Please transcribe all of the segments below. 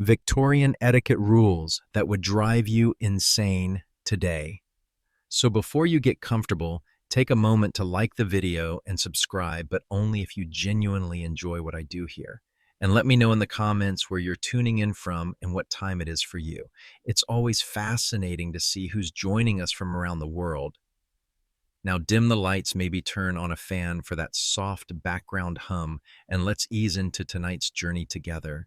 Victorian etiquette rules that would drive you insane today. So before you get comfortable, take a moment to like the video and subscribe, but only if you genuinely enjoy what I do here. And let me know in the comments where you're tuning in from and what time it is for you. It's always fascinating to see who's joining us from around the world. Now dim the lights, maybe turn on a fan for that soft background hum, and let's ease into tonight's journey together.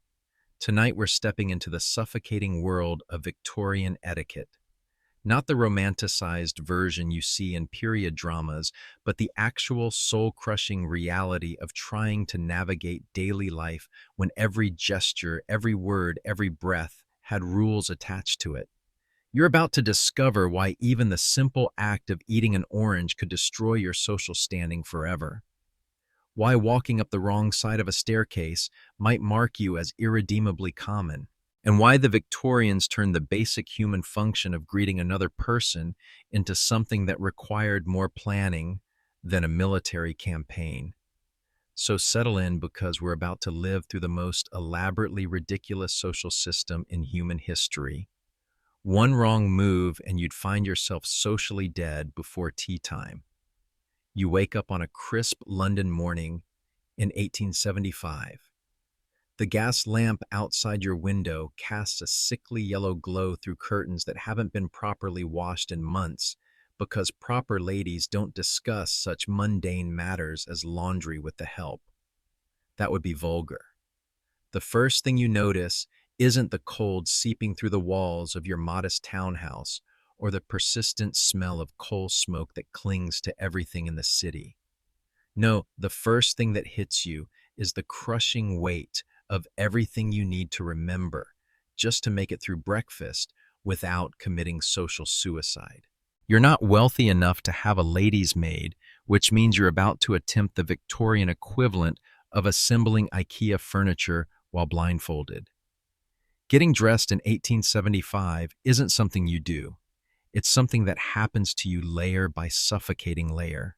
Tonight we're stepping into the suffocating world of Victorian etiquette. Not the romanticized version you see in period dramas, but the actual soul-crushing reality of trying to navigate daily life when every gesture, every word, every breath had rules attached to it. You're about to discover why even the simple act of eating an orange could destroy your social standing forever. Why walking up the wrong side of a staircase might mark you as irredeemably common, and why the Victorians turned the basic human function of greeting another person into something that required more planning than a military campaign. So settle in, because we're about to live through the most elaborately ridiculous social system in human history. One wrong move and you'd find yourself socially dead before tea time. You wake up on a crisp London morning in 1875. The gas lamp outside your window casts a sickly yellow glow through curtains that haven't been properly washed in months, because proper ladies don't discuss such mundane matters as laundry with the help. That would be vulgar. The first thing you notice isn't the cold seeping through the walls of your modest townhouse or the persistent smell of coal smoke that clings to everything in the city. No, the first thing that hits you is the crushing weight of everything you need to remember just to make it through breakfast without committing social suicide. You're not wealthy enough to have a lady's maid, which means you're about to attempt the Victorian equivalent of assembling IKEA furniture while blindfolded. Getting dressed in 1875 isn't something you do. It's something that happens to you layer by suffocating layer.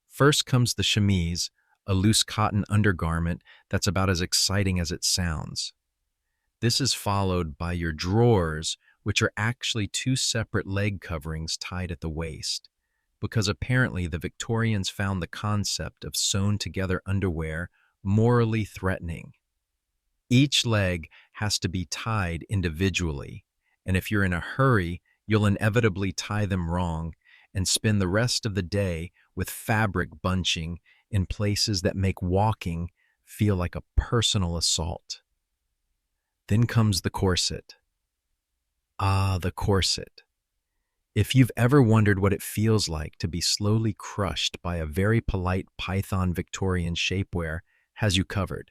First comes the chemise, a loose cotton undergarment that's about as exciting as it sounds. This is followed by your drawers, which are actually two separate leg coverings tied at the waist, because apparently the Victorians found the concept of sewn-together underwear morally threatening. Each leg has to be tied individually, and if you're in a hurry, you'll inevitably tie them wrong and spend the rest of the day with fabric bunching in places that make walking feel like a personal assault. Then comes the corset. Ah, the corset. If you've ever wondered what it feels like to be slowly crushed by a very polite python Victorian shapewear, has you covered.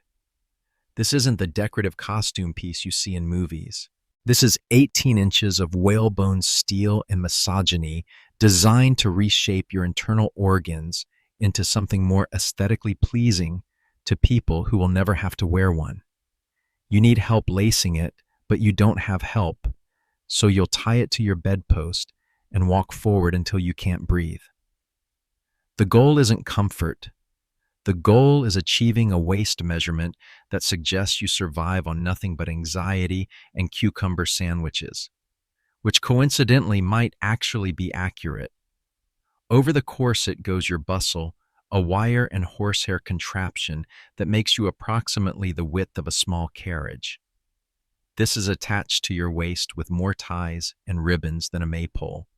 This isn't the decorative costume piece you see in movies. This is 18 inches of whalebone steel and misogyny designed to reshape your internal organs into something more aesthetically pleasing to people who will never have to wear one. You need help lacing it, but you don't have help, so you'll tie it to your bedpost and walk forward until you can't breathe. The goal isn't comfort. The goal is achieving a waist measurement that suggests you survive on nothing but anxiety and cucumber sandwiches, which coincidentally might actually be accurate. Over the corset goes your bustle, a wire and horsehair contraption that makes you approximately the width of a small carriage. This is attached to your waist with more ties and ribbons than a maypole.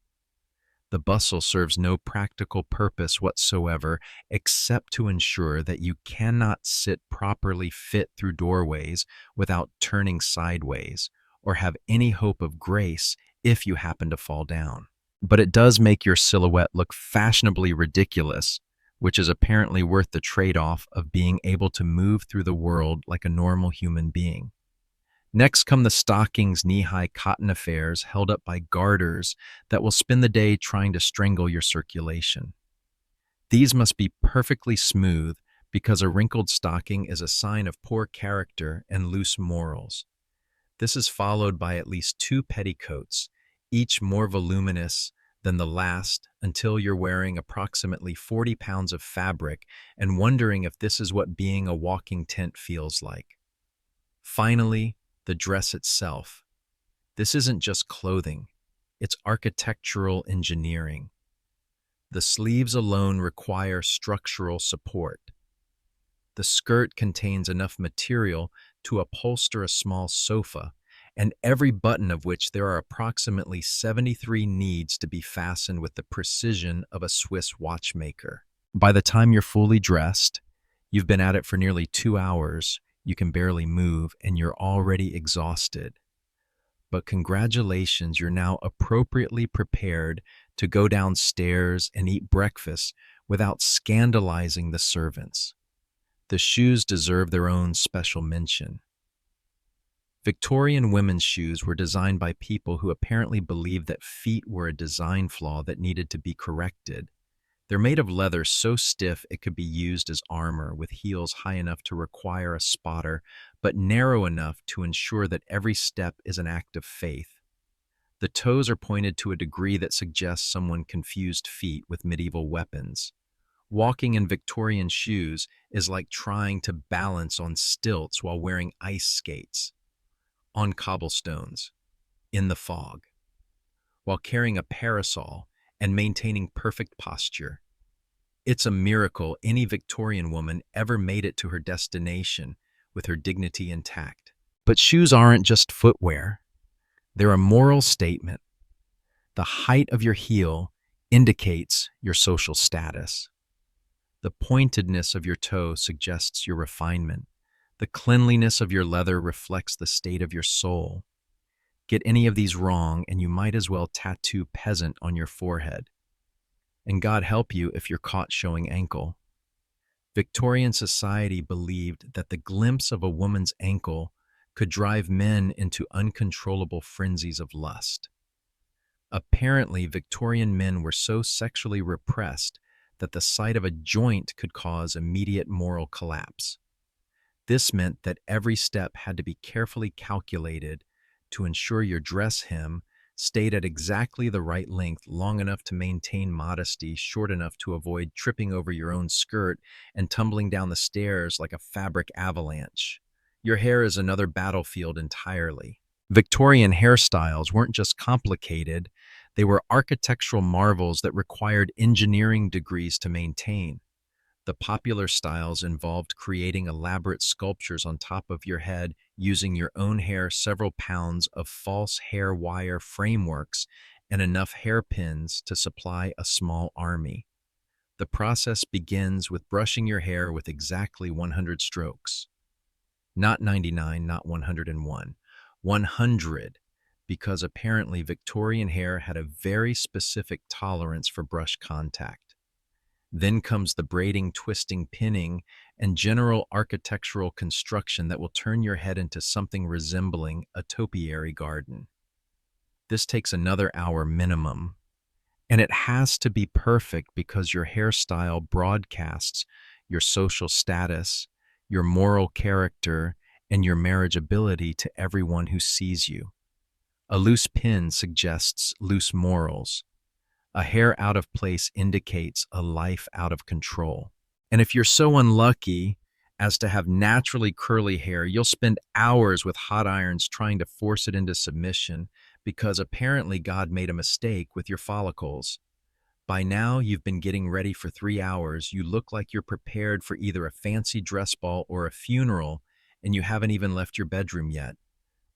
The bustle serves no practical purpose whatsoever except to ensure that you cannot sit properly fit through doorways without turning sideways, or have any hope of grace if you happen to fall down. But it does make your silhouette look fashionably ridiculous, which is apparently worth the trade-off of being able to move through the world like a normal human being. Next come the stockings, knee-high cotton affairs held up by garters that will spend the day trying to strangle your circulation. These must be perfectly smooth, because a wrinkled stocking is a sign of poor character and loose morals. This is followed by at least two petticoats, each more voluminous than the last, until you're wearing approximately 40 pounds of fabric and wondering if this is what being a walking tent feels like. Finally, the dress itself. This isn't just clothing, it's architectural engineering. The sleeves alone require structural support. The skirt contains enough material to upholster a small sofa, and every button of which there are approximately 73 needs to be fastened with the precision of a Swiss watchmaker. By the time you're fully dressed, you've been at it for nearly 2 hours, you can barely move, and you're already exhausted. But congratulations, you're now appropriately prepared to go downstairs and eat breakfast without scandalizing the servants. The shoes deserve their own special mention. Victorian women's shoes were designed by people who apparently believed that feet were a design flaw that needed to be corrected. They're made of leather so stiff it could be used as armor, with heels high enough to require a spotter, but narrow enough to ensure that every step is an act of faith. The toes are pointed to a degree that suggests someone confused feet with medieval weapons. Walking in Victorian shoes is like trying to balance on stilts while wearing ice skates, on cobblestones, in the fog, while carrying a parasol and maintaining perfect posture. It's a miracle any Victorian woman ever made it to her destination with her dignity intact. But shoes aren't just footwear. They're a moral statement. The height of your heel indicates your social status. The pointedness of your toe suggests your refinement. The cleanliness of your leather reflects the state of your soul. Get any of these wrong, and you might as well tattoo peasant on your forehead. And God help you if you're caught showing ankle. Victorian society believed that the glimpse of a woman's ankle could drive men into uncontrollable frenzies of lust. Apparently, Victorian men were so sexually repressed that the sight of a joint could cause immediate moral collapse. This meant that every step had to be carefully calculated to ensure your dress hem stayed at exactly the right length, long enough to maintain modesty, short enough to avoid tripping over your own skirt and tumbling down the stairs like a fabric avalanche. Your hair is another battlefield entirely. Victorian hairstyles weren't just complicated, they were architectural marvels that required engineering degrees to maintain. The popular styles involved creating elaborate sculptures on top of your head using your own hair, several pounds of false hair wire frameworks, and enough hairpins to supply a small army. The process begins with brushing your hair with exactly 100 strokes. Not 99, not 101. 100, because apparently Victorian hair had a very specific tolerance for brush contact. Then comes the braiding, twisting, pinning, and general architectural construction that will turn your head into something resembling a topiary garden. This takes another hour minimum, and it has to be perfect because your hairstyle broadcasts your social status, your moral character, and your marriageability to everyone who sees you. A loose pin suggests loose morals. A hair out of place indicates a life out of control. And if you're so unlucky as to have naturally curly hair, you'll spend hours with hot irons trying to force it into submission because apparently God made a mistake with your follicles. By now, you've been getting ready for 3 hours. You look like you're prepared for either a fancy dress ball or a funeral, and you haven't even left your bedroom yet.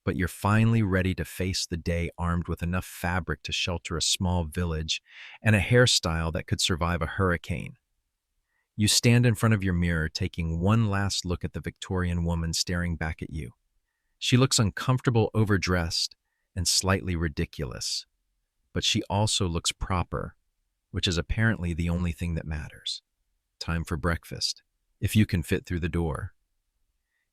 But you're finally ready to face the day armed with enough fabric to shelter a small village and a hairstyle that could survive a hurricane. You stand in front of your mirror, taking one last look at the Victorian woman staring back at you. She looks uncomfortable, overdressed, and slightly ridiculous. But she also looks proper, which is apparently the only thing that matters. Time for breakfast, if you can fit through the door.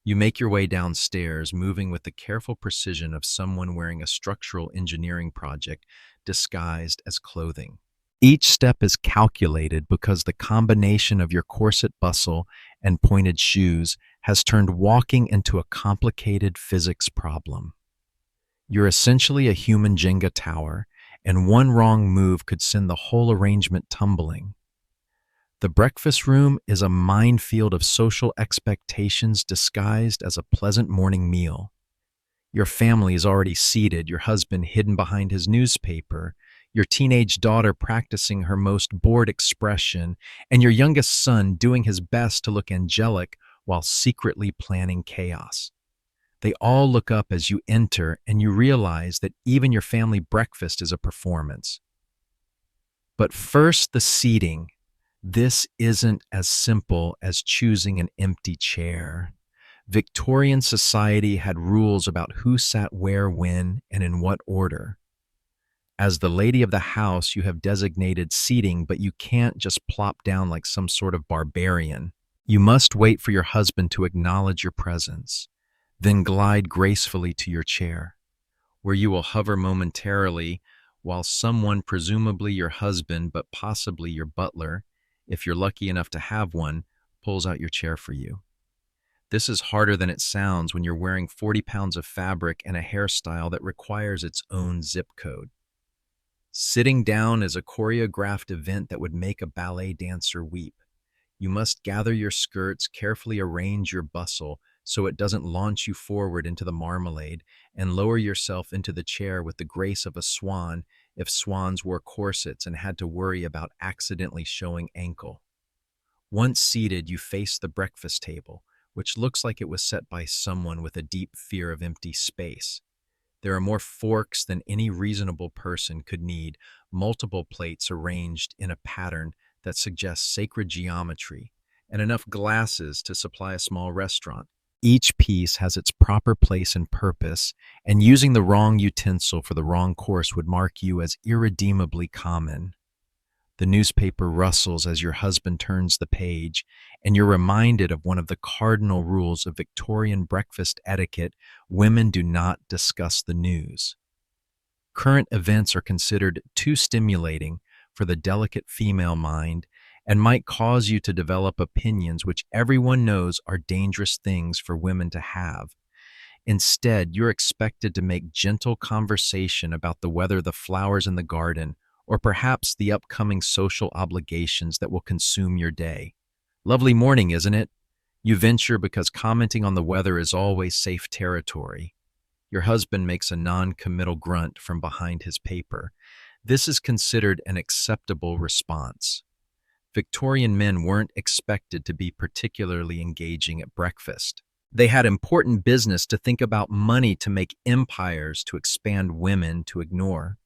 You make your way downstairs, moving with the careful precision of someone wearing a structural engineering project disguised as clothing. Each step is calculated because the combination of your corset bustle and pointed shoes has turned walking into a complicated physics problem. You're essentially a human Jenga tower, and one wrong move could send the whole arrangement tumbling. The breakfast room is a minefield of social expectations disguised as a pleasant morning meal. Your family is already seated, your husband hidden behind his newspaper, your teenage daughter practicing her most bored expression, and your youngest son doing his best to look angelic while secretly planning chaos. They all look up as you enter, and you realize that even your family breakfast is a performance. But first, the seating. This isn't as simple as choosing an empty chair. Victorian society had rules about who sat where, when, and in what order. As the lady of the house, you have designated seating, but you can't just plop down like some sort of barbarian. You must wait for your husband to acknowledge your presence, then glide gracefully to your chair, where you will hover momentarily while someone, presumably your husband, but possibly your butler, if you're lucky enough to have one, pulls out your chair for you. This is harder than it sounds when you're wearing 40 pounds of fabric and a hairstyle that requires its own zip code. Sitting down is a choreographed event that would make a ballet dancer weep. You must gather your skirts, carefully arrange your bustle so it doesn't launch you forward into the marmalade, and lower yourself into the chair with the grace of a swan if swans wore corsets and had to worry about accidentally showing ankle. Once seated, you face the breakfast table, which looks like it was set by someone with a deep fear of empty space. There are more forks than any reasonable person could need, multiple plates arranged in a pattern that suggests sacred geometry, and enough glasses to supply a small restaurant. Each piece has its proper place and purpose, and using the wrong utensil for the wrong course would mark you as irredeemably common. The newspaper rustles as your husband turns the page, and you're reminded of one of the cardinal rules of Victorian breakfast etiquette: women do not discuss the news. Current events are considered too stimulating for the delicate female mind and might cause you to develop opinions which everyone knows are dangerous things for women to have. Instead, you're expected to make gentle conversation about the weather, the flowers in the garden, or perhaps the upcoming social obligations that will consume your day. Lovely morning, isn't it? You venture because commenting on the weather is always safe territory. Your husband makes a non-committal grunt from behind his paper. This is considered an acceptable response. Victorian men weren't expected to be particularly engaging at breakfast. They had important business to think about, money to make, empires to expand, women to ignore.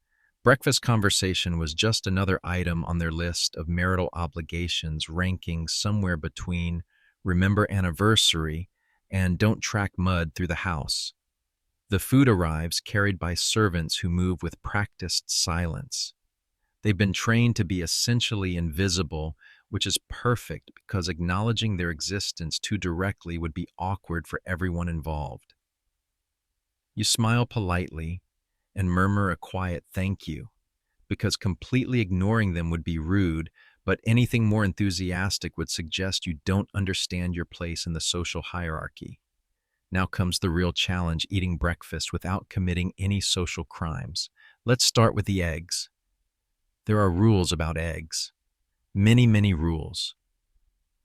Breakfast conversation was just another item on their list of marital obligations, ranking somewhere between remember anniversary and don't track mud through the house. The food arrives carried by servants who move with practiced silence. They've been trained to be essentially invisible, which is perfect because acknowledging their existence too directly would be awkward for everyone involved. You smile politely and murmur a quiet thank you, because completely ignoring them would be rude, but anything more enthusiastic would suggest you don't understand your place in the social hierarchy. Now comes the real challenge: eating breakfast without committing any social crimes. Let's start with the eggs. There are rules about eggs. Many, many rules.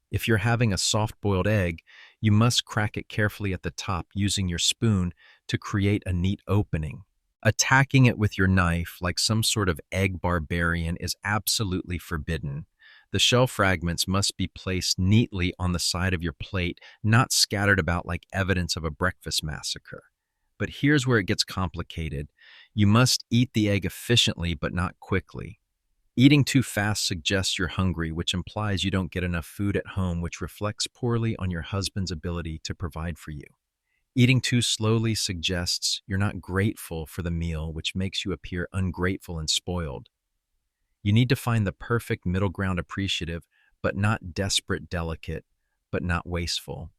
If you're having a soft-boiled egg, you must crack it carefully at the top using your spoon to create a neat opening. Attacking it with your knife like some sort of egg barbarian is absolutely forbidden. The shell fragments must be placed neatly on the side of your plate, not scattered about like evidence of a breakfast massacre. But here's where it gets complicated. You must eat the egg efficiently but not quickly. Eating too fast suggests you're hungry, which implies you don't get enough food at home, which reflects poorly on your husband's ability to provide for you. Eating too slowly suggests you're not grateful for the meal, which makes you appear ungrateful and spoiled. You need to find the perfect middle ground: appreciative, but not desperate; delicate, but not wasteful.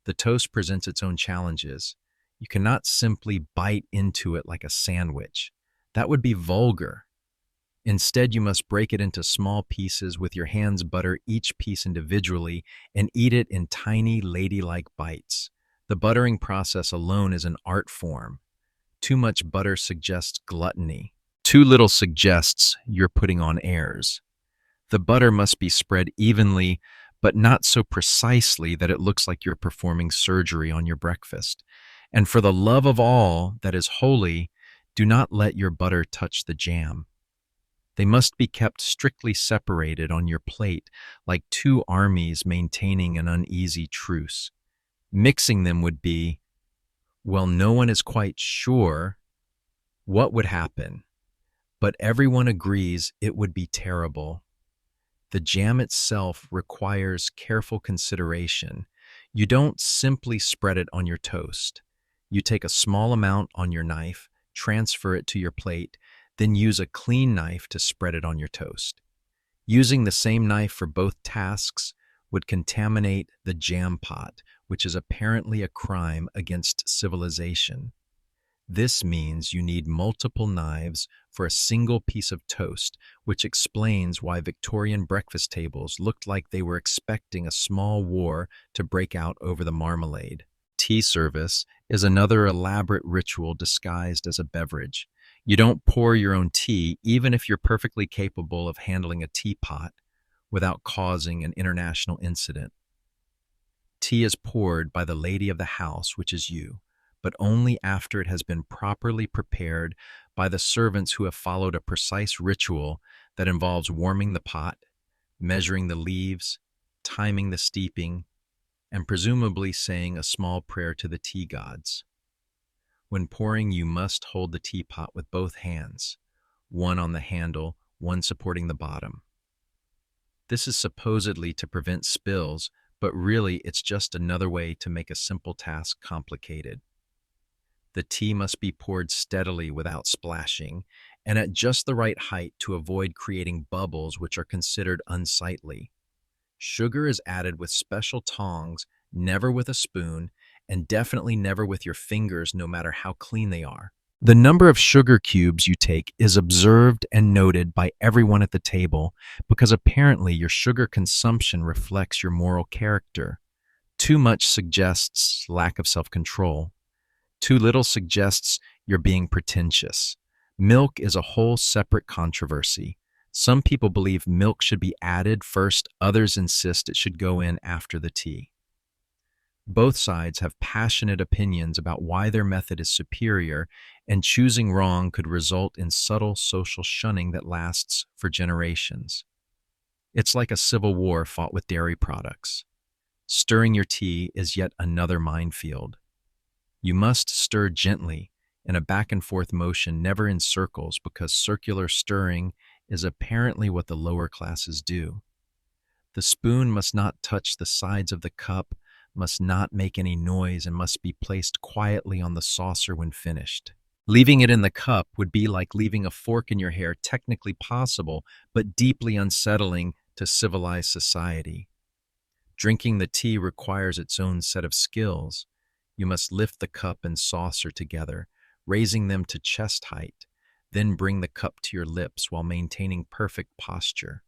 The toast presents its own challenges. You cannot simply bite into it like a sandwich. That would be vulgar. Instead, you must break it into small pieces with your hands, butter each piece individually, and eat it in tiny, ladylike bites. The buttering process alone is an art form. Too much butter suggests gluttony. Too little suggests you're putting on airs. The butter must be spread evenly, but not so precisely that it looks like you're performing surgery on your breakfast. And for the love of all that is holy, do not let your butter touch the jam. They must be kept strictly separated on your plate, like two armies maintaining an uneasy truce. Mixing them would be, well, no one is quite sure what would happen, but everyone agrees it would be terrible. The jam itself requires careful consideration. You don't simply spread it on your toast. You take a small amount on your knife, transfer it to your plate, then use a clean knife to spread it on your toast. Using the same knife for both tasks would contaminate the jam pot, which is apparently a crime against civilization. This means you need multiple knives for a single piece of toast, which explains why Victorian breakfast tables looked like they were expecting a small war to break out over the marmalade. Tea service is another elaborate ritual disguised as a beverage. You don't pour your own tea, even if you're perfectly capable of handling a teapot, without causing an international incident. Tea is poured by the lady of the house, which is you, but only after it has been properly prepared by the servants who have followed a precise ritual that involves warming the pot, measuring the leaves, timing the steeping, and presumably saying a small prayer to the tea gods. When pouring, you must hold the teapot with both hands, one on the handle, one supporting the bottom. This is supposedly to prevent spills, but really it's just another way to make a simple task complicated. The tea must be poured steadily without splashing, and at just the right height to avoid creating bubbles which are considered unsightly. Sugar is added with special tongs, never with a spoon, and definitely never with your fingers, no matter how clean they are. The number of sugar cubes you take is observed and noted by everyone at the table because apparently your sugar consumption reflects your moral character. Too much suggests lack of self-control. Too little suggests you're being pretentious. Milk is a whole separate controversy. Some people believe milk should be added first, others insist it should go in after the tea. Both sides have passionate opinions about why their method is superior, and choosing wrong could result in subtle social shunning that lasts for generations. It's like a civil war fought with dairy products. Stirring your tea is yet another minefield. You must stir gently in a back and forth motion, never in circles, because circular stirring is apparently what the lower classes do. The spoon must not touch the sides of the cup, must not make any noise, and must be placed quietly on the saucer when finished. Leaving it in the cup would be like leaving a fork in your hair, technically possible, but deeply unsettling to civilized society. Drinking the tea requires its own set of skills. You must lift the cup and saucer together, raising them to chest height, then bring the cup to your lips while maintaining perfect posture.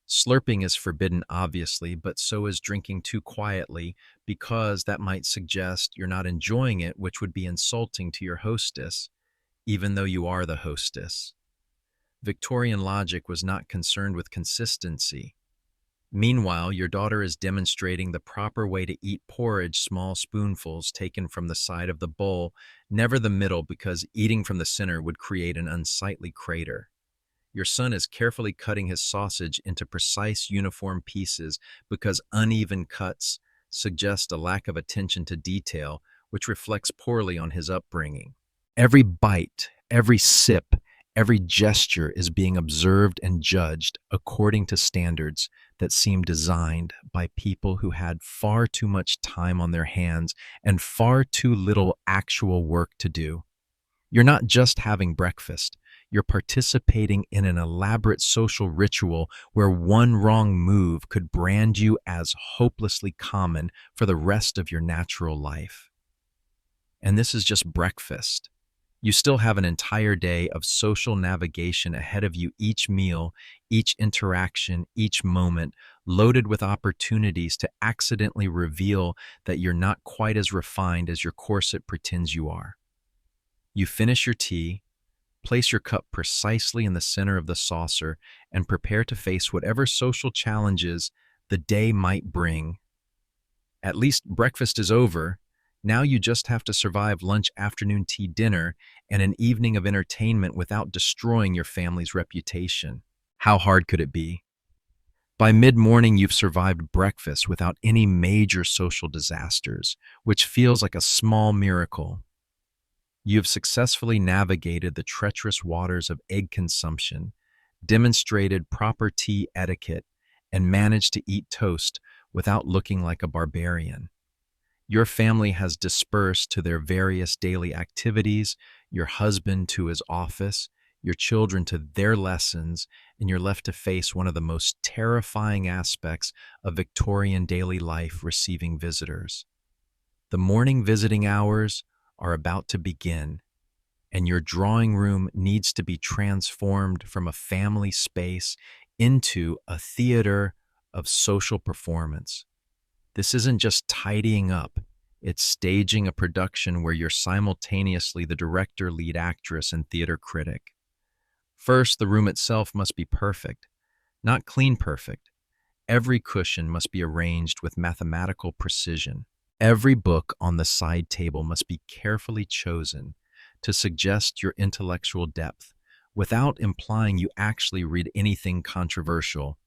Slurping is forbidden, obviously, but so is drinking too quietly, because that might suggest you're not enjoying it, which would be insulting to your hostess, even though you are the hostess. Victorian logic was not concerned with consistency. Meanwhile, your daughter is demonstrating the proper way to eat porridge, small spoonfuls taken from the side of the bowl, never the middle, because eating from the center would create an unsightly crater. Your son is carefully cutting his sausage into precise uniform pieces because uneven cuts suggest a lack of attention to detail, which reflects poorly on his upbringing. Every bite, every sip, every gesture is being observed and judged according to standards that seem designed by people who had far too much time on their hands and far too little actual work to do. You're not just having breakfast. You're participating in an elaborate social ritual where one wrong move could brand you as hopelessly common for the rest of your natural life. And this is just breakfast. You still have an entire day of social navigation ahead of you, each meal, each interaction, each moment, loaded with opportunities to accidentally reveal that you're not quite as refined as your corset pretends you are. You finish your tea, place your cup precisely in the center of the saucer, and prepare to face whatever social challenges the day might bring. At least breakfast is over, Now you just have to survive lunch, afternoon tea, dinner, and an evening of entertainment without destroying your family's reputation. How hard could it be? By mid-morning, you've survived breakfast without any major social disasters, which feels like a small miracle. You have successfully navigated the treacherous waters of egg consumption, demonstrated proper tea etiquette, and managed to eat toast without looking like a barbarian. Your family has dispersed to their various daily activities, your husband to his office, your children to their lessons, and you're left to face one of the most terrifying aspects of Victorian daily life: receiving visitors. The morning visiting hours are about to begin, and your drawing room needs to be transformed from a family space into a theater of social performance. This isn't just tidying up, it's staging a production where you're simultaneously the director, lead actress, and theater critic. First, the room itself must be perfect, not clean perfect. Every cushion must be arranged with mathematical precision. Every book on the side table must be carefully chosen to suggest your intellectual depth without implying you actually read anything controversial.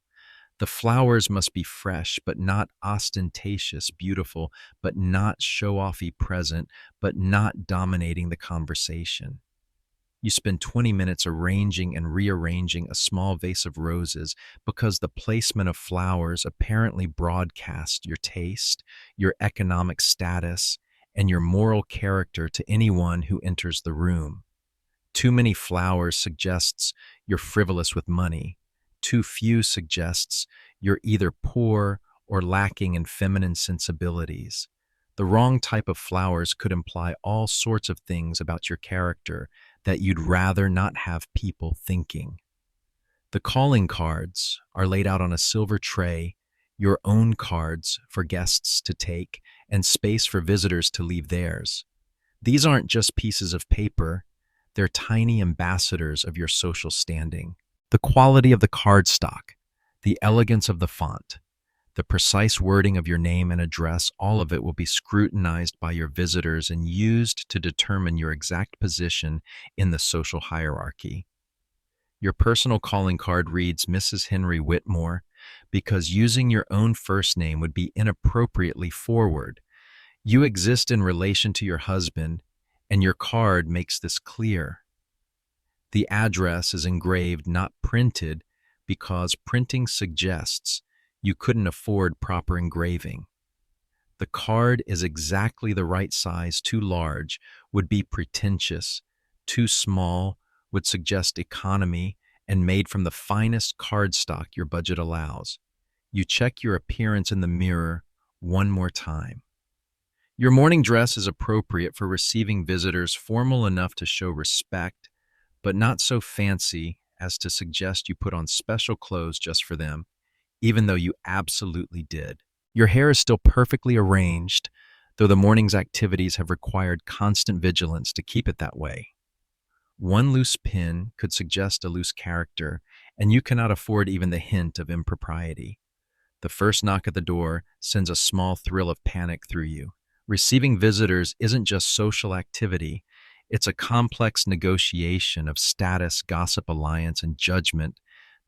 The flowers must be fresh, but not ostentatious, beautiful, but not show-offy, present, but not dominating the conversation. You spend 20 minutes arranging and rearranging a small vase of roses because the placement of flowers apparently broadcasts your taste, your economic status, and your moral character to anyone who enters the room. Too many flowers suggests you're frivolous with money. Too few suggests you're either poor or lacking in feminine sensibilities. The wrong type of flowers could imply all sorts of things about your character that you'd rather not have people thinking. The calling cards are laid out on a silver tray, your own cards for guests to take, and space for visitors to leave theirs. These aren't just pieces of paper, they're tiny ambassadors of your social standing. The quality of the cardstock, the elegance of the font, the precise wording of your name and address, all of it will be scrutinized by your visitors and used to determine your exact position in the social hierarchy. Your personal calling card reads Mrs. Henry Whitmore because using your own first name would be inappropriately forward. You exist in relation to your husband, and your card makes this clear. The address is engraved, not printed, because printing suggests you couldn't afford proper engraving. The card is exactly the right size. Too large would be pretentious. Too small would suggest economy, and made from the finest cardstock your budget allows. You check your appearance in the mirror one more time. Your morning dress is appropriate for receiving visitors, formal enough to show respect, but not so fancy as to suggest you put on special clothes just for them, even though you absolutely did. Your hair is still perfectly arranged, though the morning's activities have required constant vigilance to keep it that way. One loose pin could suggest a loose character, and you cannot afford even the hint of impropriety. The first knock at the door sends a small thrill of panic through you. Receiving visitors isn't just social activity, it's a complex negotiation of status, gossip, alliance, and judgment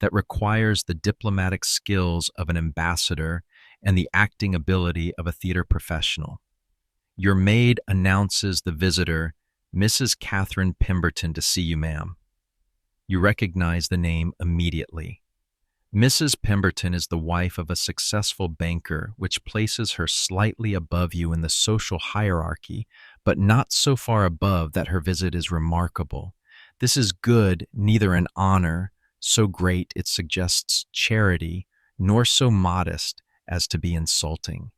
that requires the diplomatic skills of an ambassador and the acting ability of a theater professional. Your maid announces the visitor, Mrs. Catherine Pemberton, to see you, ma'am. You recognize the name immediately. Mrs. Pemberton is the wife of a successful banker, which places her slightly above you in the social hierarchy, but not so far above that her visit is remarkable. This is good, neither an honor so great it suggests charity, nor so modest as to be insulting.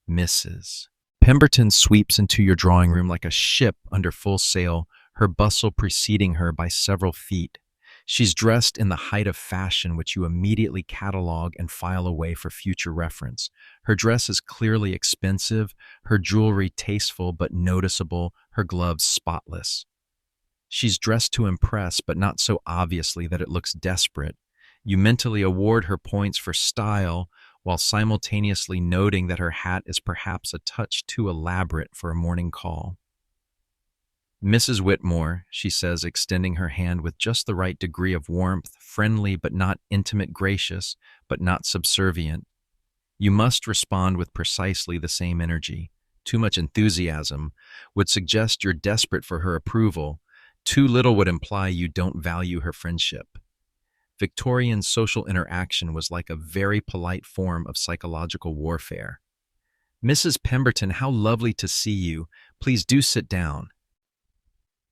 Mrs. Pemberton sweeps into your drawing room like a ship under full sail, her bustle preceding her by several feet. She's dressed in the height of fashion, which you immediately catalog and file away for future reference. Her dress is clearly expensive, her jewelry tasteful but noticeable, her gloves spotless. She's dressed to impress, but not so obviously that it looks desperate. You mentally award her points for style while simultaneously noting that her hat is perhaps a touch too elaborate for a morning call. "Mrs. Whitmore," she says, extending her hand with just the right degree of warmth, friendly but not intimate, gracious but not subservient. You must respond with precisely the same energy. Too much enthusiasm would suggest you're desperate for her approval. Too little would imply you don't value her friendship. Victorian social interaction was like a very polite form of psychological warfare. "Mrs. Pemberton, how lovely to see you. Please do sit down."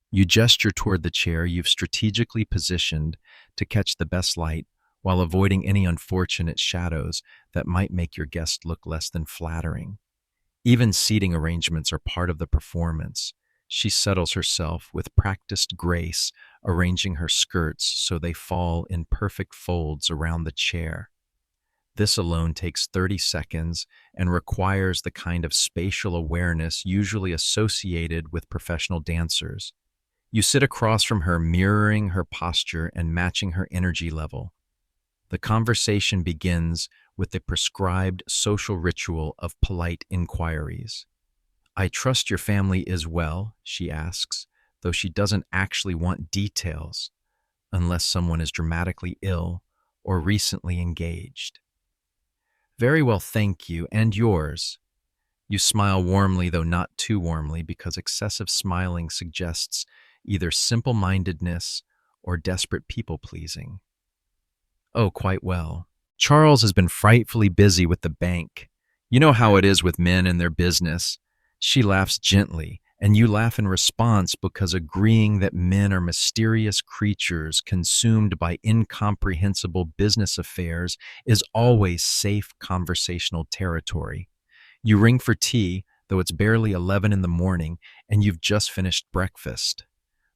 You gesture toward the chair you've strategically positioned to catch the best light while avoiding any unfortunate shadows that might make your guest look less than flattering. Even seating arrangements are part of the performance. She settles herself with practiced grace, arranging her skirts so they fall in perfect folds around the chair. This alone takes 30 seconds and requires the kind of spatial awareness usually associated with professional dancers. You sit across from her, mirroring her posture and matching her energy level. The conversation begins with the prescribed social ritual of polite inquiries. "I trust your family is well," she asks, though she doesn't actually want details, unless someone is dramatically ill or recently engaged. "Very well, thank you, and yours." You smile warmly, though not too warmly, because excessive smiling suggests either simple-mindedness or desperate people-pleasing. "Oh, quite well. Charles has been frightfully busy with the bank. You know how it is with men and their business." She laughs gently, and you laugh in response because agreeing that men are mysterious creatures consumed by incomprehensible business affairs is always safe conversational territory. You ring for tea, though it's barely 11 in the morning and you've just finished breakfast.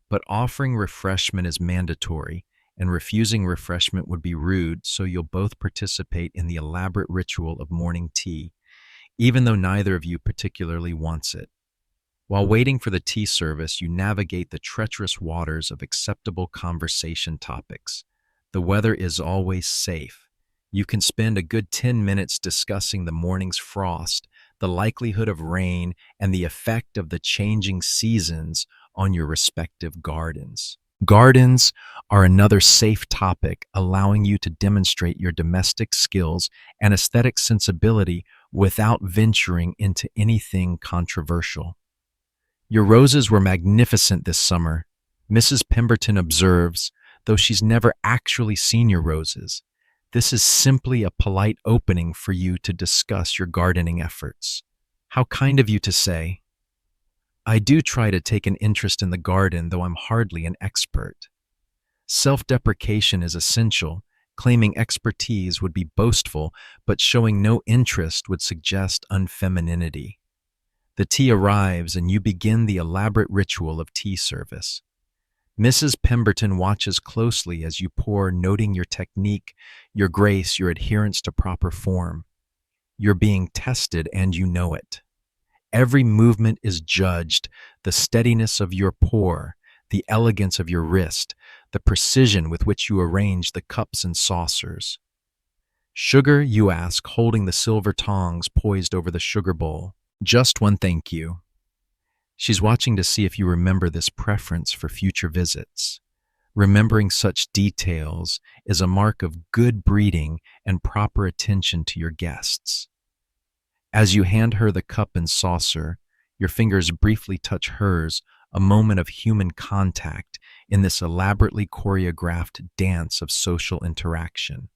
But offering refreshment is mandatory, and refusing refreshment would be rude, so you'll both participate in the elaborate ritual of morning tea, even though neither of you particularly wants it. While waiting for the tea service, you navigate the treacherous waters of acceptable conversation topics. The weather is always safe. You can spend a good 10 minutes discussing the morning's frost, the likelihood of rain, and the effect of the changing seasons on your respective gardens. Gardens are another safe topic, allowing you to demonstrate your domestic skills and aesthetic sensibility without venturing into anything controversial. "Your roses were magnificent this summer," Mrs. Pemberton observes, though she's never actually seen your roses. This is simply a polite opening for you to discuss your gardening efforts. "How kind of you to say. I do try to take an interest in the garden, though I'm hardly an expert." Self-deprecation is essential. Claiming expertise would be boastful, but showing no interest would suggest unfemininity. The tea arrives, and you begin the elaborate ritual of tea service. Mrs. Pemberton watches closely as you pour, noting your technique, your grace, your adherence to proper form. You're being tested, and you know it. Every movement is judged: the steadiness of your pour, the elegance of your wrist, the precision with which you arrange the cups and saucers. "Sugar?" you ask, holding the silver tongs poised over the sugar bowl. "Just one, thank you." She's watching to see if you remember this preference for future visits. Remembering such details is a mark of good breeding and proper attention to your guests. As you hand her the cup and saucer, your fingers briefly touch hers, a moment of human contact in this elaborately choreographed dance of social interaction.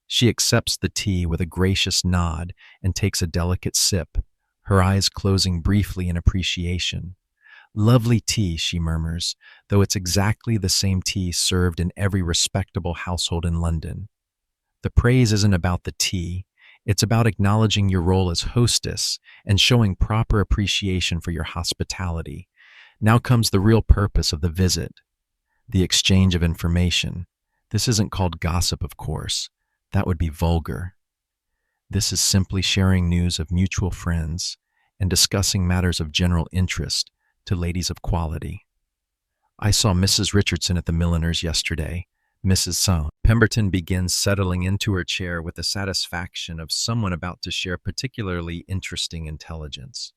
She accepts the tea with a gracious nod and takes a delicate sip, her eyes closing briefly in appreciation. "Lovely tea," she murmurs, though it's exactly the same tea served in every respectable household in London. The praise isn't about the tea. It's about acknowledging your role as hostess and showing proper appreciation for your hospitality. Now comes the real purpose of the visit, the exchange of information. This isn't called gossip, of course. That would be vulgar. This is simply sharing news of mutual friends and discussing matters of general interest to ladies of quality. "I saw Mrs. Richardson at the milliner's yesterday," Mrs. Pemberton begins settling into her chair with the satisfaction of someone about to share particularly interesting intelligence.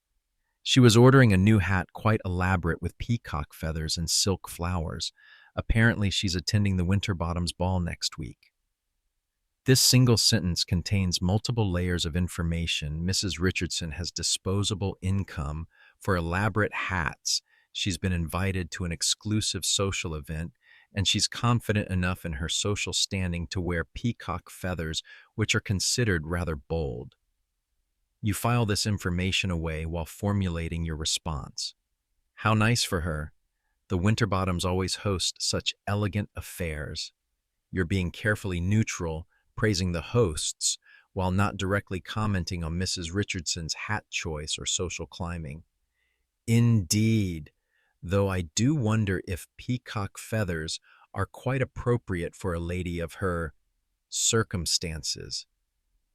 She was ordering a new hat quite elaborate with peacock feathers and silk flowers. Apparently, she's attending the Winterbottom's ball next week. This single sentence contains multiple layers of information. Mrs. Richardson has disposable income for elaborate hats. She's been invited to an exclusive social event, and she's confident enough in her social standing to wear peacock feathers, which are considered rather bold. You file this information away while formulating your response. How nice for her. The Winterbottoms always host such elegant affairs. You're being carefully neutral, praising the hosts, while not directly commenting on Mrs. Richardson's hat choice or social climbing. Indeed, though I do wonder if peacock feathers are quite appropriate for a lady of her circumstances.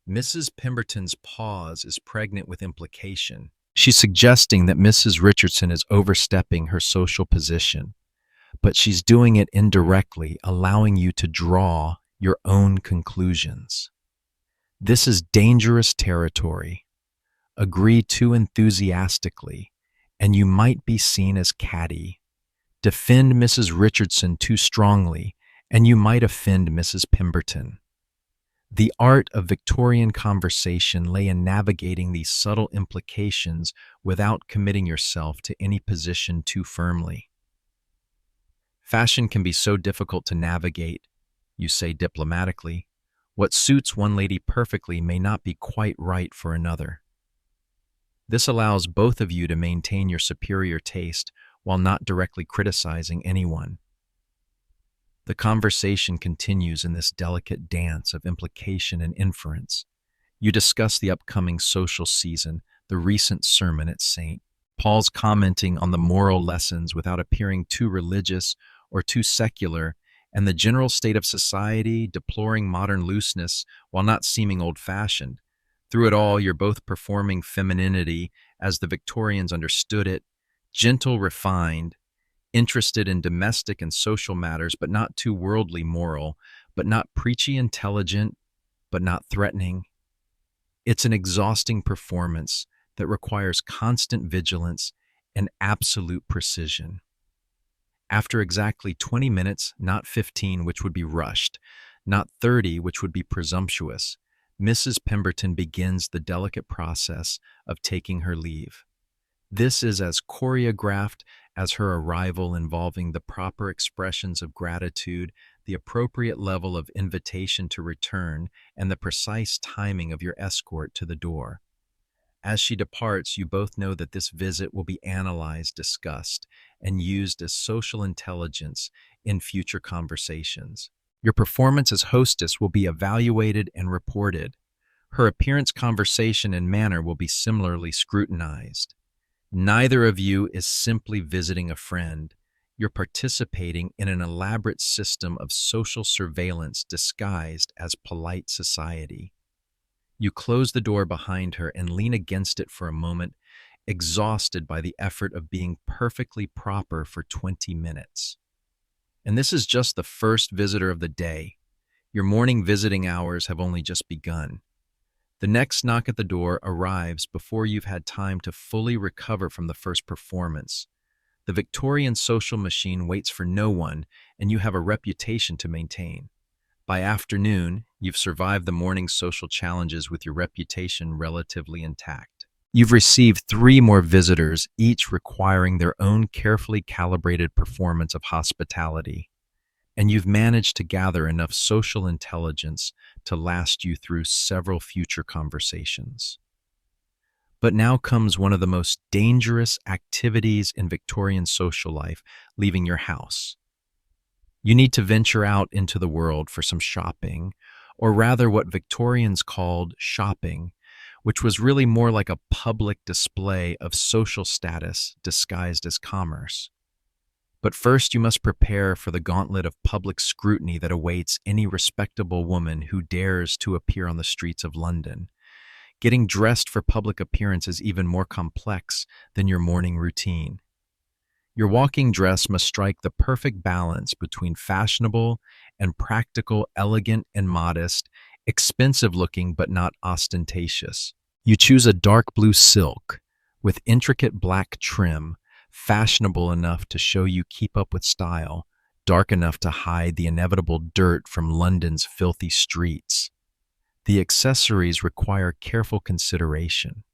Mrs. Pemberton's pause is pregnant with implication. She's suggesting that Mrs. Richardson is overstepping her social position, but she's doing it indirectly, allowing you to draw your own conclusions. This is dangerous territory. Agree too enthusiastically, and you might be seen as catty. Defend Mrs. Richardson too strongly, and you might offend Mrs. Pemberton. The art of Victorian conversation lay in navigating these subtle implications without committing yourself to any position too firmly. Fashion can be so difficult to navigate, you say diplomatically. What suits one lady perfectly may not be quite right for another. This allows both of you to maintain your superior taste while not directly criticizing anyone. The conversation continues in this delicate dance of implication and inference. You discuss the upcoming social season, the recent sermon at St. Paul's, commenting on the moral lessons without appearing too religious or too secular, and the general state of society, deploring modern looseness while not seeming old-fashioned. Through it all, you're both performing femininity as the Victorians understood it, gentle, refined, interested in domestic and social matters, but not too worldly moral, but not preachy intelligent, but not threatening. It's an exhausting performance that requires constant vigilance and absolute precision. After exactly 20 minutes, not 15, which would be rushed, not 30, which would be presumptuous, Mrs. Pemberton begins the delicate process of taking her leave. This is as choreographed as her arrival, involving the proper expressions of gratitude, the appropriate level of invitation to return, and the precise timing of your escort to the door. As she departs, you both know that this visit will be analyzed, discussed, and used as social intelligence in future conversations. Your performance as hostess will be evaluated and reported. Her appearance, conversation, and manner will be similarly scrutinized. Neither of you is simply visiting a friend. You're participating in an elaborate system of social surveillance disguised as polite society. You close the door behind her and lean against it for a moment, exhausted by the effort of being perfectly proper for 20 minutes. And this is just the first visitor of the day. Your morning visiting hours have only just begun. The next knock at the door arrives before you've had time to fully recover from the first performance. The Victorian social machine waits for no one, and you have a reputation to maintain. By afternoon, you've survived the morning's social challenges with your reputation relatively intact. You've received 3 more visitors, each requiring their own carefully calibrated performance of hospitality. And you've managed to gather enough social intelligence to last you through several future conversations. But now comes one of the most dangerous activities in Victorian social life, leaving your house. You need to venture out into the world for some shopping, or rather what Victorians called shopping, which was really more like a public display of social status disguised as commerce. But first, you must prepare for the gauntlet of public scrutiny that awaits any respectable woman who dares to appear on the streets of London. Getting dressed for public appearance is even more complex than your morning routine. Your walking dress must strike the perfect balance between fashionable and practical, elegant and modest, expensive looking but not ostentatious. You choose a dark blue silk with intricate black trim, fashionable enough to show you keep up with style, dark enough to hide the inevitable dirt from London's filthy streets. The accessories require careful consideration.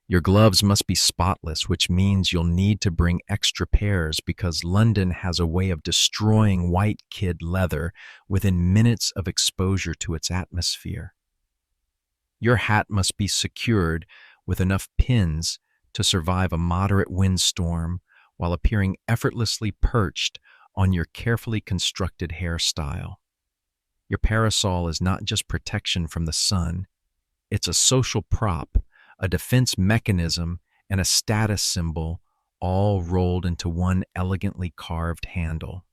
Your gloves must be spotless, which means you'll need to bring extra pairs because London has a way of destroying white kid leather within minutes of exposure to its atmosphere. Your hat must be secured with enough pins to survive a moderate windstorm while appearing effortlessly perched on your carefully constructed hairstyle. Your parasol is not just protection from the sun, it's a social prop, a defense mechanism, and a status symbol, all rolled into one elegantly carved handle.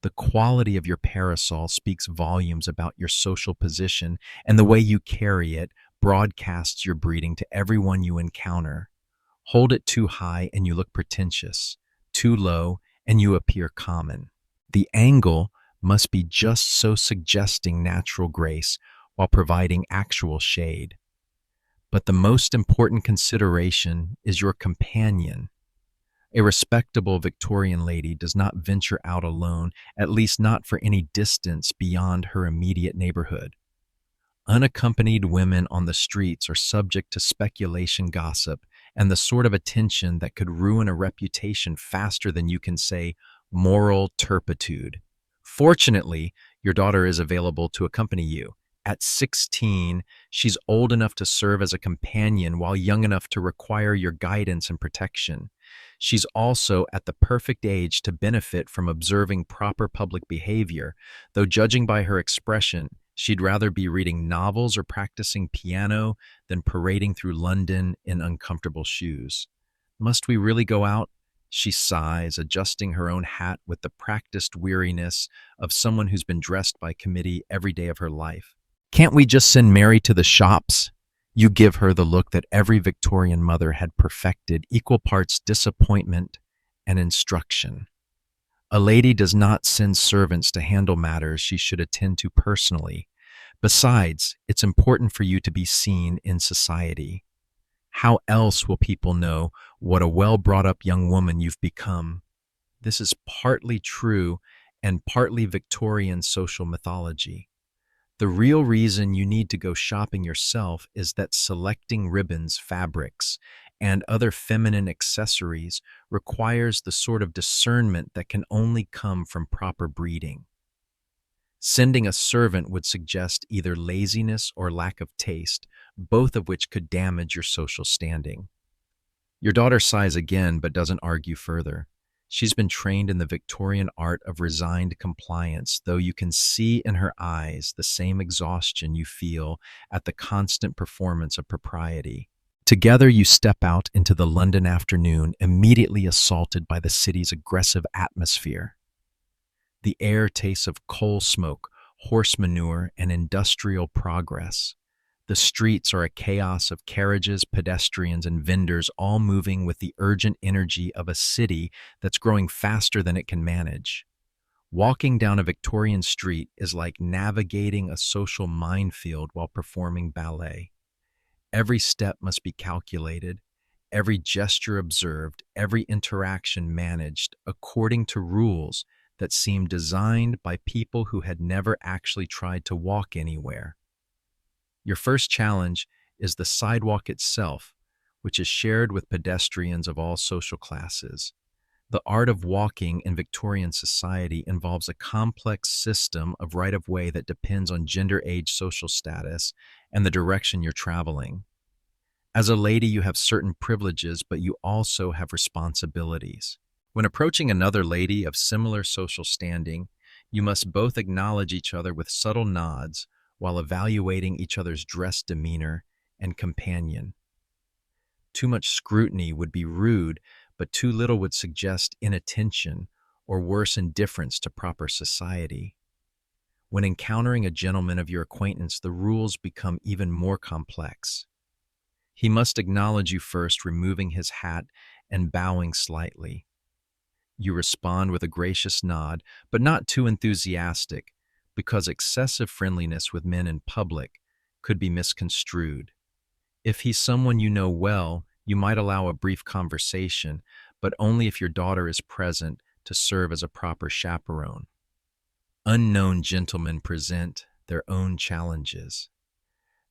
The quality of your parasol speaks volumes about your social position, and the way you carry it broadcasts your breeding to everyone you encounter. Hold it too high and you look pretentious, too low and you appear common. The angle must be just so suggesting natural grace while providing actual shade. But the most important consideration is your companion. A respectable Victorian lady does not venture out alone, at least not for any distance beyond her immediate neighborhood. Unaccompanied women on the streets are subject to speculation, gossip, and the sort of attention that could ruin a reputation faster than you can say moral turpitude. Fortunately, your daughter is available to accompany you. At 16, she's old enough to serve as a companion while young enough to require your guidance and protection. She's also at the perfect age to benefit from observing proper public behavior, though judging by her expression, she'd rather be reading novels or practicing piano than parading through London in uncomfortable shoes. Must we really go out? She sighs, adjusting her own hat with the practiced weariness of someone who's been dressed by committee every day of her life. Can't we just send Mary to the shops? You give her the look that every Victorian mother had perfected, equal parts disappointment and instruction. A lady does not send servants to handle matters she should attend to personally. Besides, it's important for you to be seen in society. How else will people know what a well-brought-up young woman you've become? This is partly true and partly Victorian social mythology. The real reason you need to go shopping yourself is that selecting ribbons, fabrics, and other feminine accessories requires the sort of discernment that can only come from proper breeding. Sending a servant would suggest either laziness or lack of taste, both of which could damage your social standing. Your daughter sighs again but doesn't argue further. She's been trained in the Victorian art of resigned compliance, though you can see in her eyes the same exhaustion you feel at the constant performance of propriety. Together you step out into the London afternoon, immediately assaulted by the city's aggressive atmosphere. The air tastes of coal smoke, horse manure, and industrial progress. The streets are a chaos of carriages, pedestrians, and vendors, all moving with the urgent energy of a city that's growing faster than it can manage. Walking down a Victorian street is like navigating a social minefield while performing ballet. Every step must be calculated, every gesture observed, every interaction managed according to rules that seem designed by people who had never actually tried to walk anywhere. Your first challenge is the sidewalk itself, which is shared with pedestrians of all social classes. The art of walking in Victorian society involves a complex system of right-of-way that depends on gender, age, social status, and the direction you're traveling. As a lady, you have certain privileges, but you also have responsibilities. When approaching another lady of similar social standing, you must both acknowledge each other with subtle nods, while evaluating each other's dress, demeanor, and companion. Too much scrutiny would be rude, but too little would suggest inattention or worse, indifference to proper society. When encountering a gentleman of your acquaintance, the rules become even more complex. He must acknowledge you first, removing his hat and bowing slightly. You respond with a gracious nod, but not too enthusiastic, because excessive friendliness with men in public could be misconstrued. If he's someone you know well, you might allow a brief conversation, but only if your daughter is present to serve as a proper chaperone. Unknown gentlemen present their own challenges.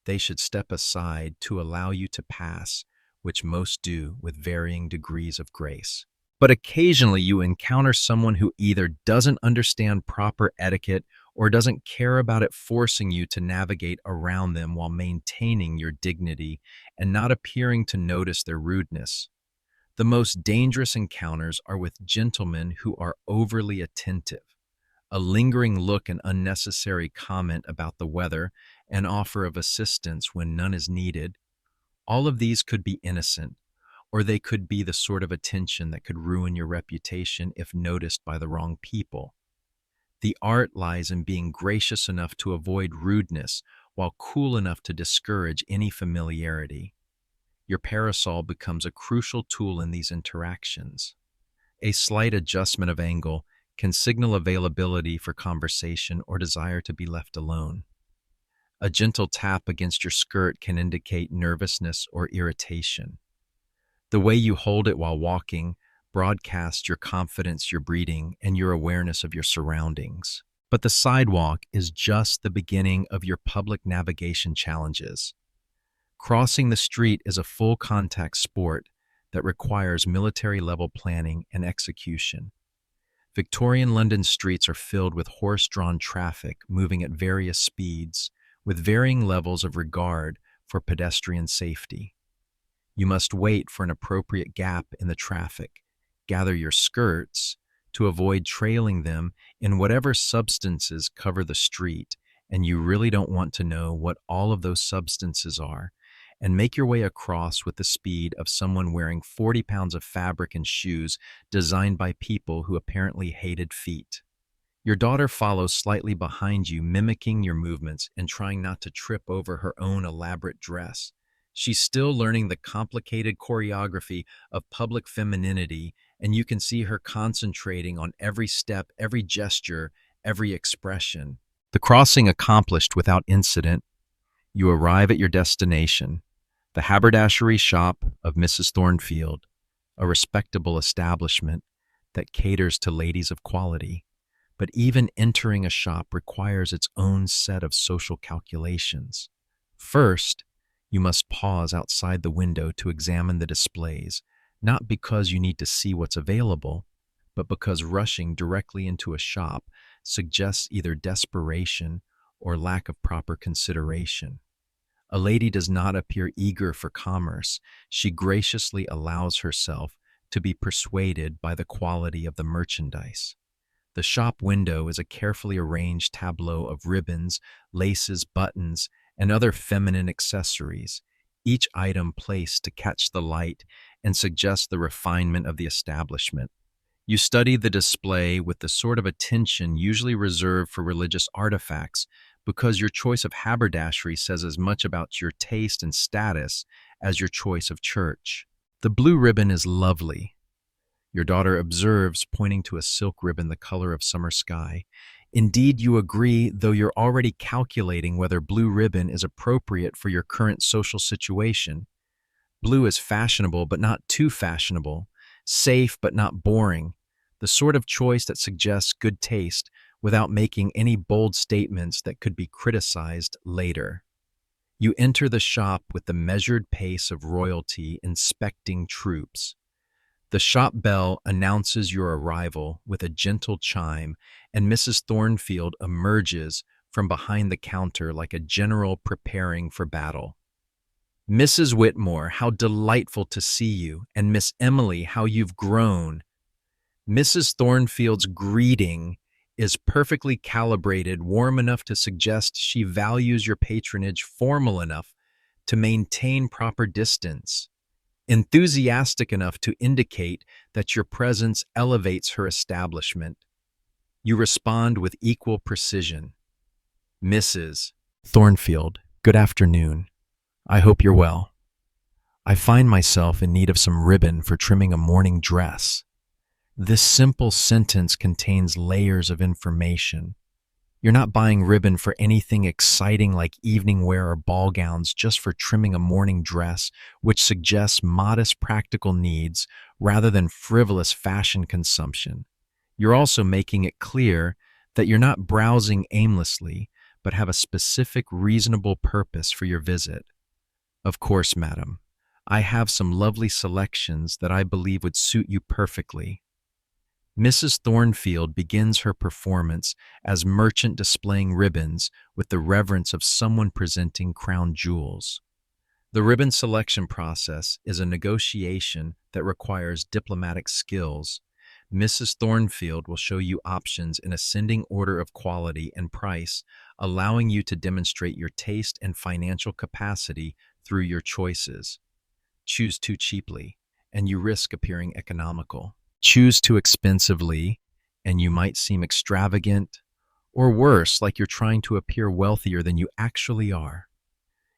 They should step aside to allow you to pass, which most do with varying degrees of grace. But occasionally you encounter someone who either doesn't understand proper etiquette or doesn't care about it, forcing you to navigate around them while maintaining your dignity and not appearing to notice their rudeness. The most dangerous encounters are with gentlemen who are overly attentive. A lingering look and unnecessary comment about the weather, an offer of assistance when none is needed. All of these could be innocent, or they could be the sort of attention that could ruin your reputation if noticed by the wrong people. The art lies in being gracious enough to avoid rudeness while cool enough to discourage any familiarity. Your parasol becomes a crucial tool in these interactions. A slight adjustment of angle can signal availability for conversation or desire to be left alone. A gentle tap against your skirt can indicate nervousness or irritation. The way you hold it while walking broadcasts your confidence, your breathing, and your awareness of your surroundings. But the sidewalk is just the beginning of your public navigation challenges. Crossing the street is a full contact sport that requires military-level planning and execution. Victorian London streets are filled with horse-drawn traffic moving at various speeds, with varying levels of regard for pedestrian safety. You must wait for an appropriate gap in the traffic, gather your skirts to avoid trailing them in whatever substances cover the street, and you really don't want to know what all of those substances are, and make your way across with the speed of someone wearing 40 pounds of fabric and shoes designed by people who apparently hated feet. Your daughter follows slightly behind you, mimicking your movements and trying not to trip over her own elaborate dress. She's still learning the complicated choreography of public femininity, and you can see her concentrating on every step, every gesture, every expression. The crossing accomplished without incident, you arrive at your destination, the haberdashery shop of Mrs. Thornfield, a respectable establishment that caters to ladies of quality. But even entering a shop requires its own set of social calculations. First, you must pause outside the window to examine the displays, not because you need to see what's available, but because rushing directly into a shop suggests either desperation or lack of proper consideration. A lady does not appear eager for commerce. She graciously allows herself to be persuaded by the quality of the merchandise. The shop window is a carefully arranged tableau of ribbons, laces, buttons, and other feminine accessories, each item placed to catch the light and suggest the refinement of the establishment. You study the display with the sort of attention usually reserved for religious artifacts, because your choice of haberdashery says as much about your taste and status as your choice of church. The blue ribbon is lovely, your daughter observes, pointing to a silk ribbon the color of summer sky. Indeed, you agree, though you're already calculating whether blue ribbon is appropriate for your current social situation. Blue is fashionable, but not too fashionable, safe, but not boring, the sort of choice that suggests good taste without making any bold statements that could be criticized later. You enter the shop with the measured pace of royalty inspecting troops. The shop bell announces your arrival with a gentle chime, and Mrs. Thornfield emerges from behind the counter like a general preparing for battle. "Mrs. Whitmore, how delightful to see you, and Miss Emily, how you've grown." Mrs. Thornfield's greeting is perfectly calibrated, warm enough to suggest she values your patronage, formal enough to maintain proper distance, enthusiastic enough to indicate that your presence elevates her establishment. You respond with equal precision. "Mrs. Thornfield, good afternoon. I hope you're well. I find myself in need of some ribbon for trimming a morning dress. This simple sentence contains layers of information. You're not buying ribbon for anything exciting like evening wear or ball gowns, just for trimming a morning dress, which suggests modest practical needs rather than frivolous fashion consumption. You're also making it clear that you're not browsing aimlessly, but have a specific, reasonable purpose for your visit. Of course, madam, I have some lovely selections that I believe would suit you perfectly. Mrs. Thornfield begins her performance as merchant displaying ribbons with the reverence of someone presenting crown jewels. The ribbon selection process is a negotiation that requires diplomatic skills. Mrs. Thornfield will show you options in ascending order of quality and price, allowing you to demonstrate your taste and financial capacity through your choices. Choose too cheaply, and you risk appearing economical. Choose too expensively, and you might seem extravagant, or worse, like you're trying to appear wealthier than you actually are.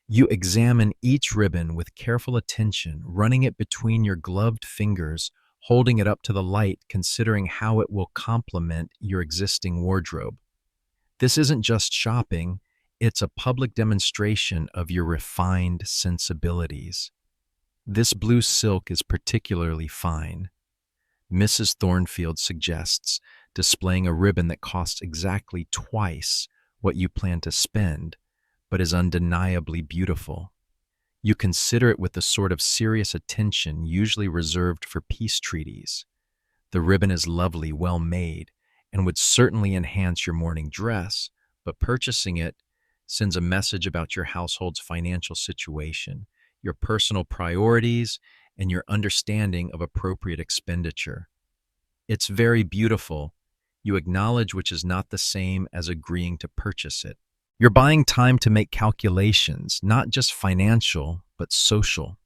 You examine each ribbon with careful attention, running it between your gloved fingers, holding it up to the light, considering how it will complement your existing wardrobe. This isn't just shopping, it's a public demonstration of your refined sensibilities. This blue silk is particularly fine, Mrs. Thornfield suggests, displaying a ribbon that costs exactly twice what you plan to spend, but is undeniably beautiful. You consider it with the sort of serious attention usually reserved for peace treaties. The ribbon is lovely, well made, and would certainly enhance your morning dress, but purchasing it sends a message about your household's financial situation, your personal priorities, and your understanding of appropriate expenditure. It's very beautiful, you acknowledge, which is not the same as agreeing to purchase it. You're buying time to make calculations, not just financial, but social.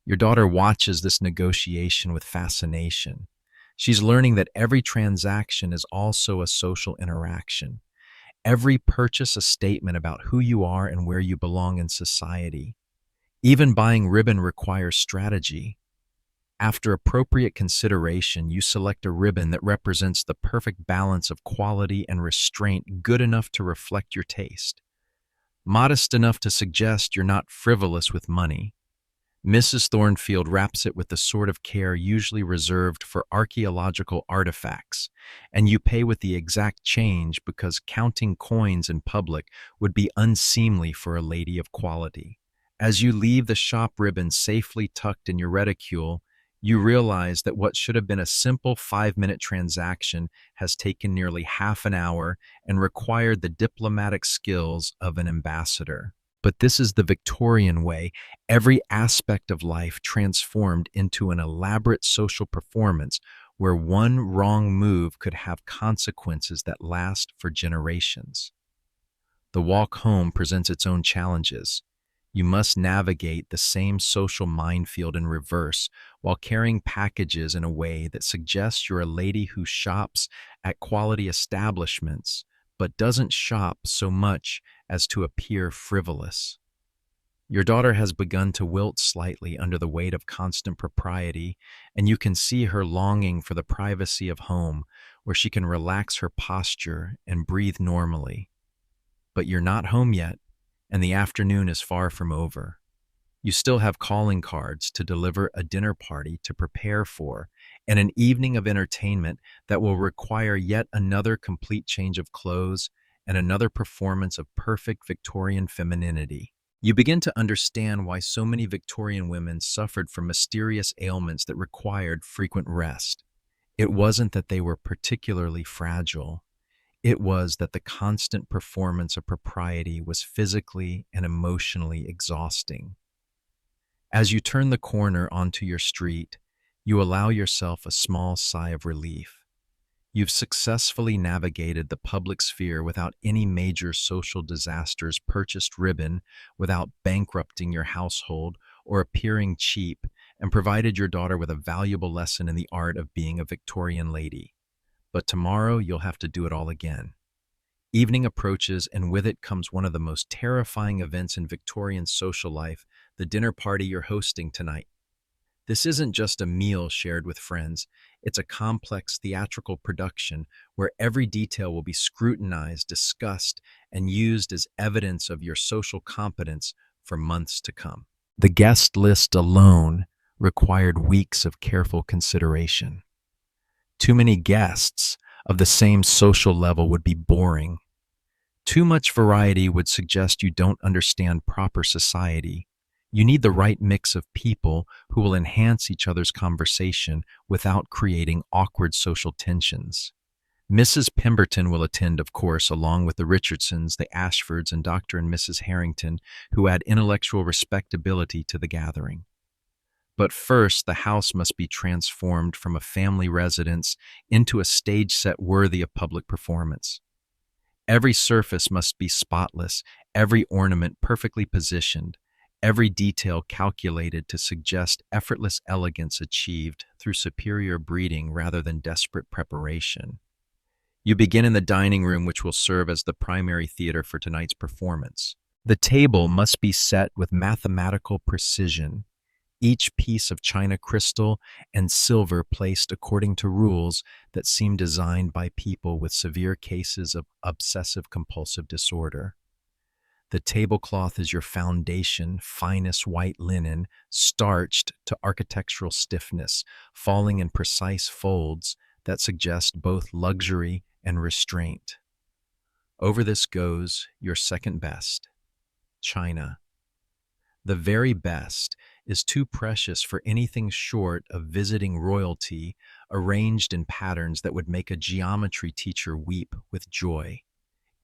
Your daughter watches this negotiation with fascination. She's learning that every transaction is also a social interaction. Every purchase a statement about who you are and where you belong in society. Even buying ribbon requires strategy. After appropriate consideration, you select a ribbon that represents the perfect balance of quality and restraint, good enough to reflect your taste, modest enough to suggest you're not frivolous with money. Mrs. Thornfield wraps it with the sort of care usually reserved for archaeological artifacts, and you pay with the exact change because counting coins in public would be unseemly for a lady of quality. As you leave the shop, ribbon safely tucked in your reticule, you realize that what should have been a simple 5-minute transaction has taken nearly half an hour and required the diplomatic skills of an ambassador. But this is the Victorian way, every aspect of life transformed into an elaborate social performance where one wrong move could have consequences that last for generations. The walk home presents its own challenges. You must navigate the same social minefield in reverse while carrying packages in a way that suggests you're a lady who shops at quality establishments, but doesn't shop so much as to appear frivolous. Your daughter has begun to wilt slightly under the weight of constant propriety, and you can see her longing for the privacy of home where she can relax her posture and breathe normally. But you're not home yet, and the afternoon is far from over. You still have calling cards to deliver, a dinner party to prepare for, and an evening of entertainment that will require yet another complete change of clothes and another performance of perfect Victorian femininity. You begin to understand why so many Victorian women suffered from mysterious ailments that required frequent rest. It wasn't that they were particularly fragile. It was that the constant performance of propriety was physically and emotionally exhausting. As you turn the corner onto your street, you allow yourself a small sigh of relief. You've successfully navigated the public sphere without any major social disasters, purchased ribbon without bankrupting your household or appearing cheap, and provided your daughter with a valuable lesson in the art of being a Victorian lady. But tomorrow you'll have to do it all again. Evening approaches, and with it comes one of the most terrifying events in Victorian social life, the dinner party you're hosting tonight. This isn't just a meal shared with friends. It's a complex theatrical production where every detail will be scrutinized, discussed, and used as evidence of your social competence for months to come. The guest list alone required weeks of careful consideration. Too many guests of the same social level would be boring. Too much variety would suggest you don't understand proper society. You need the right mix of people who will enhance each other's conversation without creating awkward social tensions. Mrs. Pemberton will attend, of course, along with the Richardsons, the Ashfords, and Dr. and Mrs. Harrington, who add intellectual respectability to the gathering. But first, the house must be transformed from a family residence into a stage set worthy of public performance. Every surface must be spotless, every ornament perfectly positioned, every detail calculated to suggest effortless elegance achieved through superior breeding rather than desperate preparation. You begin in the dining room, which will serve as the primary theater for tonight's performance. The table must be set with mathematical precision, each piece of china crystal and silver placed according to rules that seem designed by people with severe cases of obsessive-compulsive disorder. The tablecloth is your foundation, finest white linen, starched to architectural stiffness, falling in precise folds that suggest both luxury and restraint. Over this goes your second best, china. The very best is too precious for anything short of visiting royalty, arranged in patterns that would make a geometry teacher weep with joy.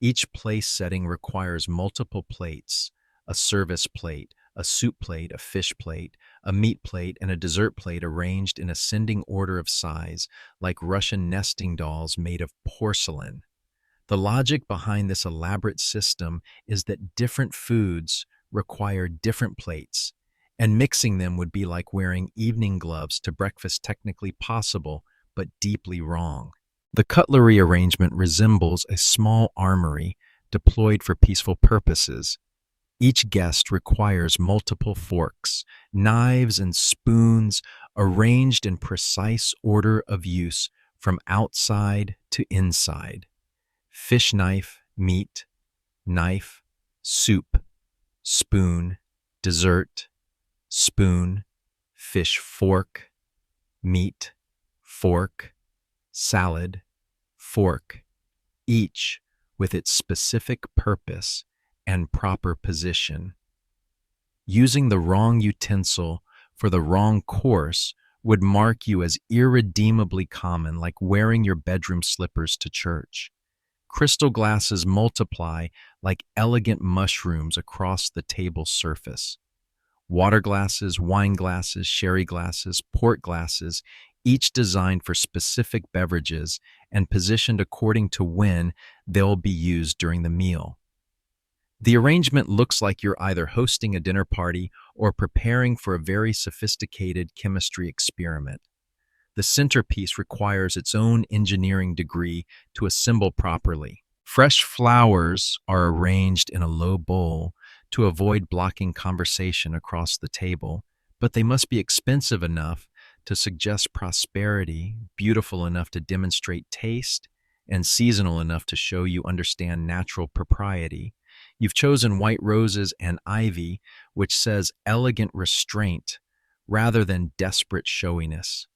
Each place setting requires multiple plates, a service plate, a soup plate, a fish plate, a meat plate, and a dessert plate arranged in ascending order of size, like Russian nesting dolls made of porcelain. The logic behind this elaborate system is that different foods require different plates, and mixing them would be like wearing evening gloves to breakfast, technically possible, but deeply wrong. The cutlery arrangement resembles a small armory deployed for peaceful purposes. Each guest requires multiple forks, knives, and spoons arranged in precise order of use from outside to inside. Fish knife, meat, knife, soup, spoon, dessert, spoon, fish fork, meat, fork, salad, fork, each with its specific purpose and proper position. Using the wrong utensil for the wrong course would mark you as irredeemably common, like wearing your bedroom slippers to church. Crystal glasses multiply like elegant mushrooms across the table surface. Water glasses, wine glasses, sherry glasses, port glasses, each designed for specific beverages and positioned according to when they'll be used during the meal. The arrangement looks like you're either hosting a dinner party or preparing for a very sophisticated chemistry experiment. The centerpiece requires its own engineering degree to assemble properly. Fresh flowers are arranged in a low bowl to avoid blocking conversation across the table, but they must be expensive enough to suggest prosperity, beautiful enough to demonstrate taste, and seasonal enough to show you understand natural propriety. You've chosen white roses and ivy, which says elegant restraint rather than desperate showiness.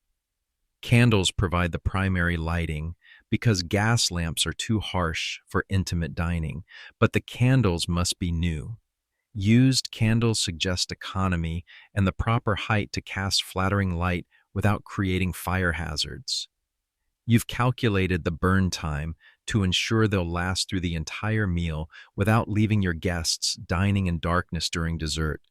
Candles provide the primary lighting because gas lamps are too harsh for intimate dining, but the candles must be new. Used candles suggest economy and the proper height to cast flattering light without creating fire hazards. You've calculated the burn time to ensure they'll last through the entire meal without leaving your guests dining in darkness during dessert.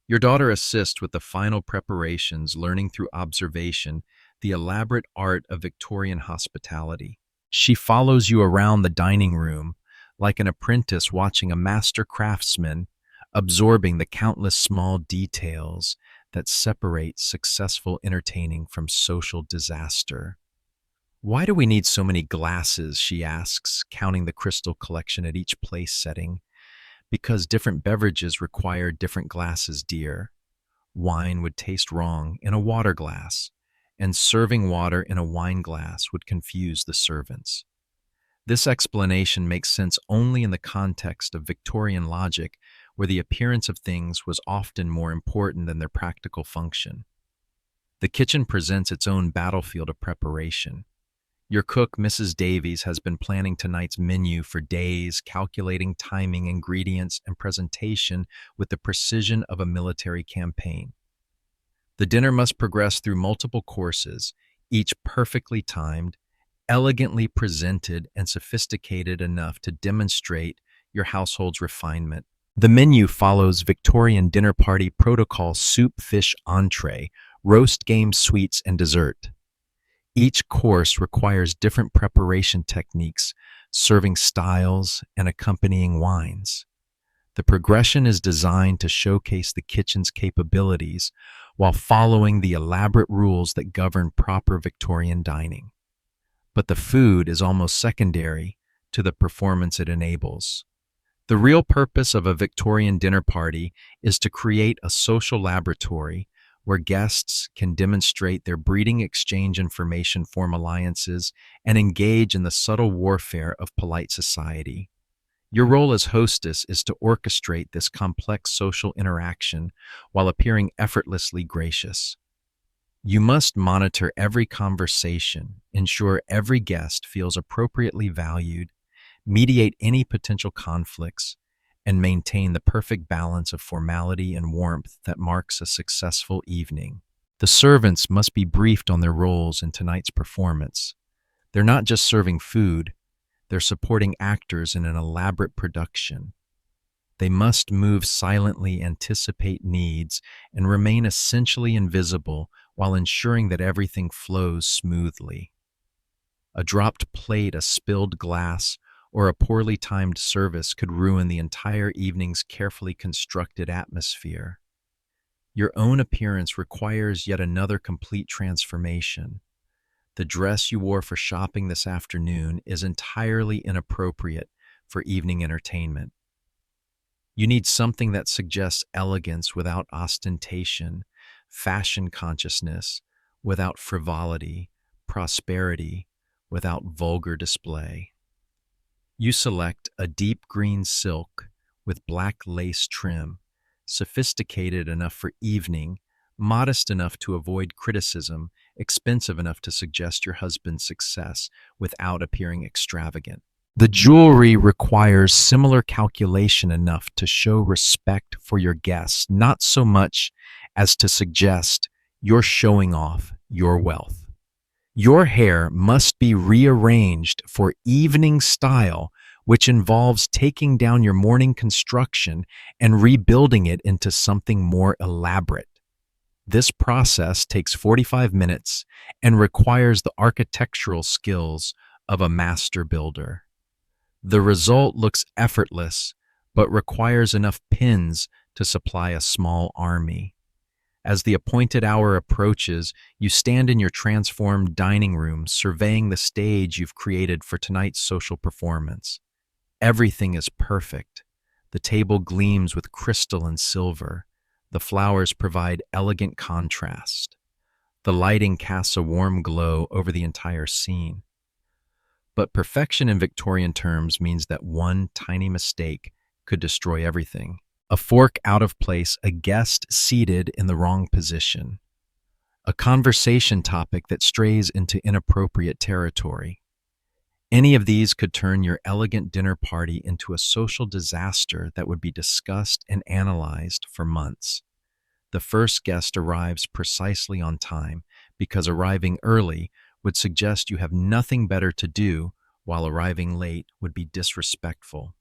Your daughter assists with the final preparations, learning through observation the elaborate art of Victorian hospitality. She follows you around the dining room like an apprentice watching a master craftsman, absorbing the countless small details that separate successful entertaining from social disaster. "Why do we need so many glasses?" she asks, counting the crystal collection at each place setting. "Because different beverages require different glasses, dear. Wine would taste wrong in a water glass, and serving water in a wine glass would confuse the servants. This explanation makes sense only in the context of Victorian logic, where the appearance of things was often more important than their practical function. The kitchen presents its own battlefield of preparation. Your cook, Mrs. Davies, has been planning tonight's menu for days, calculating timing, ingredients, and presentation with the precision of a military campaign. The dinner must progress through multiple courses, each perfectly timed, elegantly presented, and sophisticated enough to demonstrate your household's refinement. The menu follows Victorian dinner party protocol: soup, fish, entree, roast game, sweets, and dessert. Each course requires different preparation techniques, serving styles, and accompanying wines. The progression is designed to showcase the kitchen's capabilities while following the elaborate rules that govern proper Victorian dining. But the food is almost secondary to the performance it enables. The real purpose of a Victorian dinner party is to create a social laboratory where guests can demonstrate their breeding, exchange information, form alliances, and engage in the subtle warfare of polite society. Your role as hostess is to orchestrate this complex social interaction while appearing effortlessly gracious. You must monitor every conversation, ensure every guest feels appropriately valued, mediate any potential conflicts, and maintain the perfect balance of formality and warmth that marks a successful evening. The servants must be briefed on their roles in tonight's performance. They're not just serving food, they're supporting actors in an elaborate production. They must move silently, anticipate needs, and remain essentially invisible while ensuring that everything flows smoothly. A dropped plate, a spilled glass, or a poorly timed service could ruin the entire evening's carefully constructed atmosphere. Your own appearance requires yet another complete transformation. The dress you wore for shopping this afternoon is entirely inappropriate for evening entertainment. You need something that suggests elegance without ostentation, fashion consciousness without frivolity, prosperity without vulgar display. You select a deep green silk with black lace trim, sophisticated enough for evening, modest enough to avoid criticism, expensive enough to suggest your husband's success without appearing extravagant. The jewelry requires similar calculation enough to show respect for your guests, not so much as to suggest you're showing off your wealth. Your hair must be rearranged for evening style, which involves taking down your morning construction and rebuilding it into something more elaborate. This process takes 45 minutes and requires the architectural skills of a master builder. The result looks effortless, but requires enough pins to supply a small army. As the appointed hour approaches, you stand in your transformed dining room, surveying the stage you've created for tonight's social performance. Everything is perfect. The table gleams with crystal and silver. The flowers provide elegant contrast. The lighting casts a warm glow over the entire scene. But perfection in Victorian terms means that one tiny mistake could destroy everything. A fork out of place, a guest seated in the wrong position, a conversation topic that strays into inappropriate territory. Any of these could turn your elegant dinner party into a social disaster that would be discussed and analyzed for months. The first guest arrives precisely on time because arriving early would suggest you have nothing better to do, while arriving late would be disrespectful.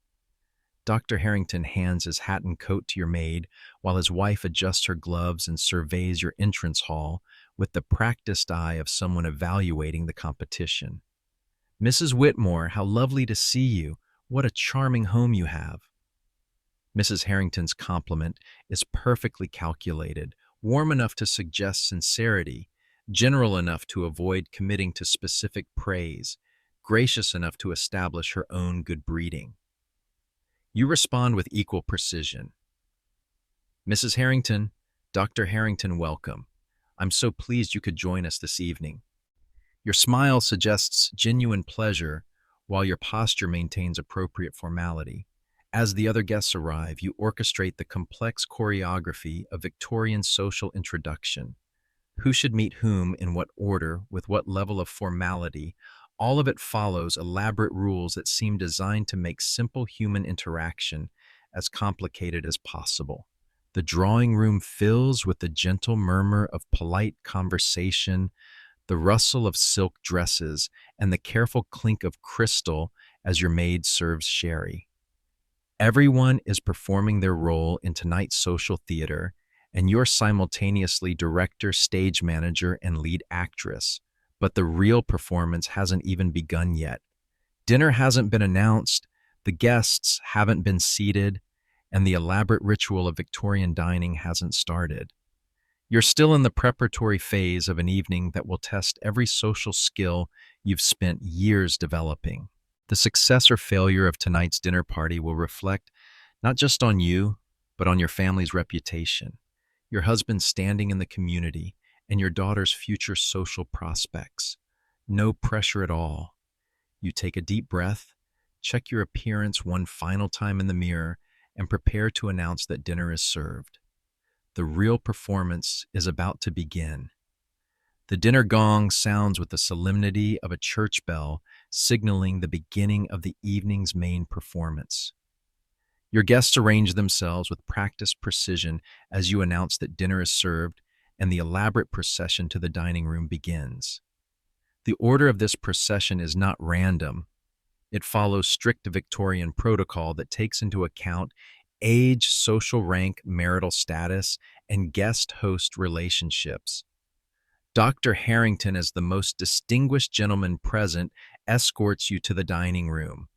Dr. Harrington hands his hat and coat to your maid while his wife adjusts her gloves and surveys your entrance hall with the practiced eye of someone evaluating the competition. "Mrs. Whitmore, how lovely to see you. What a charming home you have." Mrs. Harrington's compliment is perfectly calculated, warm enough to suggest sincerity, general enough to avoid committing to specific praise, gracious enough to establish her own good breeding. You respond with equal precision. "Mrs. Harrington, Dr. Harrington, welcome. I'm so pleased you could join us this evening. Your smile suggests genuine pleasure, while your posture maintains appropriate formality. As the other guests arrive, you orchestrate the complex choreography of Victorian social introduction. Who should meet whom, in what order, with what level of formality. All of it follows elaborate rules that seem designed to make simple human interaction as complicated as possible. The drawing room fills with the gentle murmur of polite conversation, the rustle of silk dresses, and the careful clink of crystal as your maid serves sherry. Everyone is performing their role in tonight's social theater, and you're simultaneously director, stage manager, and lead actress. But the real performance hasn't even begun yet. Dinner hasn't been announced, the guests haven't been seated, and the elaborate ritual of Victorian dining hasn't started. You're still in the preparatory phase of an evening that will test every social skill you've spent years developing. The success or failure of tonight's dinner party will reflect not just on you, but on your family's reputation, your husband's standing in the community, and your daughter's future social prospects. No pressure at all. You take a deep breath, check your appearance one final time in the mirror, and prepare to announce that dinner is served. The real performance is about to begin. The dinner gong sounds with the solemnity of a church bell, signaling the beginning of the evening's main performance. Your guests arrange themselves with practiced precision as you announce that dinner is served, and the elaborate procession to the dining room begins. The order of this procession is not random. It follows strict Victorian protocol that takes into account age, social rank, marital status, and guest-host relationships. Dr. Harrington, as the most distinguished gentleman present, escorts you to the dining room.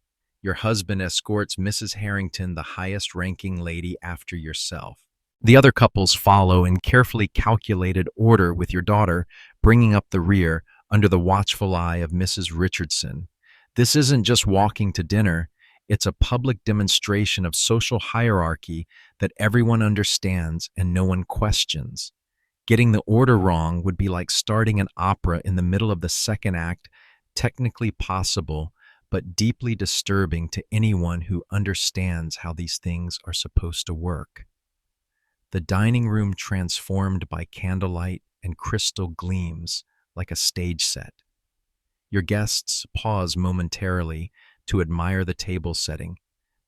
Your husband escorts Mrs. Harrington, the highest-ranking lady after yourself. The other couples follow in carefully calculated order, with your daughter bringing up the rear under the watchful eye of Mrs. Richardson. This isn't just walking to dinner, it's a public demonstration of social hierarchy that everyone understands and no one questions. Getting the order wrong would be like starting an opera in the middle of the second act, technically possible, but deeply disturbing to anyone who understands how these things are supposed to work. The dining room transformed by candlelight and crystal gleams like a stage set. Your guests pause momentarily to admire the table setting,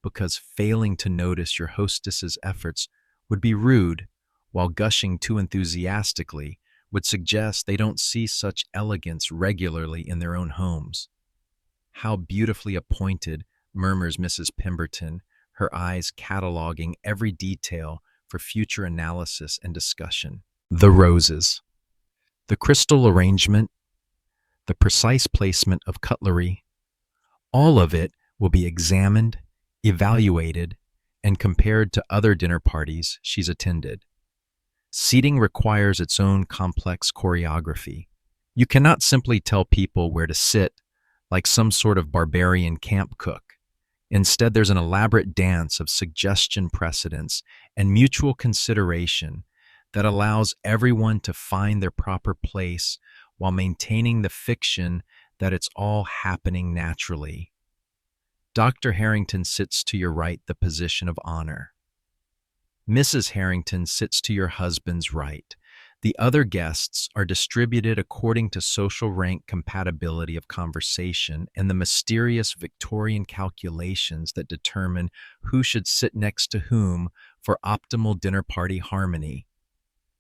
because failing to notice your hostess's efforts would be rude, while gushing too enthusiastically would suggest they don't see such elegance regularly in their own homes. "How beautifully appointed," murmurs Mrs. Pemberton, her eyes cataloging every detail for future analysis and discussion. The roses, the crystal arrangement, the precise placement of cutlery, all of it will be examined, evaluated, and compared to other dinner parties she's attended. Seating requires its own complex choreography. You cannot simply tell people where to sit like some sort of barbarian camp cook. Instead, there's an elaborate dance of suggestion precedence and mutual consideration that allows everyone to find their proper place while maintaining the fiction that it's all happening naturally. Dr. Harrington sits to your right, the position of honor. Mrs. Harrington sits to your husband's right. The other guests are distributed according to social rank, compatibility of conversation, and the mysterious Victorian calculations that determine who should sit next to whom for optimal dinner party harmony.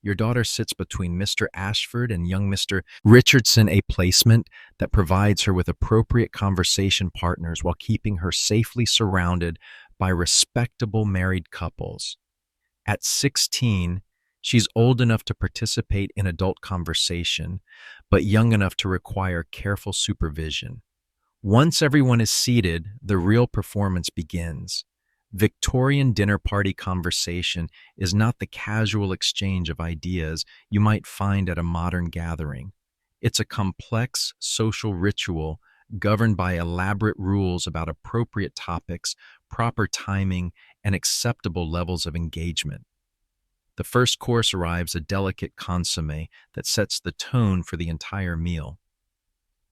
Your daughter sits between Mr. Ashford and young Mr. Richardson, a placement that provides her with appropriate conversation partners while keeping her safely surrounded by respectable married couples. At 16, she's old enough to participate in adult conversation, but young enough to require careful supervision. Once everyone is seated, the real performance begins. Victorian dinner party conversation is not the casual exchange of ideas you might find at a modern gathering. It's a complex social ritual governed by elaborate rules about appropriate topics, proper timing, and acceptable levels of engagement. The first course arrives, a delicate consommé that sets the tone for the entire meal.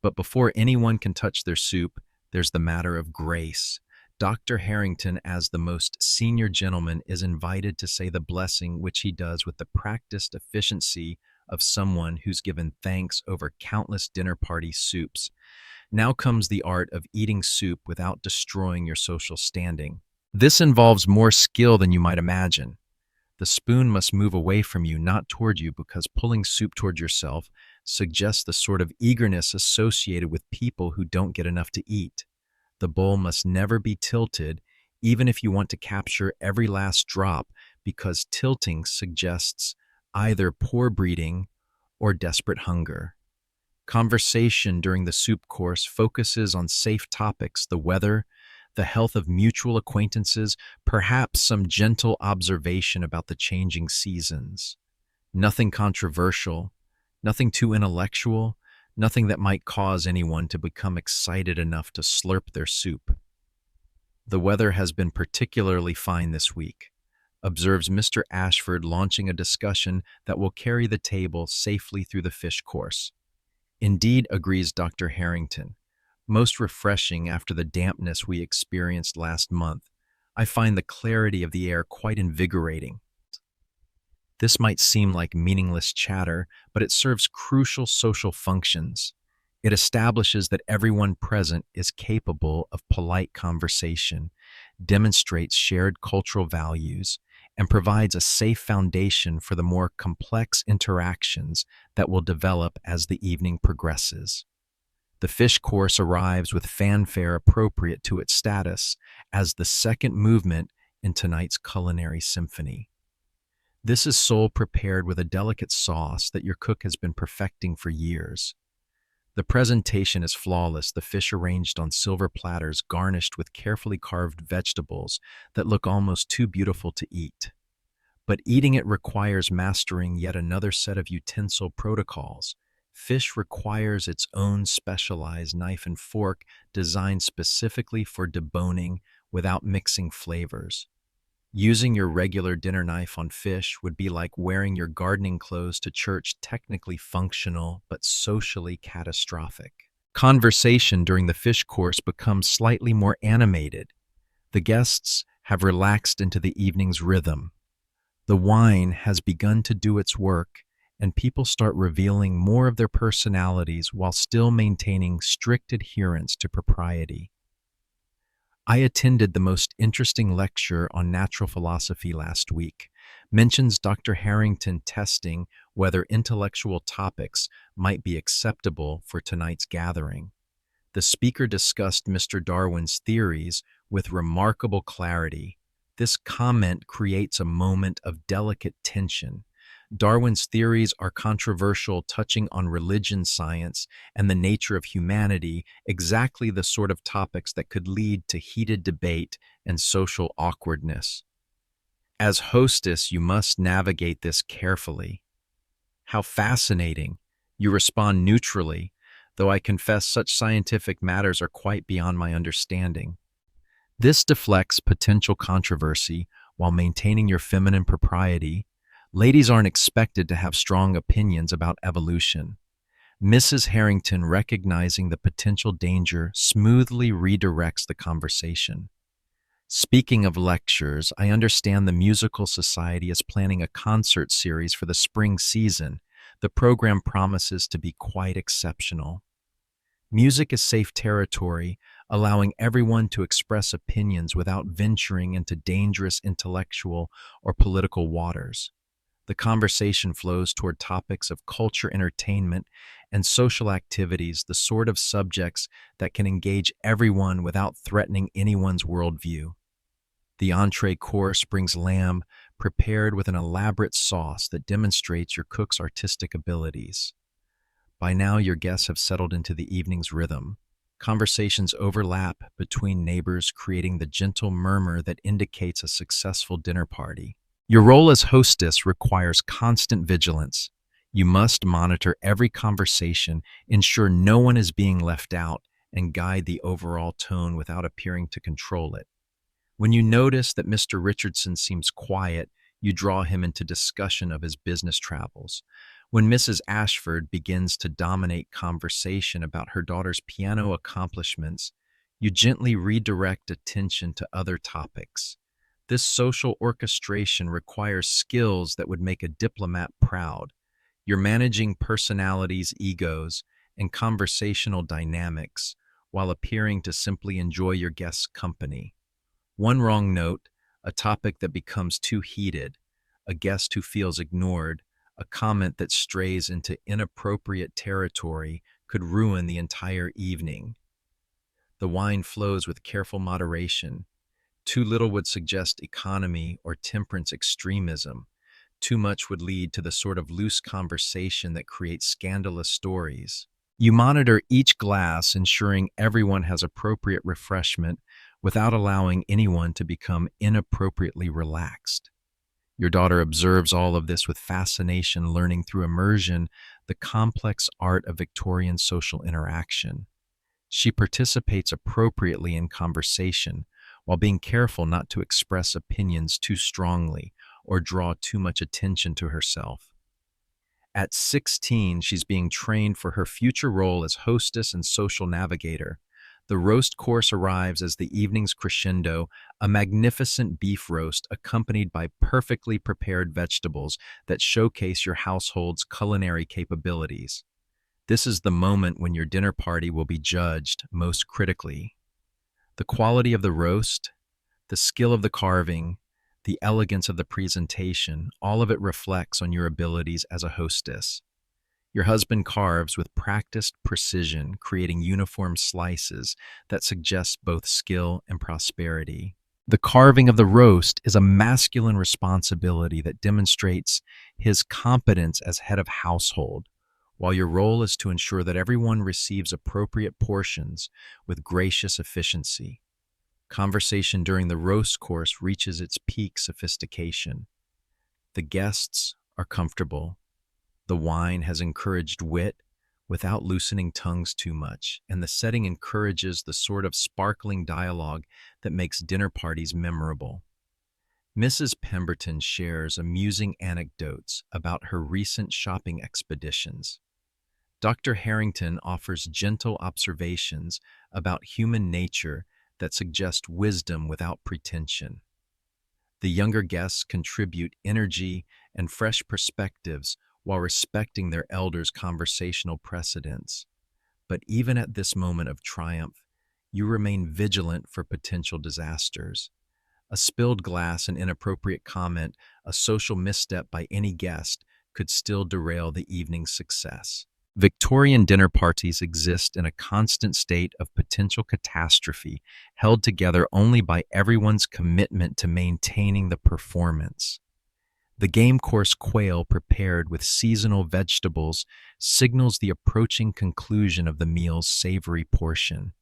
But before anyone can touch their soup, there's the matter of grace. Dr. Harrington, as the most senior gentleman, is invited to say the blessing, which he does with the practiced efficiency of someone who's given thanks over countless dinner party soups. Now comes the art of eating soup without destroying your social standing. This involves more skill than you might imagine. The spoon must move away from you, not toward you, because pulling soup toward yourself suggests the sort of eagerness associated with people who don't get enough to eat. The bowl must never be tilted, even if you want to capture every last drop, because tilting suggests either poor breeding or desperate hunger. Conversation during the soup course focuses on safe topics: the weather, the health of mutual acquaintances, perhaps some gentle observation about the changing seasons. Nothing controversial, nothing too intellectual, nothing that might cause anyone to become excited enough to slurp their soup. The weather has been particularly fine this week, observes Mr. Ashford, launching a discussion that will carry the table safely through the fish course. Indeed, agrees Dr. Harrington. Most refreshing after the dampness we experienced last month. I find the clarity of the air quite invigorating. This might seem like meaningless chatter, but it serves crucial social functions. It establishes that everyone present is capable of polite conversation, demonstrates shared cultural values, and provides a safe foundation for the more complex interactions that will develop as the evening progresses. The fish course arrives with fanfare appropriate to its status as the second movement in tonight's culinary symphony. This is sole prepared with a delicate sauce that your cook has been perfecting for years. The presentation is flawless, the fish arranged on silver platters garnished with carefully carved vegetables that look almost too beautiful to eat. But eating it requires mastering yet another set of utensil protocols. Fish requires its own specialized knife and fork designed specifically for deboning without mixing flavors. Using your regular dinner knife on fish would be like wearing your gardening clothes to church, technically functional but socially catastrophic. Conversation during the fish course becomes slightly more animated. The guests have relaxed into the evening's rhythm. The wine has begun to do its work, and people start revealing more of their personalities while still maintaining strict adherence to propriety. I attended the most interesting lecture on natural philosophy last week. Mentions Dr. Harrington testing whether intellectual topics might be acceptable for tonight's gathering. The speaker discussed Mr. Darwin's theories with remarkable clarity. This comment creates a moment of delicate tension. Darwin's theories are controversial, touching on religion, science, and the nature of humanity, exactly the sort of topics that could lead to heated debate and social awkwardness. As hostess, you must navigate this carefully. How fascinating. You respond neutrally, though I confess such scientific matters are quite beyond my understanding. This deflects potential controversy while maintaining your feminine propriety. Ladies aren't expected to have strong opinions about evolution. Mrs. Harrington, recognizing the potential danger, smoothly redirects the conversation. Speaking of lectures, I understand the Musical Society is planning a concert series for the spring season. The program promises to be quite exceptional. Music is safe territory, allowing everyone to express opinions without venturing into dangerous intellectual or political waters. The conversation flows toward topics of culture, entertainment, and social activities, the sort of subjects that can engage everyone without threatening anyone's worldview. The entree course brings lamb prepared with an elaborate sauce that demonstrates your cook's artistic abilities. By now, your guests have settled into the evening's rhythm. Conversations overlap between neighbors, creating the gentle murmur that indicates a successful dinner party. Your role as hostess requires constant vigilance. You must monitor every conversation, ensure no one is being left out, and guide the overall tone without appearing to control it. When you notice that Mr. Richardson seems quiet, You draw him into discussion of his business travels. When Mrs. Ashford begins to dominate conversation about her daughter's piano accomplishments, you gently redirect attention to other topics. This social orchestration requires skills that would make a diplomat proud. You're managing personalities, egos, and conversational dynamics while appearing to simply enjoy your guest's company. One wrong note, a topic that becomes too heated, a guest who feels ignored, a comment that strays into inappropriate territory could ruin the entire evening. The wine flows with careful moderation. Too little would suggest economy or temperance extremism. Too much would lead to the sort of loose conversation that creates scandalous stories. You monitor each glass, ensuring everyone has appropriate refreshment without allowing anyone to become inappropriately relaxed. Your daughter observes all of this with fascination, learning through immersion the complex art of Victorian social interaction. She participates appropriately in conversation while being careful not to express opinions too strongly or draw too much attention to herself. At 16, she's being trained for her future role as hostess and social navigator. The roast course arrives as the evening's crescendo, a magnificent beef roast accompanied by perfectly prepared vegetables that showcase your household's culinary capabilities. This is the moment when your dinner party will be judged most critically. The quality of the roast, the skill of the carving, the elegance of the presentation, all of it reflects on your abilities as a hostess. Your husband carves with practiced precision, creating uniform slices that suggest both skill and prosperity. The carving of the roast is a masculine responsibility that demonstrates his competence as head of household, while your role is to ensure that everyone receives appropriate portions with gracious efficiency. Conversation during the roast course reaches its peak sophistication. The guests are comfortable. The wine has encouraged wit without loosening tongues too much, and the setting encourages the sort of sparkling dialogue that makes dinner parties memorable. Mrs. Pemberton shares amusing anecdotes about her recent shopping expeditions. Dr. Harrington offers gentle observations about human nature that suggest wisdom without pretension. The younger guests contribute energy and fresh perspectives while respecting their elders' conversational precedents. But even at this moment of triumph, you remain vigilant for potential disasters. A spilled glass, an inappropriate comment, a social misstep by any guest could still derail the evening's success. Victorian dinner parties exist in a constant state of potential catastrophe, held together only by everyone's commitment to maintaining the performance. The game course quail prepared with seasonal vegetables signals the approaching conclusion of the meal's savory portion.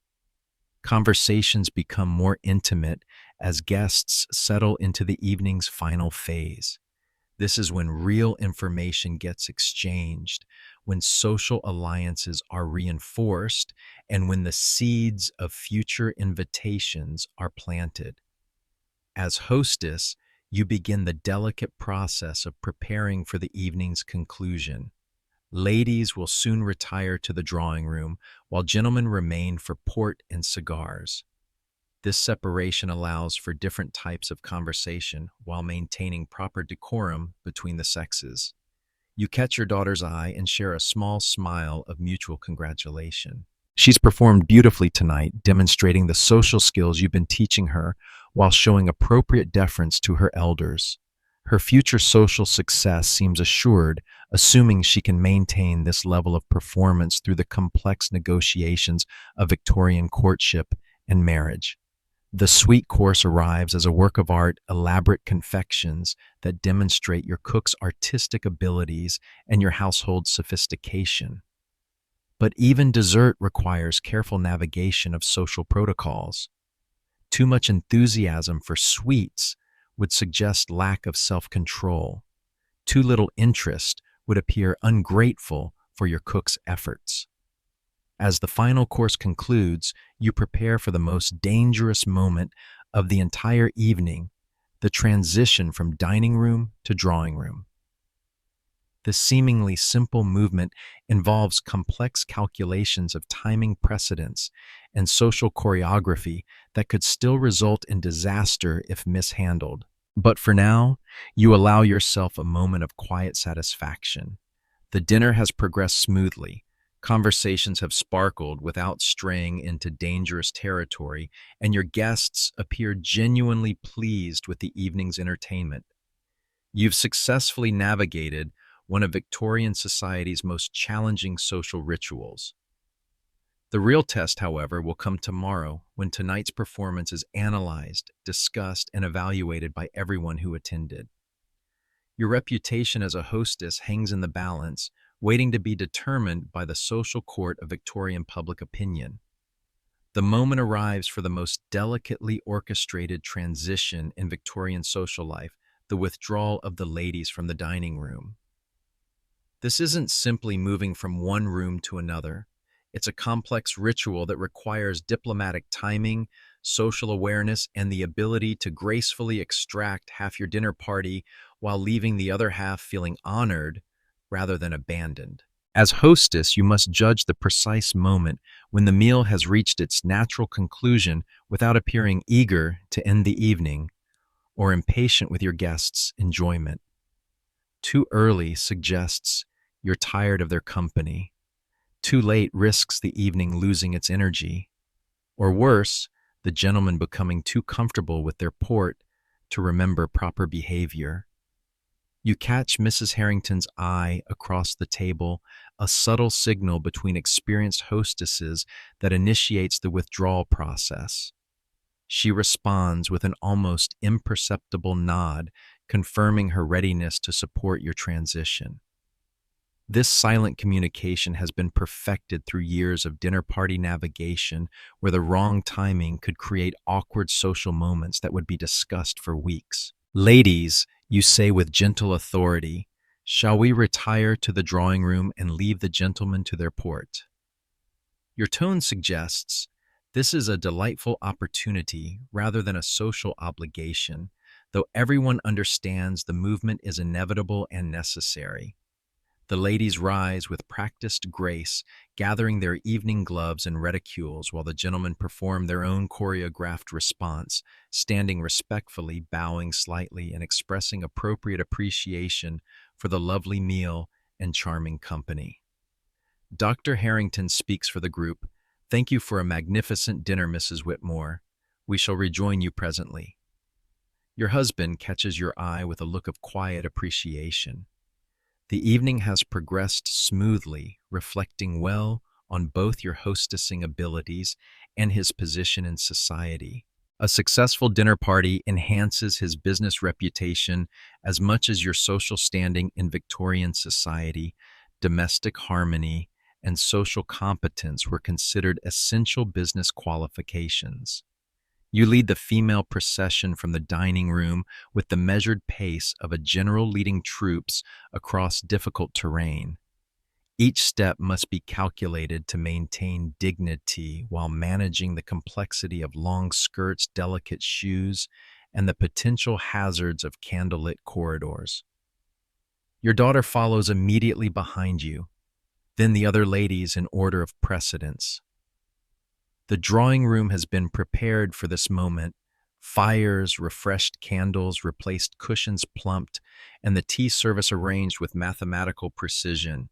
Conversations become more intimate as guests settle into the evening's final phase. This is when real information gets exchanged, when social alliances are reinforced, and when the seeds of future invitations are planted. As hostess, you begin the delicate process of preparing for the evening's conclusion. Ladies will soon retire to the drawing room, while gentlemen remain for port and cigars. This separation allows for different types of conversation while maintaining proper decorum between the sexes. You catch your daughter's eye and share a small smile of mutual congratulation. She's performed beautifully tonight, demonstrating the social skills you've been teaching her while showing appropriate deference to her elders. Her future social success seems assured, assuming she can maintain this level of performance through the complex negotiations of Victorian courtship and marriage. The sweet course arrives as a work of art, elaborate confections that demonstrate your cook's artistic abilities and your household's sophistication. But even dessert requires careful navigation of social protocols. Too much enthusiasm for sweets would suggest lack of self-control. Too little interest would appear ungrateful for your cook's efforts. As the final course concludes, you prepare for the most dangerous moment of the entire evening, the transition from dining room to drawing room. This seemingly simple movement involves complex calculations of timing precedence and social choreography that could still result in disaster if mishandled. But for now, you allow yourself a moment of quiet satisfaction. The dinner has progressed smoothly. Conversations have sparkled without straying into dangerous territory, and your guests appear genuinely pleased with the evening's entertainment. You've successfully navigated one of Victorian society's most challenging social rituals. The real test, however, will come tomorrow when tonight's performance is analyzed, discussed, and evaluated by everyone who attended. Your reputation as a hostess hangs in the balance, waiting to be determined by the social court of Victorian public opinion. The moment arrives for the most delicately orchestrated transition in Victorian social life, the withdrawal of the ladies from the dining room. This isn't simply moving from one room to another. It's a complex ritual that requires diplomatic timing, social awareness, and the ability to gracefully extract half your dinner party while leaving the other half feeling honored rather than abandoned. As hostess, you must judge the precise moment when the meal has reached its natural conclusion without appearing eager to end the evening or impatient with your guests' enjoyment. Too early suggests you're tired of their company. Too late risks the evening losing its energy. Or worse, the gentleman becoming too comfortable with their port to remember proper behavior. You catch Mrs. Harrington's eye across the table, a subtle signal between experienced hostesses that initiates the withdrawal process. She responds with an almost imperceptible nod, confirming her readiness to support your transition. This silent communication has been perfected through years of dinner party navigation, where the wrong timing could create awkward social moments that would be discussed for weeks. Ladies, you say with gentle authority, shall we retire to the drawing room and leave the gentlemen to their port? Your tone suggests this is a delightful opportunity rather than a social obligation, though everyone understands the movement is inevitable and necessary. The ladies rise with practiced grace, gathering their evening gloves and reticules while the gentlemen perform their own choreographed response, standing respectfully, bowing slightly, and expressing appropriate appreciation for the lovely meal and charming company. Dr. Harrington speaks for the group. Thank you for a magnificent dinner, Mrs. Whitmore. We shall rejoin you presently. Your husband catches your eye with a look of quiet appreciation. The evening has progressed smoothly, reflecting well on both your hostessing abilities and his position in society. A successful dinner party enhances his business reputation as much as your social standing in Victorian society. Domestic harmony and social competence were considered essential business qualifications. You lead the female procession from the dining room with the measured pace of a general leading troops across difficult terrain. Each step must be calculated to maintain dignity while managing the complexity of long skirts, delicate shoes, and the potential hazards of candlelit corridors. Your daughter follows immediately behind you, then the other ladies in order of precedence. The drawing room has been prepared for this moment. Fires, refreshed candles, replaced cushions plumped, and the tea service arranged with mathematical precision.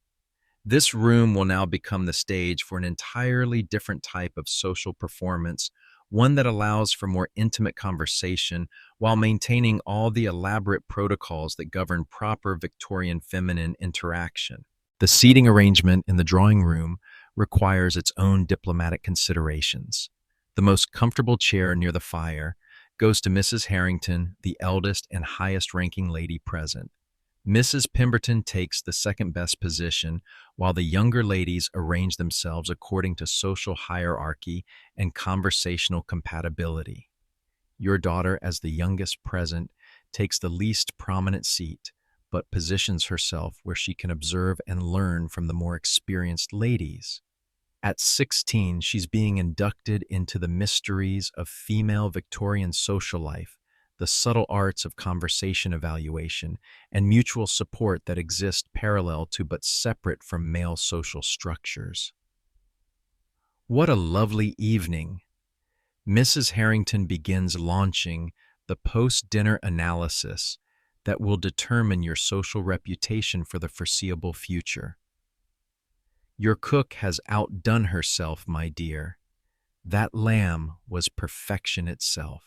This room will now become the stage for an entirely different type of social performance, one that allows for more intimate conversation while maintaining all the elaborate protocols that govern proper Victorian feminine interaction. The seating arrangement in the drawing room requires its own diplomatic considerations. The most comfortable chair near the fire goes to Mrs. Harrington, the eldest and highest-ranking lady present. Mrs. Pemberton takes the second-best position, while the younger ladies arrange themselves according to social hierarchy and conversational compatibility. Your daughter, as the youngest present, takes the least prominent seat, but positions herself where she can observe and learn from the more experienced ladies. At 16, she's being inducted into the mysteries of female Victorian social life, the subtle arts of conversation evaluation, and mutual support that exist parallel to but separate from male social structures. What a lovely evening! Mrs. Harrington begins launching the post-dinner analysis that will determine your social reputation for the foreseeable future. Your cook has outdone herself, my dear. That lamb was perfection itself.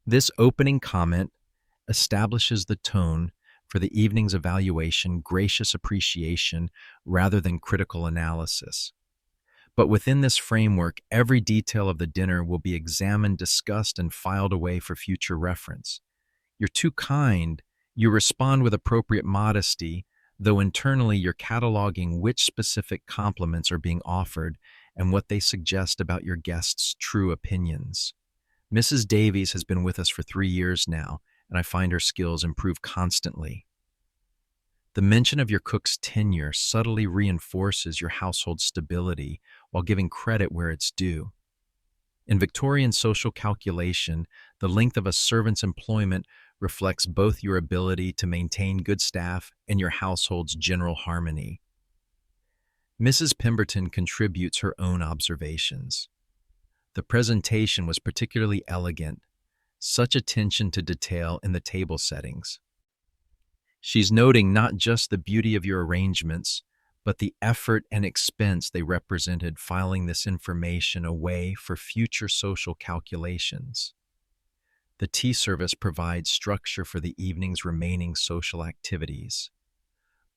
This opening comment establishes the tone for the evening's evaluation, gracious appreciation rather than critical analysis. But within this framework, every detail of the dinner will be examined, discussed, and filed away for future reference. You're too kind. You respond with appropriate modesty, though internally you're cataloging which specific compliments are being offered and what they suggest about your guests' true opinions. Mrs. Davies has been with us for 3 years now, and I find her skills improve constantly. The mention of your cook's tenure subtly reinforces your household's stability while giving credit where it's due. In Victorian social calculation, the length of a servant's employment reflects both your ability to maintain good staff and your household's general harmony. Mrs. Pemberton contributes her own observations. The presentation was particularly elegant, such attention to detail in the table settings. She's noting not just the beauty of your arrangements, but the effort and expense they represented filing this information away for future social calculations. The tea service provides structure for the evening's remaining social activities.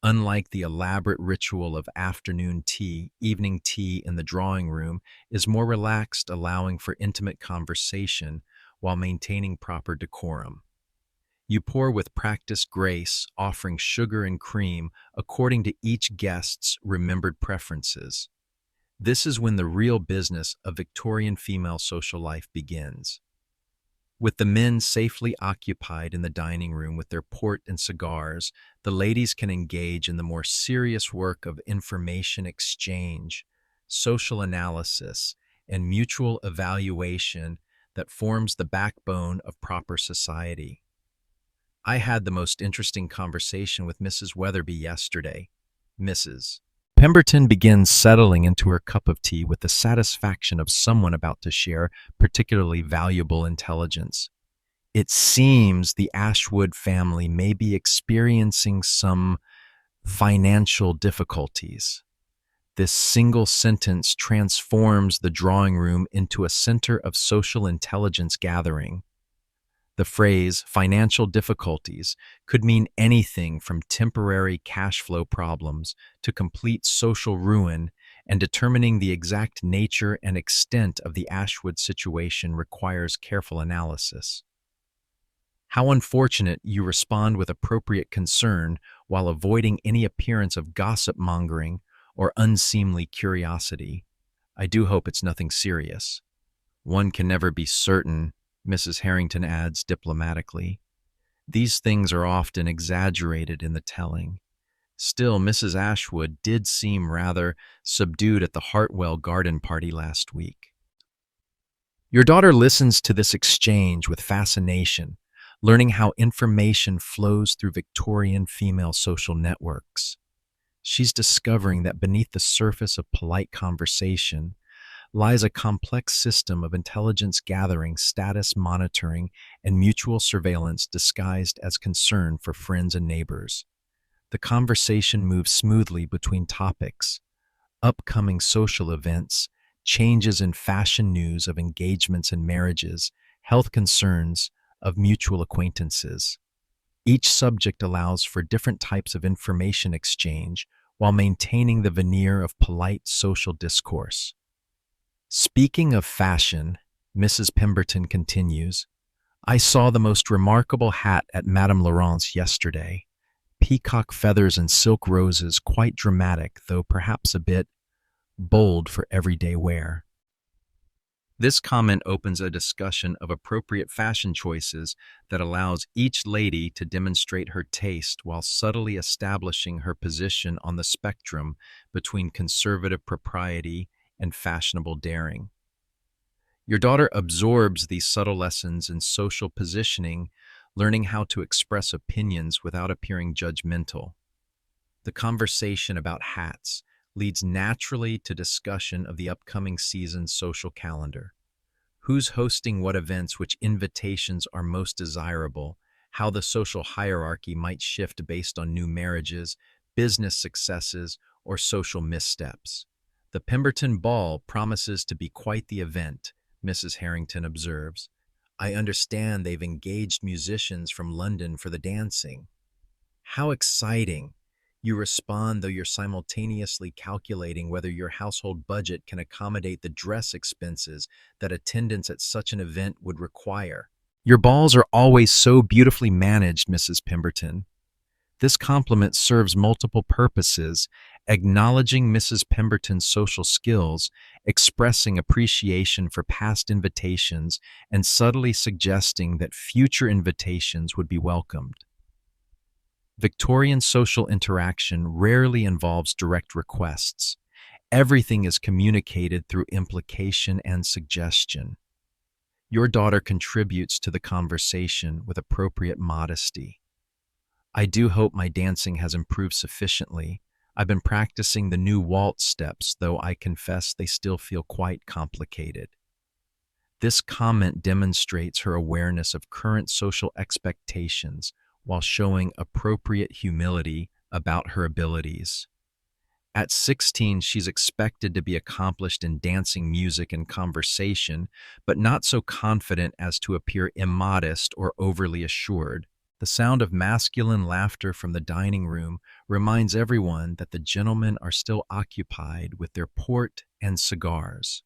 Unlike the elaborate ritual of afternoon tea, evening tea in the drawing room is more relaxed, allowing for intimate conversation while maintaining proper decorum. You pour with practiced grace, offering sugar and cream according to each guest's remembered preferences. This is when the real business of Victorian female social life begins. With the men safely occupied in the dining room with their port and cigars, the ladies can engage in the more serious work of information exchange, social analysis, and mutual evaluation that forms the backbone of proper society. I had the most interesting conversation with Mrs. Weatherby yesterday. Mrs. Pemberton begins settling into her cup of tea with the satisfaction of someone about to share particularly valuable intelligence. It seems the Ashwood family may be experiencing some financial difficulties. This single sentence transforms the drawing room into a center of social intelligence gathering. The phrase financial difficulties could mean anything from temporary cash flow problems to complete social ruin, and determining the exact nature and extent of the Ashwood situation requires careful analysis. How unfortunate you respond with appropriate concern while avoiding any appearance of gossip mongering or unseemly curiosity. I do hope it's nothing serious. One can never be certain, Mrs. Harrington adds diplomatically. These things are often exaggerated in the telling. Still, Mrs. Ashwood did seem rather subdued at the Hartwell garden party last week. Your daughter listens to this exchange with fascination, learning how information flows through Victorian female social networks. She's discovering that beneath the surface of polite conversation lies a complex system of intelligence gathering, status monitoring, and mutual surveillance disguised as concern for friends and neighbors. The conversation moves smoothly between topics: upcoming social events, changes in fashion news of engagements and marriages, health concerns of mutual acquaintances. Each subject allows for different types of information exchange while maintaining the veneer of polite social discourse. Speaking of fashion, Mrs. Pemberton continues, I saw the most remarkable hat at Madame Laurent's yesterday. Peacock feathers and silk roses, quite dramatic, though perhaps a bit bold for everyday wear. This comment opens a discussion of appropriate fashion choices that allows each lady to demonstrate her taste while subtly establishing her position on the spectrum between conservative propriety and fashionable daring. Your daughter absorbs these subtle lessons in social positioning, learning how to express opinions without appearing judgmental. The conversation about hats leads naturally to discussion of the upcoming season's social calendar. Who's hosting what events, which invitations are most desirable, how the social hierarchy might shift based on new marriages, business successes, or social missteps. The Pemberton Ball promises to be quite the event, Mrs. Harrington observes. I understand they've engaged musicians from London for the dancing. How exciting! You respond, though you're simultaneously calculating whether your household budget can accommodate the dress expenses that attendance at such an event would require. Your balls are always so beautifully managed, Mrs. Pemberton. This compliment serves multiple purposes, acknowledging Mrs. Pemberton's social skills, expressing appreciation for past invitations, and subtly suggesting that future invitations would be welcomed. Victorian social interaction rarely involves direct requests. Everything is communicated through implication and suggestion. Your daughter contributes to the conversation with appropriate modesty. I do hope my dancing has improved sufficiently. I've been practicing the new waltz steps, though I confess they still feel quite complicated. This comment demonstrates her awareness of current social expectations while showing appropriate humility about her abilities. At 16, she's expected to be accomplished in dancing, music, and conversation, but not so confident as to appear immodest or overly assured. The sound of masculine laughter from the dining room reminds everyone that the gentlemen are still occupied with their port and cigars.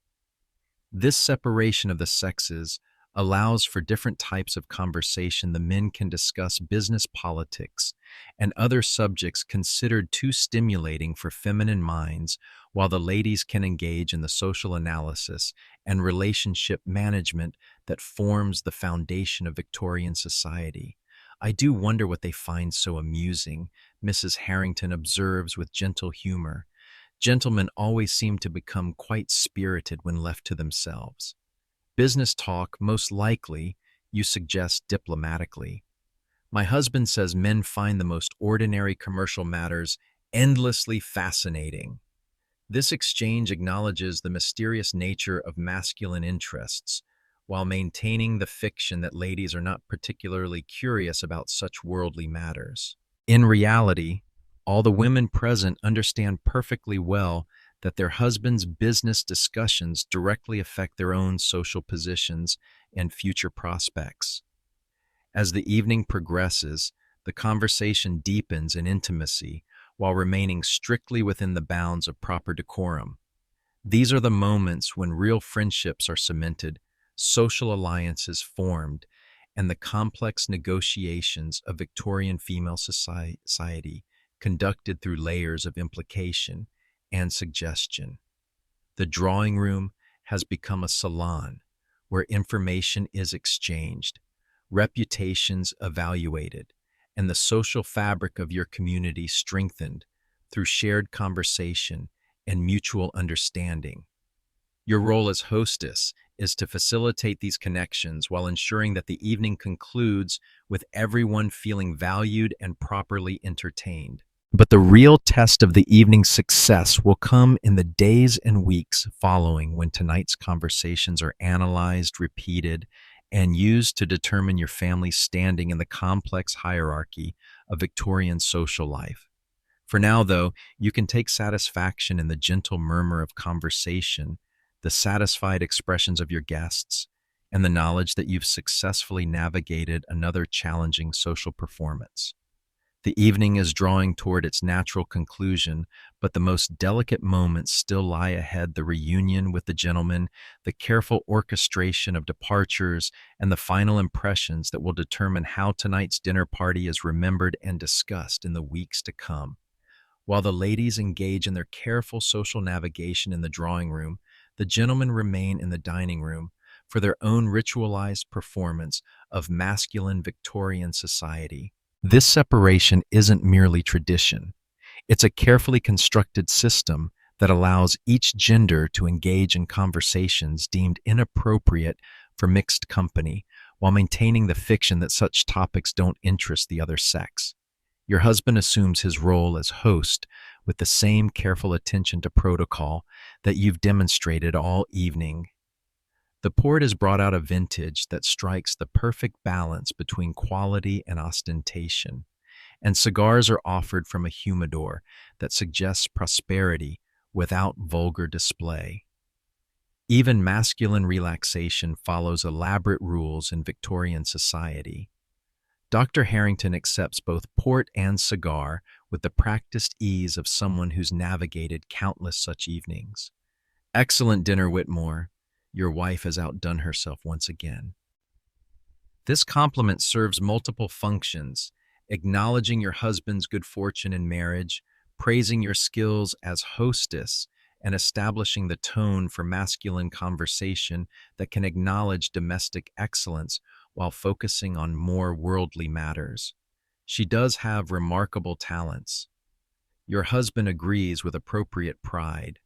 This separation of the sexes allows for different types of conversation. The men can discuss business, politics, and other subjects considered too stimulating for feminine minds, while the ladies can engage in the social analysis and relationship management that forms the foundation of Victorian society. I do wonder what they find so amusing, Mrs. Harrington observes with gentle humor. Gentlemen always seem to become quite spirited when left to themselves. Business talk, most likely, you suggest diplomatically. My husband says men find the most ordinary commercial matters endlessly fascinating. This exchange acknowledges the mysterious nature of masculine interests, while maintaining the fiction that ladies are not particularly curious about such worldly matters. In reality, all the women present understand perfectly well that their husbands' business discussions directly affect their own social positions and future prospects. As the evening progresses, the conversation deepens in intimacy while remaining strictly within the bounds of proper decorum. These are the moments when real friendships are cemented, social alliances formed, and the complex negotiations of Victorian female society conducted through layers of implication and suggestion. The drawing room has become a salon where information is exchanged, reputations evaluated, and the social fabric of your community strengthened through shared conversation and mutual understanding. Your role as hostess is to facilitate these connections while ensuring that the evening concludes with everyone feeling valued and properly entertained. But the real test of the evening's success will come in the days and weeks following, when tonight's conversations are analyzed, repeated, and used to determine your family's standing in the complex hierarchy of Victorian social life. For now, though, you can take satisfaction in the gentle murmur of conversation, the satisfied expressions of your guests, and the knowledge that you've successfully navigated another challenging social performance. The evening is drawing toward its natural conclusion, but the most delicate moments still lie ahead: the reunion with the gentlemen, the careful orchestration of departures, and the final impressions that will determine how tonight's dinner party is remembered and discussed in the weeks to come. While the ladies engage in their careful social navigation in the drawing room, the gentlemen remain in the dining room for their own ritualized performance of masculine Victorian society. This separation isn't merely tradition. It's a carefully constructed system that allows each gender to engage in conversations deemed inappropriate for mixed company, while maintaining the fiction that such topics don't interest the other sex. Your husband assumes his role as host with the same careful attention to protocol that you've demonstrated all evening. The port is brought out a vintage that strikes the perfect balance between quality and ostentation, and cigars are offered from a humidor that suggests prosperity without vulgar display. Even masculine relaxation follows elaborate rules in Victorian society. Dr. Harrington accepts both port and cigar with the practiced ease of someone who's navigated countless such evenings. Excellent dinner, Whitmore. Your wife has outdone herself once again. This compliment serves multiple functions: acknowledging your husband's good fortune in marriage, praising your skills as hostess, and establishing the tone for masculine conversation that can acknowledge domestic excellence while focusing on more worldly matters. She does have remarkable talents. Your husband agrees with appropriate pride,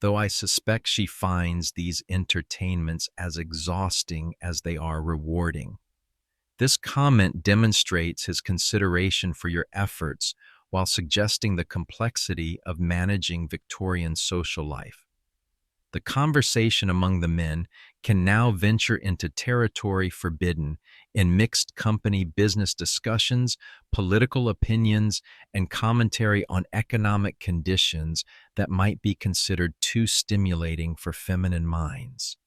though I suspect she finds these entertainments as exhausting as they are rewarding. This comment demonstrates his consideration for your efforts while suggesting the complexity of managing Victorian social life. The conversation among the men can now venture into territory forbidden in mixed company business discussions, political opinions, and commentary on economic conditions that might be considered too stimulating for feminine minds.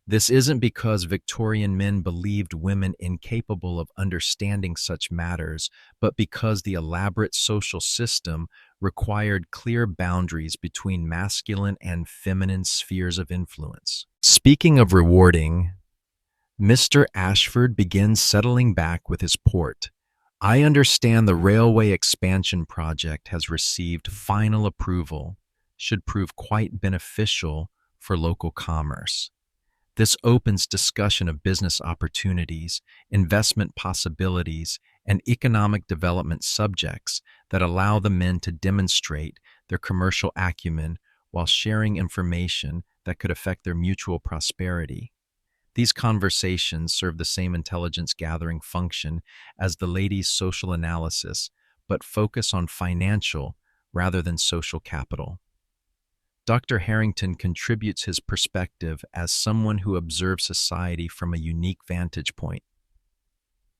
This isn't because Victorian men believed women incapable of understanding such matters, but because the elaborate social system required clear boundaries between masculine and feminine spheres of influence. Speaking of rewarding, Mr. Ashford begins settling back with his port. I understand the railway expansion project has received final approval, should prove quite beneficial for local commerce. This opens discussion of business opportunities, investment possibilities, and economic development subjects that allow the men to demonstrate their commercial acumen while sharing information that could affect their mutual prosperity. These conversations serve the same intelligence gathering function as the ladies' social analysis, but focus on financial rather than social capital. Dr. Harrington contributes his perspective as someone who observes society from a unique vantage point.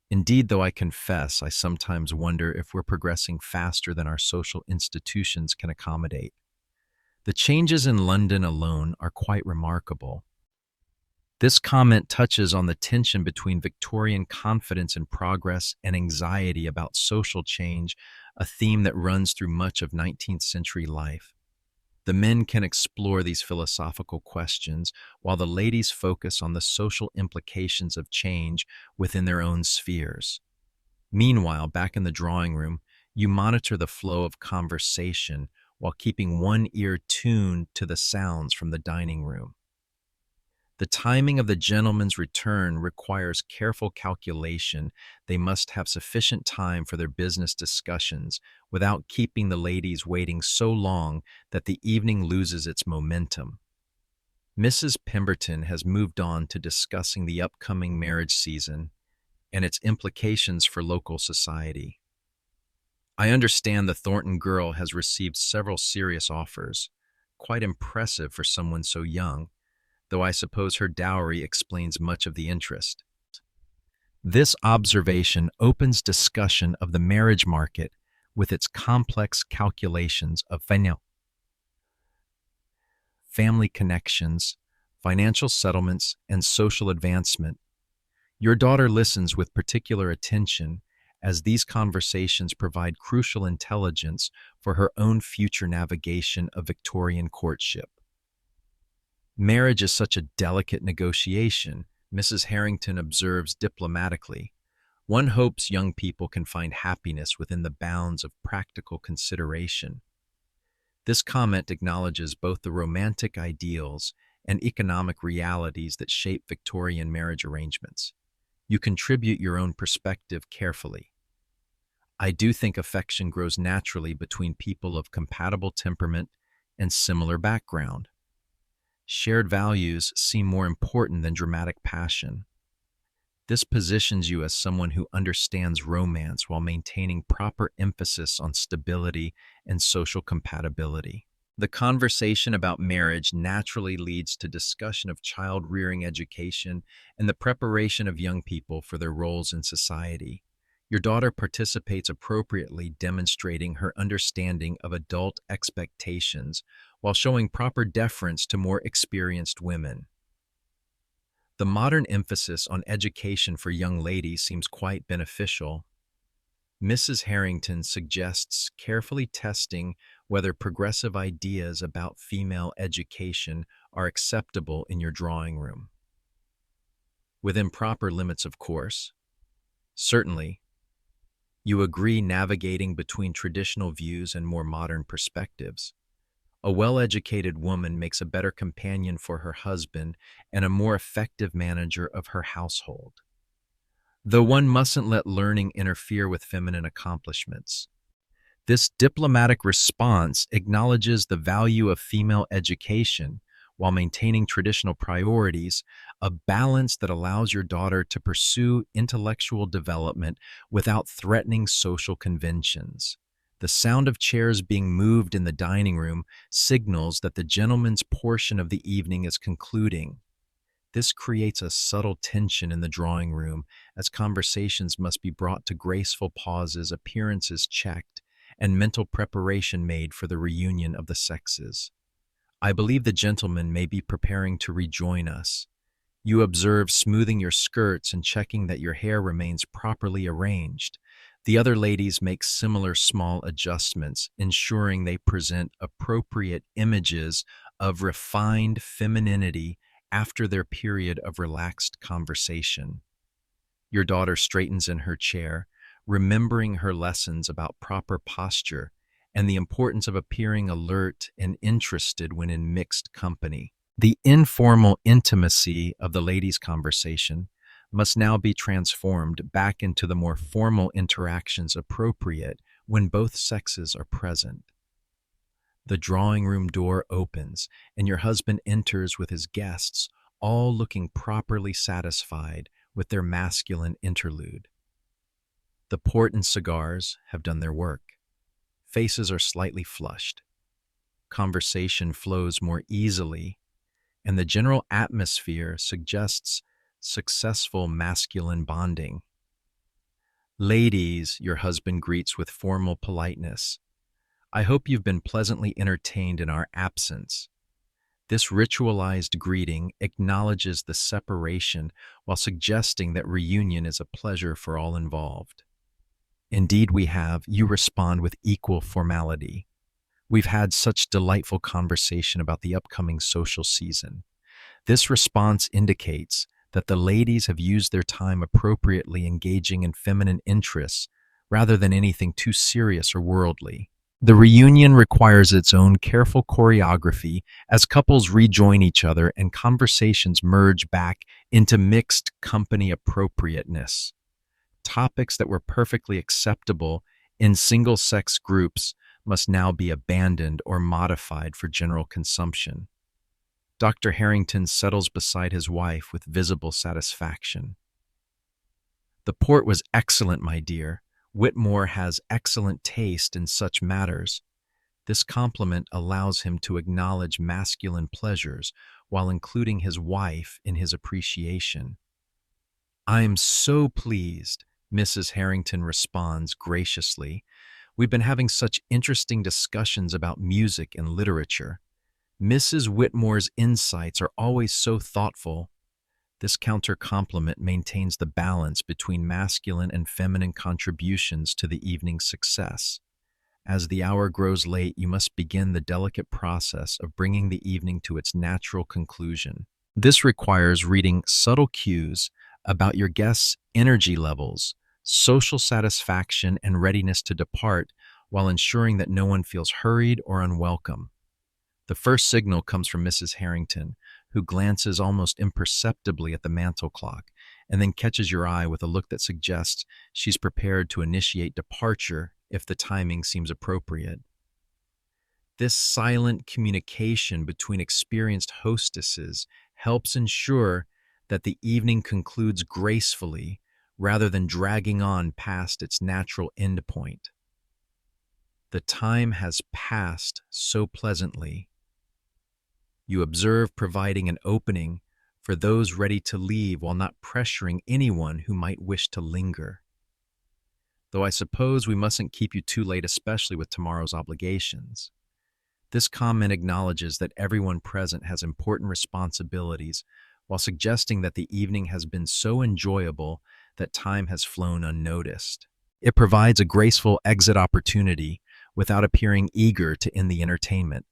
Indeed, though, I confess, I sometimes wonder if we're progressing faster than our social institutions can accommodate. The changes in London alone are quite remarkable. This comment touches on the tension between Victorian confidence in progress and anxiety about social change, a theme that runs through much of 19th century life. The men can explore these philosophical questions, while the ladies focus on the social implications of change within their own spheres. Meanwhile, back in the drawing room, you monitor the flow of conversation while keeping one ear tuned to the sounds from the dining room. The timing of the gentleman's return requires careful calculation. They must have sufficient time for their business discussions without keeping the ladies waiting so long that the evening loses its momentum. Mrs. Pemberton has moved on to discussing the upcoming marriage season and its implications for local society. I understand the Thornton girl has received several serious offers, quite impressive for someone so young, though I suppose her dowry explains much of the interest. This observation opens discussion of the marriage market with its complex calculations of family connections, financial settlements, and social advancement. Your daughter listens with particular attention as these conversations provide crucial intelligence for her own future navigation of Victorian courtship. Marriage is such a delicate negotiation, Mrs. Harrington observes diplomatically. One hopes young people can find happiness within the bounds of practical consideration. This comment acknowledges both the romantic ideals and economic realities that shape Victorian marriage arrangements. You contribute your own perspective carefully. I do think affection grows naturally between people of compatible temperament and similar background. Shared values seem more important than dramatic passion. This positions you as someone who understands romance while maintaining proper emphasis on stability and social compatibility. The conversation about marriage naturally leads to discussion of child-rearing education and the preparation of young people for their roles in society. Your daughter participates appropriately, demonstrating her understanding of adult expectations while showing proper deference to more experienced women. The modern emphasis on education for young ladies seems quite beneficial. Mrs. Harrington suggests carefully testing whether progressive ideas about female education are acceptable in your drawing room. Within proper limits, of course. Certainly, you agree navigating between traditional views and more modern perspectives. A well-educated woman makes a better companion for her husband and a more effective manager of her household. Though one mustn't let learning interfere with feminine accomplishments. This diplomatic response acknowledges the value of female education while maintaining traditional priorities, a balance that allows your daughter to pursue intellectual development without threatening social conventions. The sound of chairs being moved in the dining room signals that the gentleman's portion of the evening is concluding. This creates a subtle tension in the drawing room as conversations must be brought to graceful pauses, appearances checked, and mental preparation made for the reunion of the sexes. I believe the gentleman may be preparing to rejoin us. You observe smoothing your skirts and checking that your hair remains properly arranged. The other ladies make similar small adjustments, ensuring they present appropriate images of refined femininity after their period of relaxed conversation. Your daughter straightens in her chair, remembering her lessons about proper posture and the importance of appearing alert and interested when in mixed company. The informal intimacy of the ladies' conversation must now be transformed back into the more formal interactions appropriate when both sexes are present. The drawing room door opens, and your husband enters with his guests, all looking properly satisfied with their masculine interlude. The port and cigars have done their work. Faces are slightly flushed. Conversation flows more easily, and the general atmosphere suggests successful masculine bonding. Ladies, your husband greets with formal politeness. I hope you've been pleasantly entertained in our absence. This ritualized greeting acknowledges the separation while suggesting that reunion is a pleasure for all involved. Indeed we have, you respond with equal formality. We've had such delightful conversation about the upcoming social season. This response indicates that the ladies have used their time appropriately engaging in feminine interests rather than anything too serious or worldly. The reunion requires its own careful choreography as couples rejoin each other and conversations merge back into mixed company appropriateness. Topics that were perfectly acceptable in single-sex groups must now be abandoned or modified for general consumption. Dr. Harrington settles beside his wife with visible satisfaction. The port was excellent, my dear. Whitmore has excellent taste in such matters. This compliment allows him to acknowledge masculine pleasures while including his wife in his appreciation. I am so pleased, Mrs. Harrington responds graciously. We've been having such interesting discussions about music and literature. Mrs. Whitmore's insights are always so thoughtful. This counter-compliment maintains the balance between masculine and feminine contributions to the evening's success. As the hour grows late, you must begin the delicate process of bringing the evening to its natural conclusion. This requires reading subtle cues about your guests' energy levels, social satisfaction, and readiness to depart while ensuring that no one feels hurried or unwelcome. The first signal comes from Mrs. Harrington, who glances almost imperceptibly at the mantel clock and then catches your eye with a look that suggests she's prepared to initiate departure if the timing seems appropriate. This silent communication between experienced hostesses helps ensure that the evening concludes gracefully rather than dragging on past its natural endpoint. The time has passed so pleasantly. You observe providing an opening for those ready to leave while not pressuring anyone who might wish to linger. Though I suppose we mustn't keep you too late, especially with tomorrow's obligations. This comment acknowledges that everyone present has important responsibilities, while suggesting that the evening has been so enjoyable that time has flown unnoticed. It provides a graceful exit opportunity without appearing eager to end the entertainment.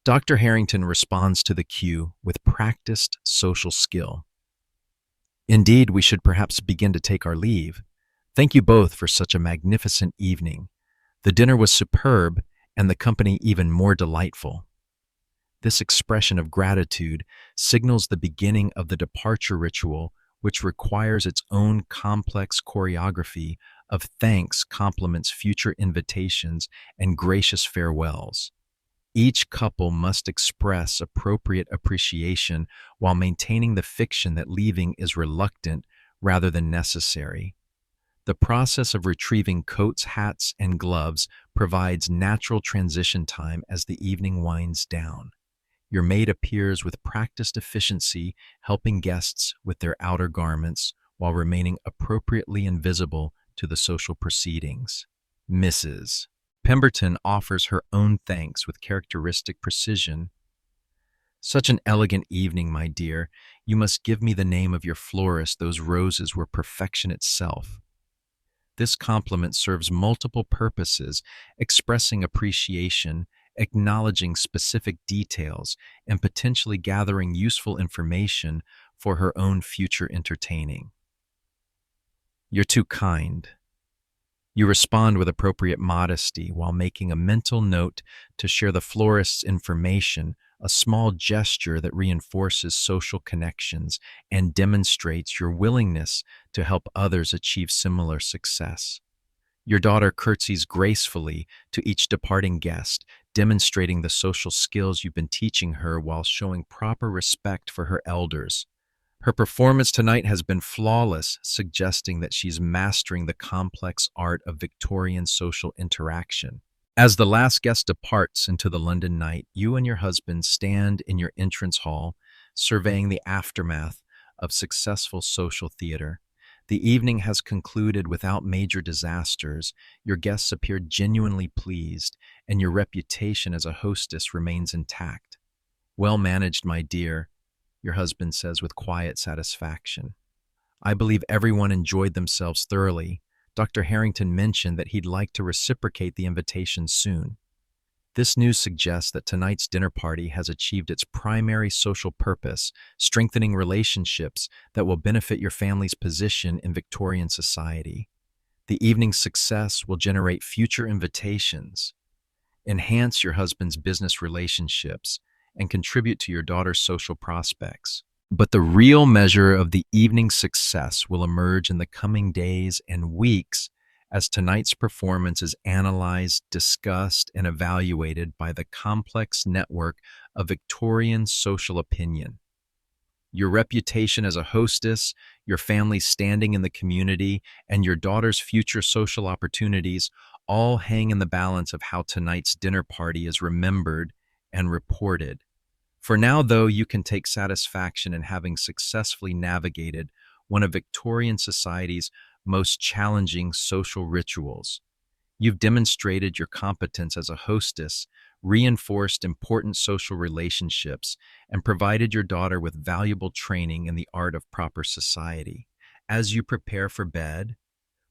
Dr. Harrington responds to the cue with practiced social skill. Indeed, we should perhaps begin to take our leave. Thank you both for such a magnificent evening. The dinner was superb and the company even more delightful. This expression of gratitude signals the beginning of the departure ritual, which requires its own complex choreography of thanks, compliments, future invitations, and gracious farewells. Each couple must express appropriate appreciation while maintaining the fiction that leaving is reluctant rather than necessary. The process of retrieving coats, hats, and gloves provides natural transition time as the evening winds down. Your maid appears with practiced efficiency, helping guests with their outer garments while remaining appropriately invisible to the social proceedings. Mrs. Pemberton offers her own thanks with characteristic precision. Such an elegant evening, my dear. You must give me the name of your florist. Those roses were perfection itself. This compliment serves multiple purposes, expressing appreciation, acknowledging specific details, and potentially gathering useful information for her own future entertaining. You're too kind. You respond with appropriate modesty while making a mental note to share the florist's information, a small gesture that reinforces social connections and demonstrates your willingness to help others achieve similar success. Your daughter curtsies gracefully to each departing guest, demonstrating the social skills you've been teaching her while showing proper respect for her elders. Her performance tonight has been flawless, suggesting that she's mastering the complex art of Victorian social interaction. As the last guest departs into the London night, you and your husband stand in your entrance hall, surveying the aftermath of successful social theater. The evening has concluded without major disasters. Your guests appear genuinely pleased, and your reputation as a hostess remains intact. Well managed, my dear, your husband says with quiet satisfaction. I believe everyone enjoyed themselves thoroughly. Dr. Harrington mentioned that he'd like to reciprocate the invitation soon. This news suggests that tonight's dinner party has achieved its primary social purpose, strengthening relationships that will benefit your family's position in Victorian society. The evening's success will generate future invitations, enhance your husband's business relationships, and contribute to your daughter's social prospects. But the real measure of the evening's success will emerge in the coming days and weeks as tonight's performance is analyzed, discussed, and evaluated by the complex network of Victorian social opinion. Your reputation as a hostess, your family's standing in the community, and your daughter's future social opportunities all hang in the balance of how tonight's dinner party is remembered and reported. For now, though, you can take satisfaction in having successfully navigated one of Victorian society's most challenging social rituals. You've demonstrated your competence as a hostess, reinforced important social relationships, and provided your daughter with valuable training in the art of proper society. As you prepare for bed,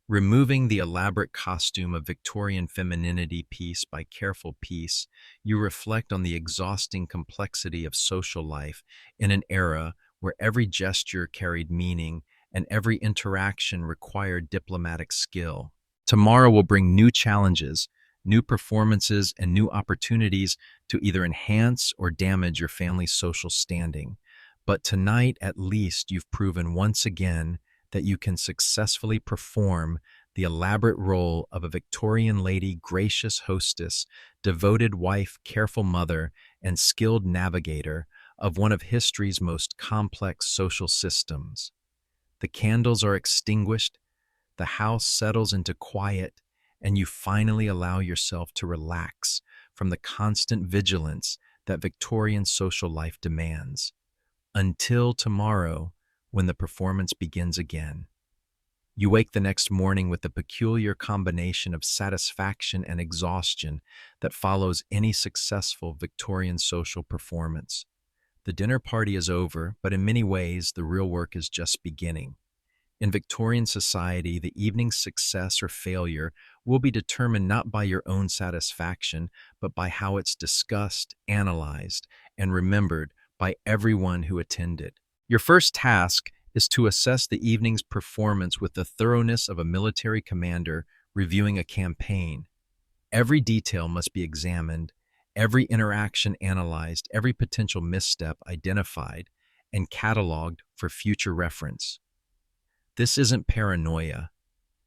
removing the elaborate costume of Victorian femininity piece by careful piece, you reflect on the exhausting complexity of social life in an era where every gesture carried meaning and every interaction required diplomatic skill. Tomorrow will bring new challenges, new performances, and new opportunities to either enhance or damage your family's social standing. But tonight, at least, you've proven once again that you can successfully perform the elaborate role of a Victorian lady, gracious hostess, devoted wife, careful mother, and skilled navigator of one of history's most complex social systems. The candles are extinguished, the house settles into quiet, and you finally allow yourself to relax from the constant vigilance that Victorian social life demands. Until tomorrow, when the performance begins again. You wake the next morning with the peculiar combination of satisfaction and exhaustion that follows any successful Victorian social performance. The dinner party is over, but in many ways, the real work is just beginning. In Victorian society, the evening's success or failure will be determined not by your own satisfaction, but by how it's discussed, analyzed, and remembered by everyone who attended. Your first task is to assess the evening's performance with the thoroughness of a military commander reviewing a campaign. Every detail must be examined, every interaction analyzed, every potential misstep identified, and cataloged for future reference. This isn't paranoia.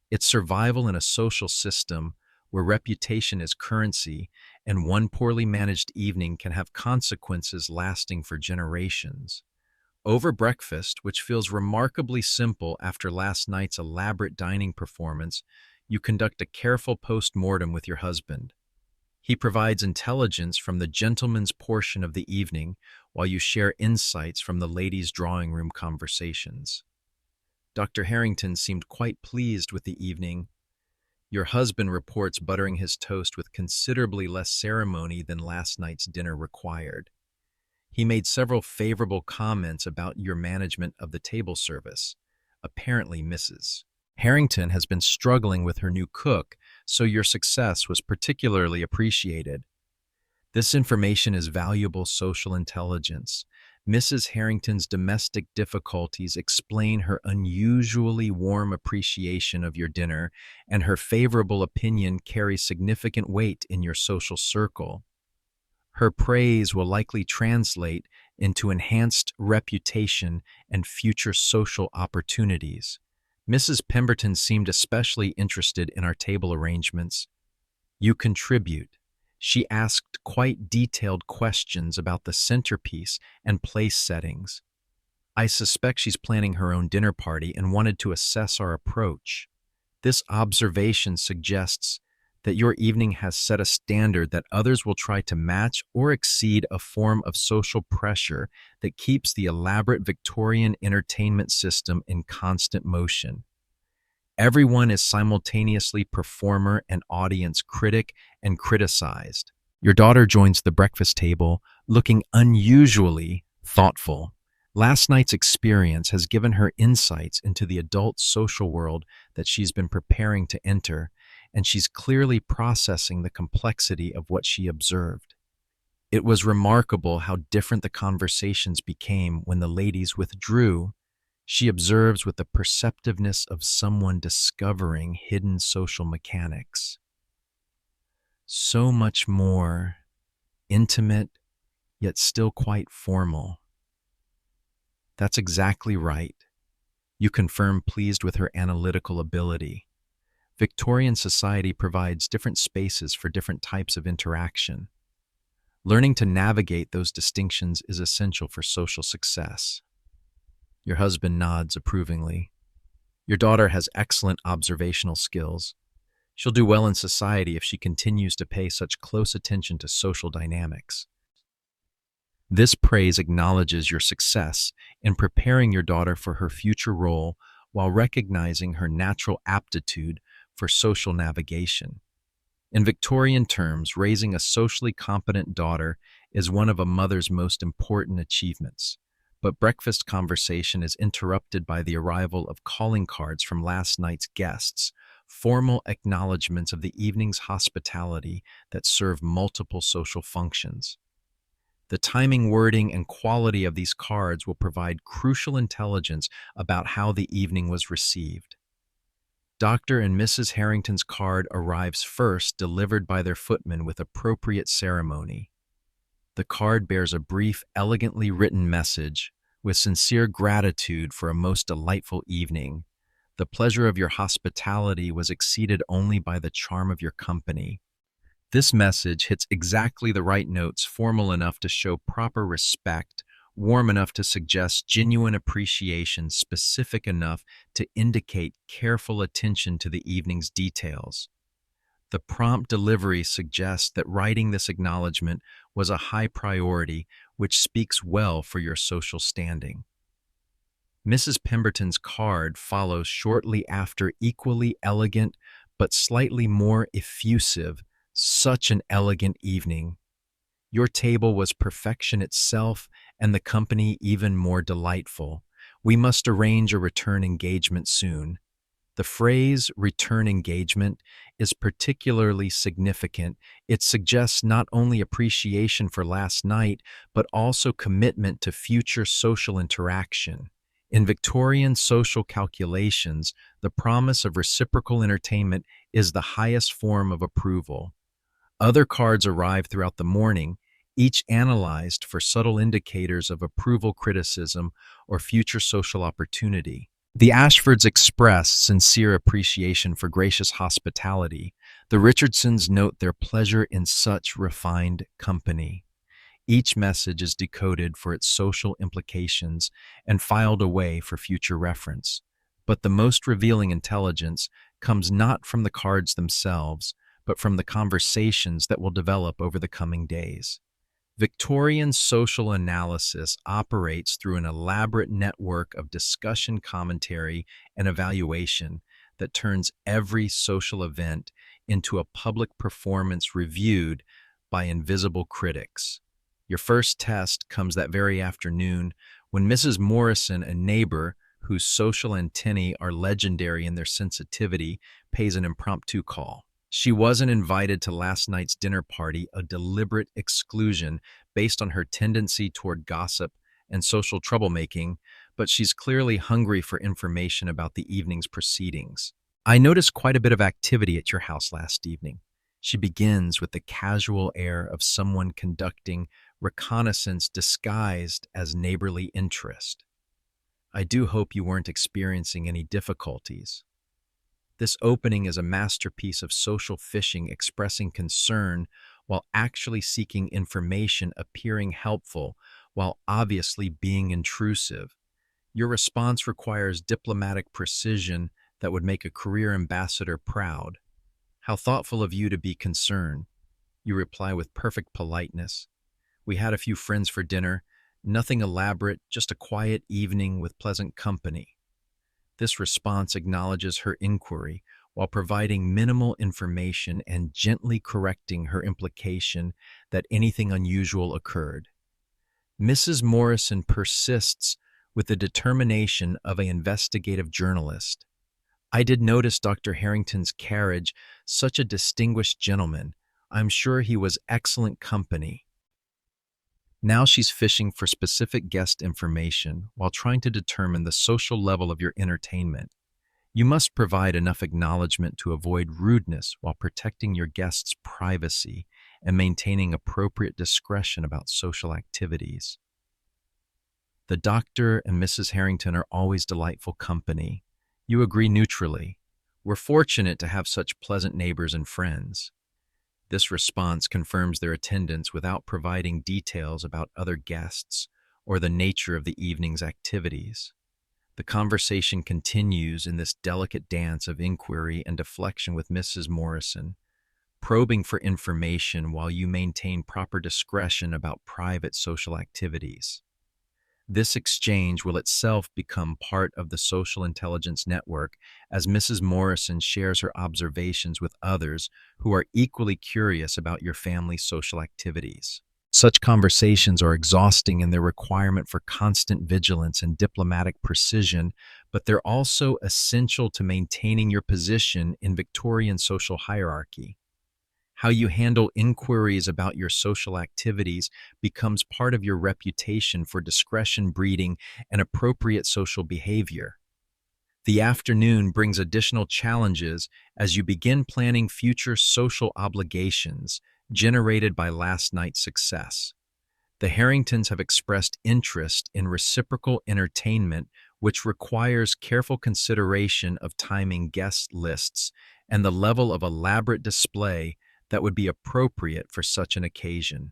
It's survival in a social system where reputation is currency, and one poorly managed evening can have consequences lasting for generations. Over breakfast, which feels remarkably simple after last night's elaborate dining performance, you conduct a careful post-mortem with your husband. He provides intelligence from the gentleman's portion of the evening, while you share insights from the ladies' drawing room conversations. Dr. Harrington seemed quite pleased with the evening. Your husband reports buttering his toast with considerably less ceremony than last night's dinner required. He made several favorable comments about your management of the table service. Apparently, Mrs. Harrington has been struggling with her new cook, so your success was particularly appreciated. This information is valuable social intelligence. Mrs. Harrington's domestic difficulties explain her unusually warm appreciation of your dinner, and her favorable opinion carries significant weight in your social circle. Her praise will likely translate into enhanced reputation and future social opportunities. Mrs. Pemberton seemed especially interested in our table arrangements. You contribute. She asked quite detailed questions about the centerpiece and place settings. I suspect she's planning her own dinner party and wanted to assess our approach. This observation suggests that your evening has set a standard that others will try to match or exceed, a form of social pressure that keeps the elaborate Victorian entertainment system in constant motion. Everyone is simultaneously performer and audience, critic and criticized. Your daughter joins the breakfast table, looking unusually thoughtful. Last night's experience has given her insights into the adult social world that she's been preparing to enter, and she's clearly processing the complexity of what she observed. It was remarkable how different the conversations became when the ladies withdrew. She observes with the perceptiveness of someone discovering hidden social mechanics. So much more intimate, yet still quite formal. That's exactly right. You confirm, pleased with her analytical ability. Victorian society provides different spaces for different types of interaction. Learning to navigate those distinctions is essential for social success. Your husband nods approvingly. Your daughter has excellent observational skills. She'll do well in society if she continues to pay such close attention to social dynamics. This praise acknowledges your success in preparing your daughter for her future role while recognizing her natural aptitude for social navigation. In Victorian terms, raising a socially competent daughter is one of a mother's most important achievements. But breakfast conversation is interrupted by the arrival of calling cards from last night's guests, formal acknowledgments of the evening's hospitality that serve multiple social functions. The timing, wording, and quality of these cards will provide crucial intelligence about how the evening was received. Dr. and Mrs. Harrington's card arrives first, delivered by their footman with appropriate ceremony. The card bears a brief, elegantly written message with sincere gratitude for a most delightful evening. The pleasure of your hospitality was exceeded only by the charm of your company. This message hits exactly the right notes, formal enough to show proper respect, warm enough to suggest genuine appreciation, specific enough to indicate careful attention to the evening's details. The prompt delivery suggests that writing this acknowledgement was a high priority, which speaks well for your social standing. Mrs. Pemberton's card follows shortly after, equally elegant but slightly more effusive. Such an elegant evening. Your table was perfection itself, and the company even more delightful. We must arrange a return engagement soon. The phrase return engagement is particularly significant. It suggests not only appreciation for last night, but also commitment to future social interaction. In Victorian social calculations, the promise of reciprocal entertainment is the highest form of approval. Other cards arrive throughout the morning, each analyzed for subtle indicators of approval, criticism, or future social opportunity. The Ashfords express sincere appreciation for gracious hospitality. The Richardsons note their pleasure in such refined company. Each message is decoded for its social implications and filed away for future reference. But the most revealing intelligence comes not from the cards themselves, but from the conversations that will develop over the coming days. Victorian social analysis operates through an elaborate network of discussion, commentary, and evaluation that turns every social event into a public performance reviewed by invisible critics. Your first test comes that very afternoon when Mrs. Morrison, a neighbor whose social antennae are legendary in their sensitivity, pays an impromptu call. She wasn't invited to last night's dinner party, a deliberate exclusion based on her tendency toward gossip and social troublemaking, but she's clearly hungry for information about the evening's proceedings. I noticed quite a bit of activity at your house last evening. She begins with the casual air of someone conducting reconnaissance disguised as neighborly interest. I do hope you weren't experiencing any difficulties. This opening is a masterpiece of social fishing, expressing concern while actually seeking information, appearing helpful while obviously being intrusive. Your response requires diplomatic precision that would make a career ambassador proud. How thoughtful of you to be concerned. You reply with perfect politeness. We had a few friends for dinner, nothing elaborate, just a quiet evening with pleasant company. This response acknowledges her inquiry while providing minimal information and gently correcting her implication that anything unusual occurred. Mrs. Morrison persists with the determination of an investigative journalist. I did notice Dr. Harrington's carriage, such a distinguished gentleman. I'm sure he was excellent company. Now she's fishing for specific guest information while trying to determine the social level of your entertainment. You must provide enough acknowledgement to avoid rudeness while protecting your guests' privacy and maintaining appropriate discretion about social activities. The Dr. and Mrs. Harrington are always delightful company. You agree neutrally. We're fortunate to have such pleasant neighbors and friends. This response confirms their attendance without providing details about other guests or the nature of the evening's activities. The conversation continues in this delicate dance of inquiry and deflection with Mrs. Morrison, probing for information while you maintain proper discretion about private social activities. This exchange will itself become part of the social intelligence network as Mrs. Morrison shares her observations with others who are equally curious about your family's social activities. Such conversations are exhausting in their requirement for constant vigilance and diplomatic precision, but they're also essential to maintaining your position in Victorian social hierarchy. How you handle inquiries about your social activities becomes part of your reputation for discretion breeding and appropriate social behavior. The afternoon brings additional challenges as you begin planning future social obligations generated by last night's success. The Harringtons have expressed interest in reciprocal entertainment which requires careful consideration of timing guest lists and the level of elaborate display that would be appropriate for such an occasion.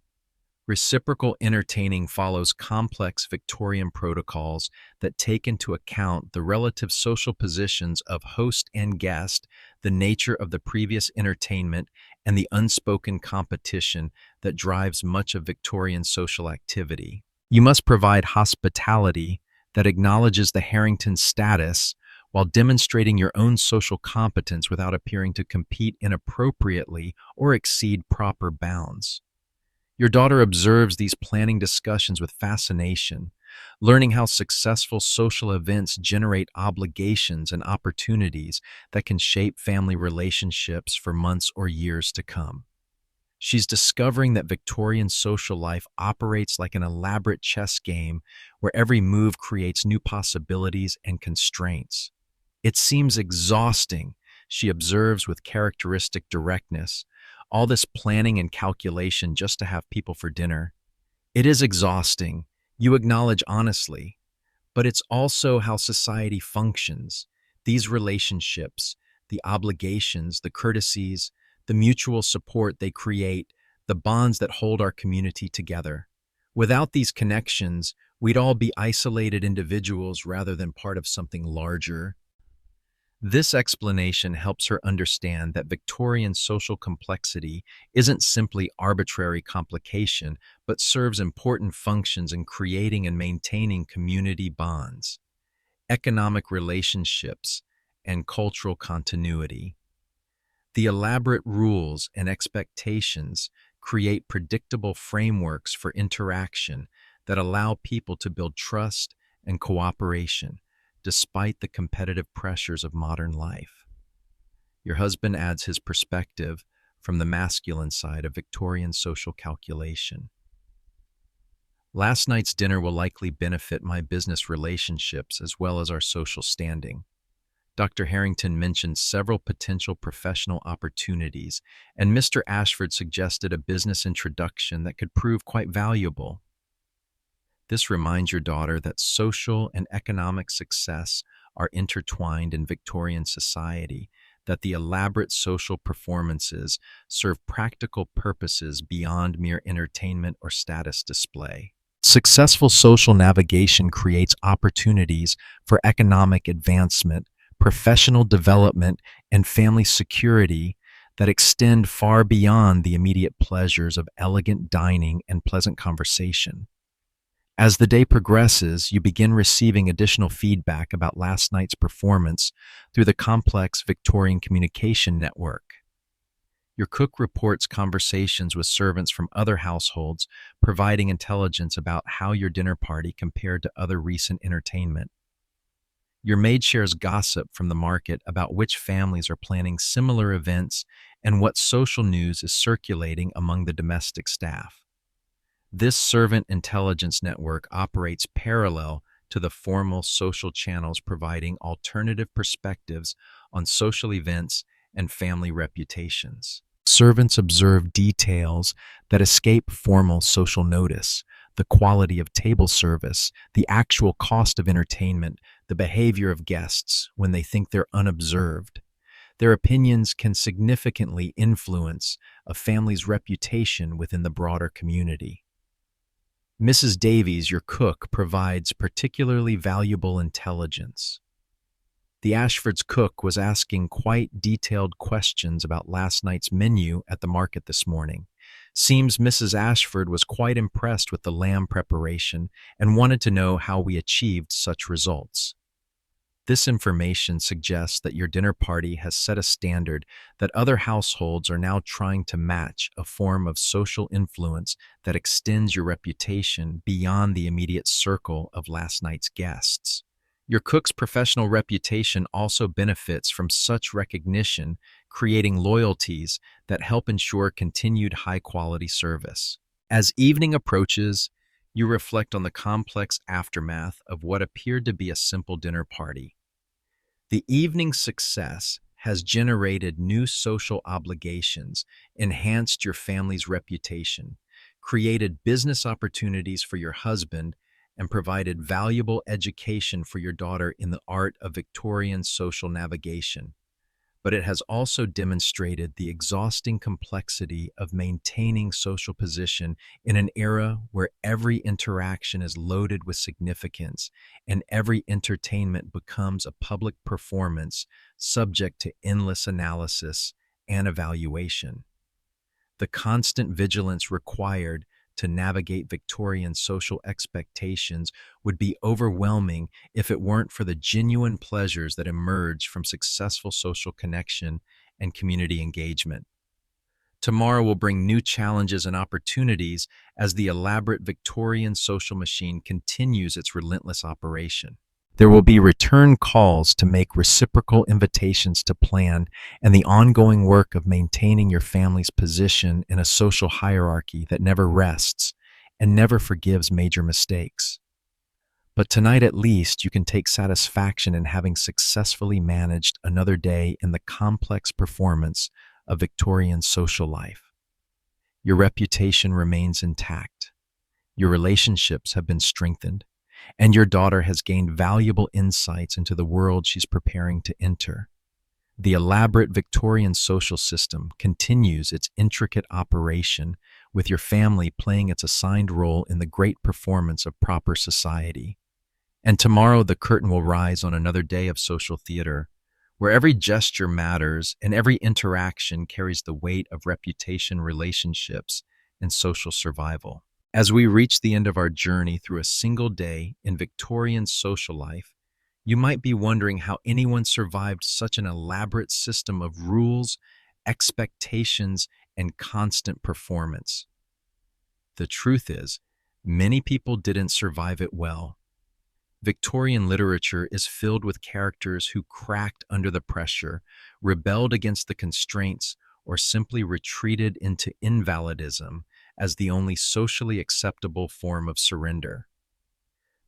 Reciprocal entertaining follows complex Victorian protocols that take into account the relative social positions of host and guest, the nature of the previous entertainment, and the unspoken competition that drives much of Victorian social activity. You must provide hospitality that acknowledges the Harrington status while demonstrating your own social competence without appearing to compete inappropriately or exceed proper bounds. Your daughter observes these planning discussions with fascination, learning how successful social events generate obligations and opportunities that can shape family relationships for months or years to come. She's discovering that Victorian social life operates like an elaborate chess game where every move creates new possibilities and constraints. It seems exhausting, she observes with characteristic directness. All this planning and calculation just to have people for dinner. It is exhausting, you acknowledge honestly, but it's also how society functions. These relationships, the obligations, the courtesies, the mutual support they create, the bonds that hold our community together. Without these connections, we'd all be isolated individuals rather than part of something larger. This explanation helps her understand that Victorian social complexity isn't simply arbitrary complication, but serves important functions in creating and maintaining community bonds, economic relationships, and cultural continuity. The elaborate rules and expectations create predictable frameworks for interaction that allow people to build trust and cooperation, despite the competitive pressures of modern life. Your husband adds his perspective from the masculine side of Victorian social calculation. Last night's dinner will likely benefit my business relationships as well as our social standing. Dr. Harrington mentioned several potential professional opportunities, and Mr. Ashford suggested a business introduction that could prove quite valuable. This reminds your daughter that social and economic success are intertwined in Victorian society, that the elaborate social performances serve practical purposes beyond mere entertainment or status display. Successful social navigation creates opportunities for economic advancement, professional development, and family security that extend far beyond the immediate pleasures of elegant dining and pleasant conversation. As the day progresses, you begin receiving additional feedback about last night's performance through the complex Victorian communication network. Your cook reports conversations with servants from other households, providing intelligence about how your dinner party compared to other recent entertainment. Your maid shares gossip from the market about which families are planning similar events and what social news is circulating among the domestic staff. This servant intelligence network operates parallel to the formal social channels, providing alternative perspectives on social events and family reputations. Servants observe details that escape formal social notice: the quality of table service, the actual cost of entertainment, the behavior of guests when they think they're unobserved. Their opinions can significantly influence a family's reputation within the broader community. Mrs. Davies, your cook, provides particularly valuable intelligence. The Ashfords' cook was asking quite detailed questions about last night's menu at the market this morning. Seems Mrs. Ashford was quite impressed with the lamb preparation and wanted to know how we achieved such results. This information suggests that your dinner party has set a standard that other households are now trying to match, a form of social influence that extends your reputation beyond the immediate circle of last night's guests. Your cook's professional reputation also benefits from such recognition, creating loyalties that help ensure continued high-quality service. As evening approaches, you reflect on the complex aftermath of what appeared to be a simple dinner party. The evening's success has generated new social obligations, enhanced your family's reputation, created business opportunities for your husband, and provided valuable education for your daughter in the art of Victorian social navigation. But it has also demonstrated the exhausting complexity of maintaining social position in an era where every interaction is loaded with significance and every entertainment becomes a public performance subject to endless analysis and evaluation. The constant vigilance required to navigate Victorian social expectations would be overwhelming if it weren't for the genuine pleasures that emerge from successful social connection and community engagement. Tomorrow will bring new challenges and opportunities as the elaborate Victorian social machine continues its relentless operation. There will be return calls to make reciprocal invitations to plan and the ongoing work of maintaining your family's position in a social hierarchy that never rests and never forgives major mistakes. But tonight at least you can take satisfaction in having successfully managed another day in the complex performance of Victorian social life. Your reputation remains intact. Your relationships have been strengthened, and your daughter has gained valuable insights into the world she's preparing to enter. The elaborate Victorian social system continues its intricate operation, with your family playing its assigned role in the great performance of proper society. And tomorrow the curtain will rise on another day of social theater, where every gesture matters and every interaction carries the weight of reputation, relationships, and social survival. As we reach the end of our journey through a single day in Victorian social life, you might be wondering how anyone survived such an elaborate system of rules, expectations, and constant performance. The truth is, many people didn't survive it well. Victorian literature is filled with characters who cracked under the pressure, rebelled against the constraints, or simply retreated into invalidism as the only socially acceptable form of surrender.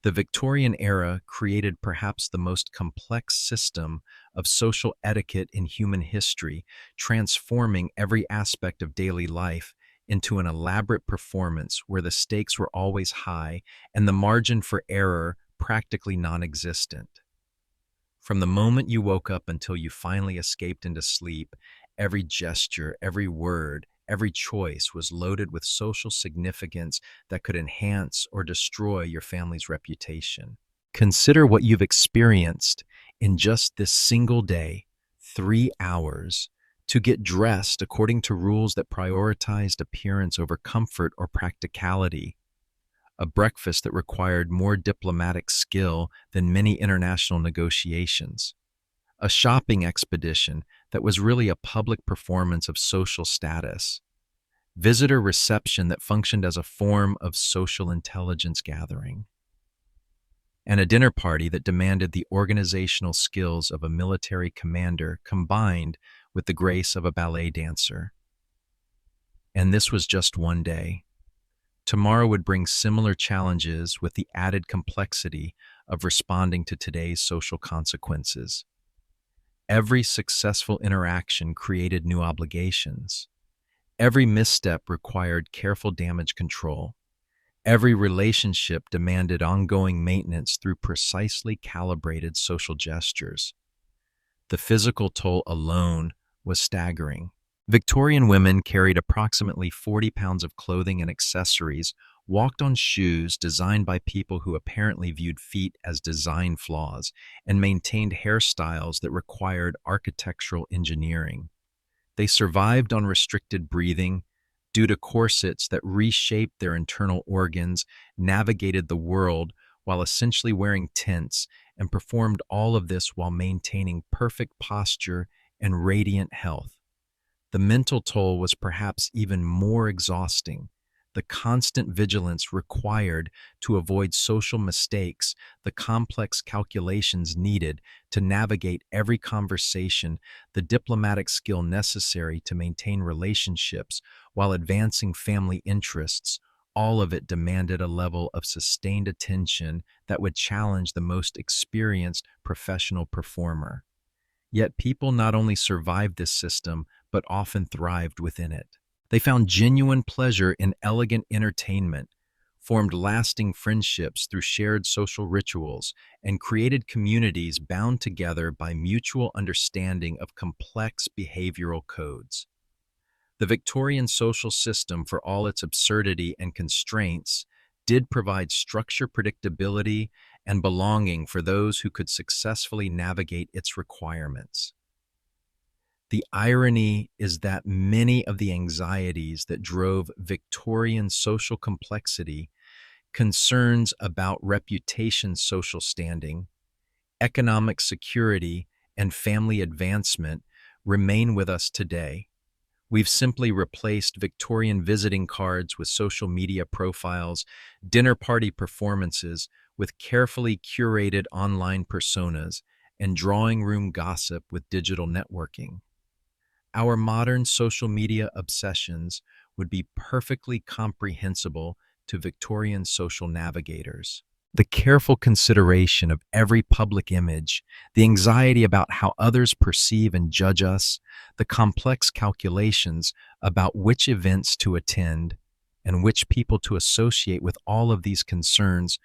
The Victorian era created perhaps the most complex system of social etiquette in human history, transforming every aspect of daily life into an elaborate performance where the stakes were always high and the margin for error practically non-existent. From the moment you woke up until you finally escaped into sleep, every gesture, every word, every choice was loaded with social significance that could enhance or destroy your family's reputation. Consider what you've experienced in just this single day, 3 hours, to get dressed according to rules that prioritized appearance over comfort or practicality. A breakfast that required more diplomatic skill than many international negotiations. A shopping expedition that was really a public performance of social status. Visitor reception that functioned as a form of social intelligence gathering. And a dinner party that demanded the organizational skills of a military commander combined with the grace of a ballet dancer. And this was just one day. Tomorrow would bring similar challenges with the added complexity of responding to today's social consequences. Every successful interaction created new obligations. Every misstep required careful damage control. Every relationship demanded ongoing maintenance through precisely calibrated social gestures. The physical toll alone was staggering. Victorian women carried approximately 40 pounds of clothing and accessories, walked on shoes designed by people who apparently viewed feet as design flaws, and maintained hairstyles that required architectural engineering. They survived on restricted breathing, due to corsets that reshaped their internal organs, navigated the world while essentially wearing tents, and performed all of this while maintaining perfect posture and radiant health. The mental toll was perhaps even more exhausting. The constant vigilance required to avoid social mistakes, the complex calculations needed to navigate every conversation, the diplomatic skill necessary to maintain relationships while advancing family interests, all of it demanded a level of sustained attention that would challenge the most experienced professional performer. Yet people not only survived this system, but often thrived within it. They found genuine pleasure in elegant entertainment, formed lasting friendships through shared social rituals, and created communities bound together by mutual understanding of complex behavioral codes. The Victorian social system, for all its absurdity and constraints, did provide structure, predictability, and belonging for those who could successfully navigate its requirements. The irony is that many of the anxieties that drove Victorian social complexity, concerns about reputation, social standing, economic security, and family advancement, remain with us today. We've simply replaced Victorian visiting cards with social media profiles, dinner party performances with carefully curated online personas, and drawing room gossip with digital networking. Our modern social media obsessions would be perfectly comprehensible to Victorian social navigators. The careful consideration of every public image, the anxiety about how others perceive and judge us, the complex calculations about which events to attend and which people to associate with all of these concerns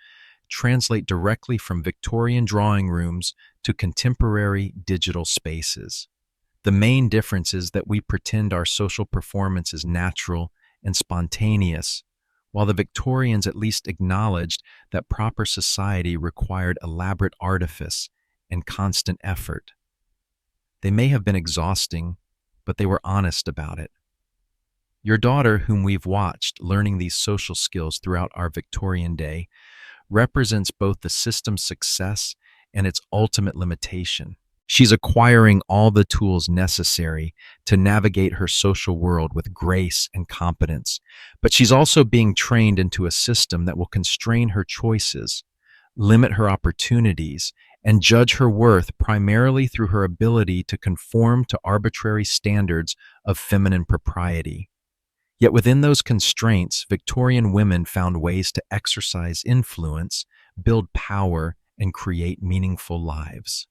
translate directly from Victorian drawing rooms to contemporary digital spaces. The main difference is that we pretend our social performance is natural and spontaneous, while the Victorians at least acknowledged that proper society required elaborate artifice and constant effort. They may have been exhausting, but they were honest about it. Your daughter, whom we've watched learning these social skills throughout our Victorian day, represents both the system's success and its ultimate limitation. She's acquiring all the tools necessary to navigate her social world with grace and competence, but she's also being trained into a system that will constrain her choices, limit her opportunities, and judge her worth primarily through her ability to conform to arbitrary standards of feminine propriety. Yet within those constraints, Victorian women found ways to exercise influence, build power, and create meaningful lives.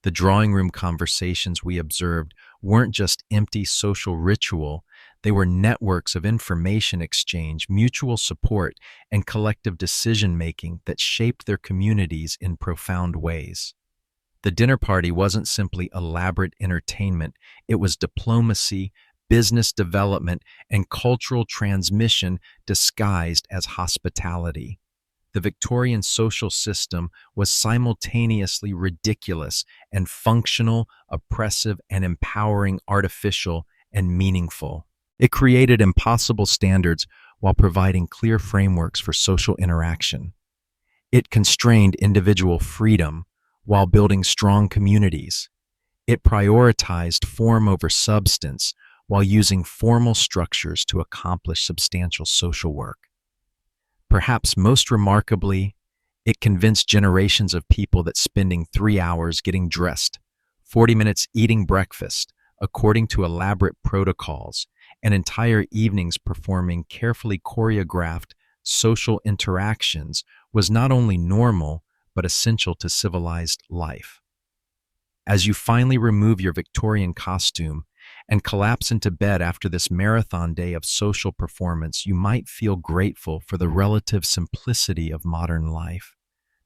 The drawing room conversations we observed weren't just empty social ritual, they were networks of information exchange, mutual support, and collective decision-making that shaped their communities in profound ways. The dinner party wasn't simply elaborate entertainment, it was diplomacy, business development, and cultural transmission disguised as hospitality. The Victorian social system was simultaneously ridiculous and functional, oppressive and empowering, artificial and meaningful. It created impossible standards while providing clear frameworks for social interaction. It constrained individual freedom while building strong communities. It prioritized form over substance while using formal structures to accomplish substantial social work. Perhaps most remarkably, it convinced generations of people that spending 3 hours getting dressed, 40 minutes eating breakfast, according to elaborate protocols, and entire evenings performing carefully choreographed social interactions was not only normal, but essential to civilized life. As you finally remove your Victorian costume and collapse into bed after this marathon day of social performance, you might feel grateful for the relative simplicity of modern life.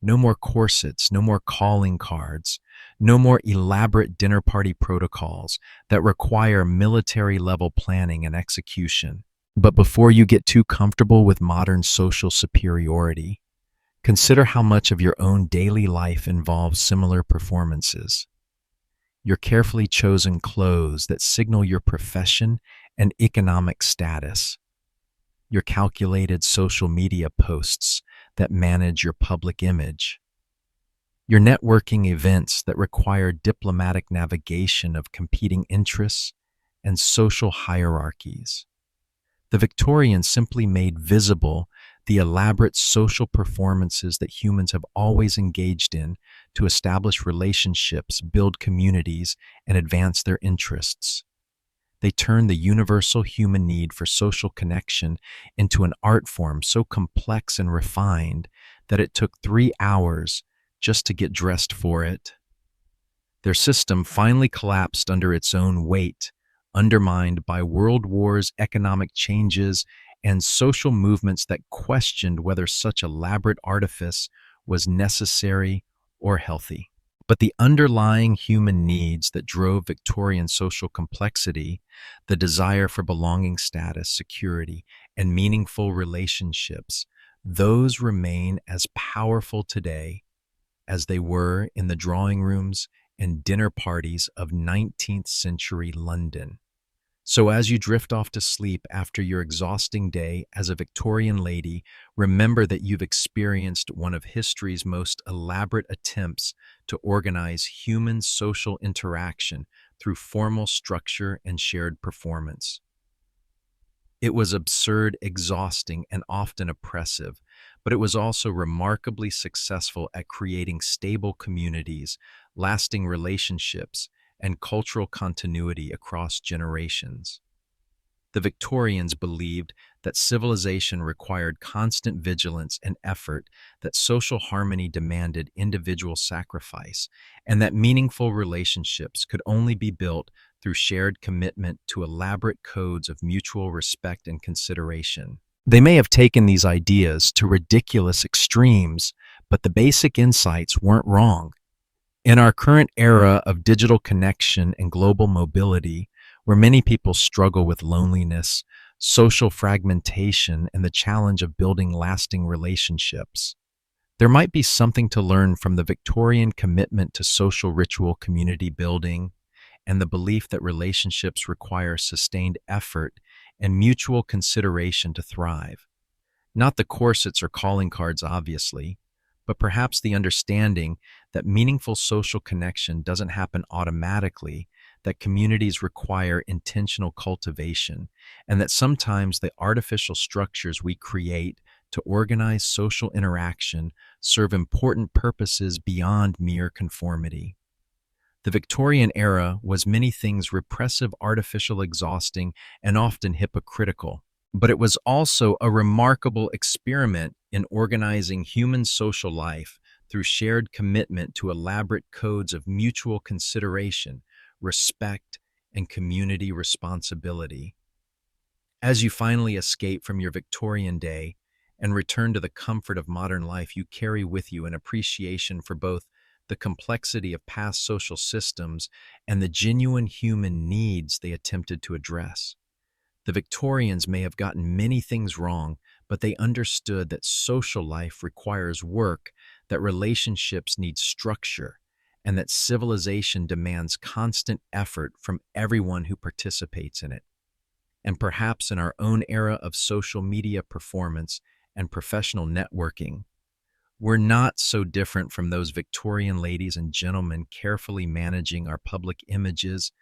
No more corsets, no more calling cards, no more elaborate dinner party protocols that require military-level planning and execution. But before you get too comfortable with modern social superiority, consider how much of your own daily life involves similar performances. Your carefully chosen clothes that signal your profession and economic status. Your calculated social media posts that manage your public image. Your networking events that require diplomatic navigation of competing interests and social hierarchies. The Victorians simply made visible the elaborate social performances that humans have always engaged in to establish relationships, build communities, and advance their interests. They turned the universal human need for social connection into an art form so complex and refined that it took 3 hours just to get dressed for it. Their system finally collapsed under its own weight, undermined by world wars, economic changes, and social movements that questioned whether such elaborate artifice was necessary or healthy. But the underlying human needs that drove Victorian social complexity, the desire for belonging status, security, and meaningful relationships, those remain as powerful today as they were in the drawing rooms and dinner parties of 19th century London. So, as you drift off to sleep after your exhausting day as a Victorian lady, remember that you've experienced one of history's most elaborate attempts to organize human social interaction through formal structure and shared performance. It was absurd, exhausting, and often oppressive, but it was also remarkably successful at creating stable communities, lasting relationships, and cultural continuity across generations. The Victorians believed that civilization required constant vigilance and effort, that social harmony demanded individual sacrifice, and that meaningful relationships could only be built through shared commitment to elaborate codes of mutual respect and consideration. They may have taken these ideas to ridiculous extremes, but the basic insights weren't wrong. In our current era of digital connection and global mobility, where many people struggle with loneliness, social fragmentation, and the challenge of building lasting relationships, there might be something to learn from the Victorian commitment to social ritual community building and the belief that relationships require sustained effort and mutual consideration to thrive. Not the corsets or calling cards, obviously, but perhaps the understanding that meaningful social connection doesn't happen automatically, that communities require intentional cultivation, and that sometimes the artificial structures we create to organize social interaction serve important purposes beyond mere conformity. The Victorian era was many things repressive, artificial, exhausting, and often hypocritical. But it was also a remarkable experiment in organizing human social life through shared commitment to elaborate codes of mutual consideration, respect, and community responsibility. As you finally escape from your Victorian day and return to the comfort of modern life, you carry with you an appreciation for both the complexity of past social systems and the genuine human needs they attempted to address. The Victorians may have gotten many things wrong, but they understood that social life requires work, that relationships need structure, and that civilization demands constant effort from everyone who participates in it. And perhaps in our own era of social media performance and professional networking, we're not so different from those Victorian ladies and gentlemen carefully managing our public images,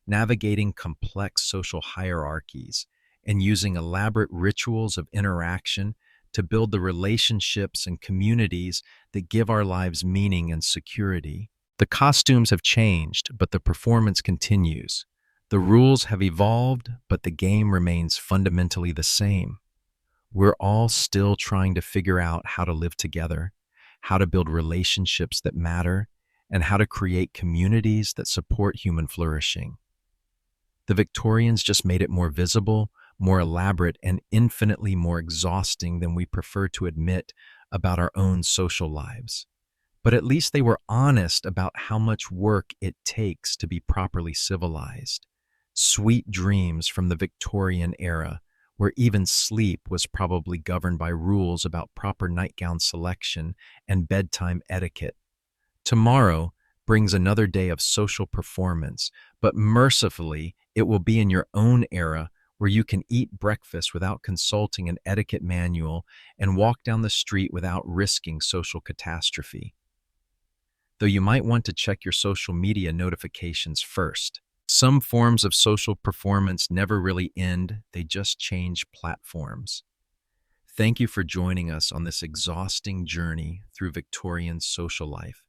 navigating complex social hierarchies, and using elaborate rituals of interaction to build the relationships and communities that give our lives meaning and security. The costumes have changed, but the performance continues. The rules have evolved, but the game remains fundamentally the same. We're all still trying to figure out how to live together, how to build relationships that matter, and how to create communities that support human flourishing. The Victorians just made it more visible, more elaborate, and infinitely more exhausting than we prefer to admit about our own social lives. But at least they were honest about how much work it takes to be properly civilized. Sweet dreams from the Victorian era, where even sleep was probably governed by rules about proper nightgown selection and bedtime etiquette. Tomorrow brings another day of social performance, but mercifully, it will be in your own era where you can eat breakfast without consulting an etiquette manual and walk down the street without risking social catastrophe. Though you might want to check your social media notifications first. Some forms of social performance never really end, they just change platforms. Thank you for joining us on this exhausting journey through Victorian social life.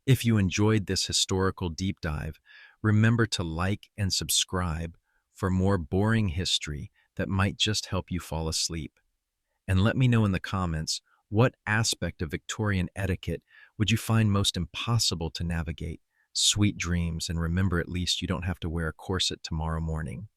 If you enjoyed this historical deep dive, remember to like and subscribe for more boring history that might just help you fall asleep. And let me know in the comments, what aspect of Victorian etiquette would you find most impossible to navigate? Sweet dreams, and remember, at least you don't have to wear a corset tomorrow morning.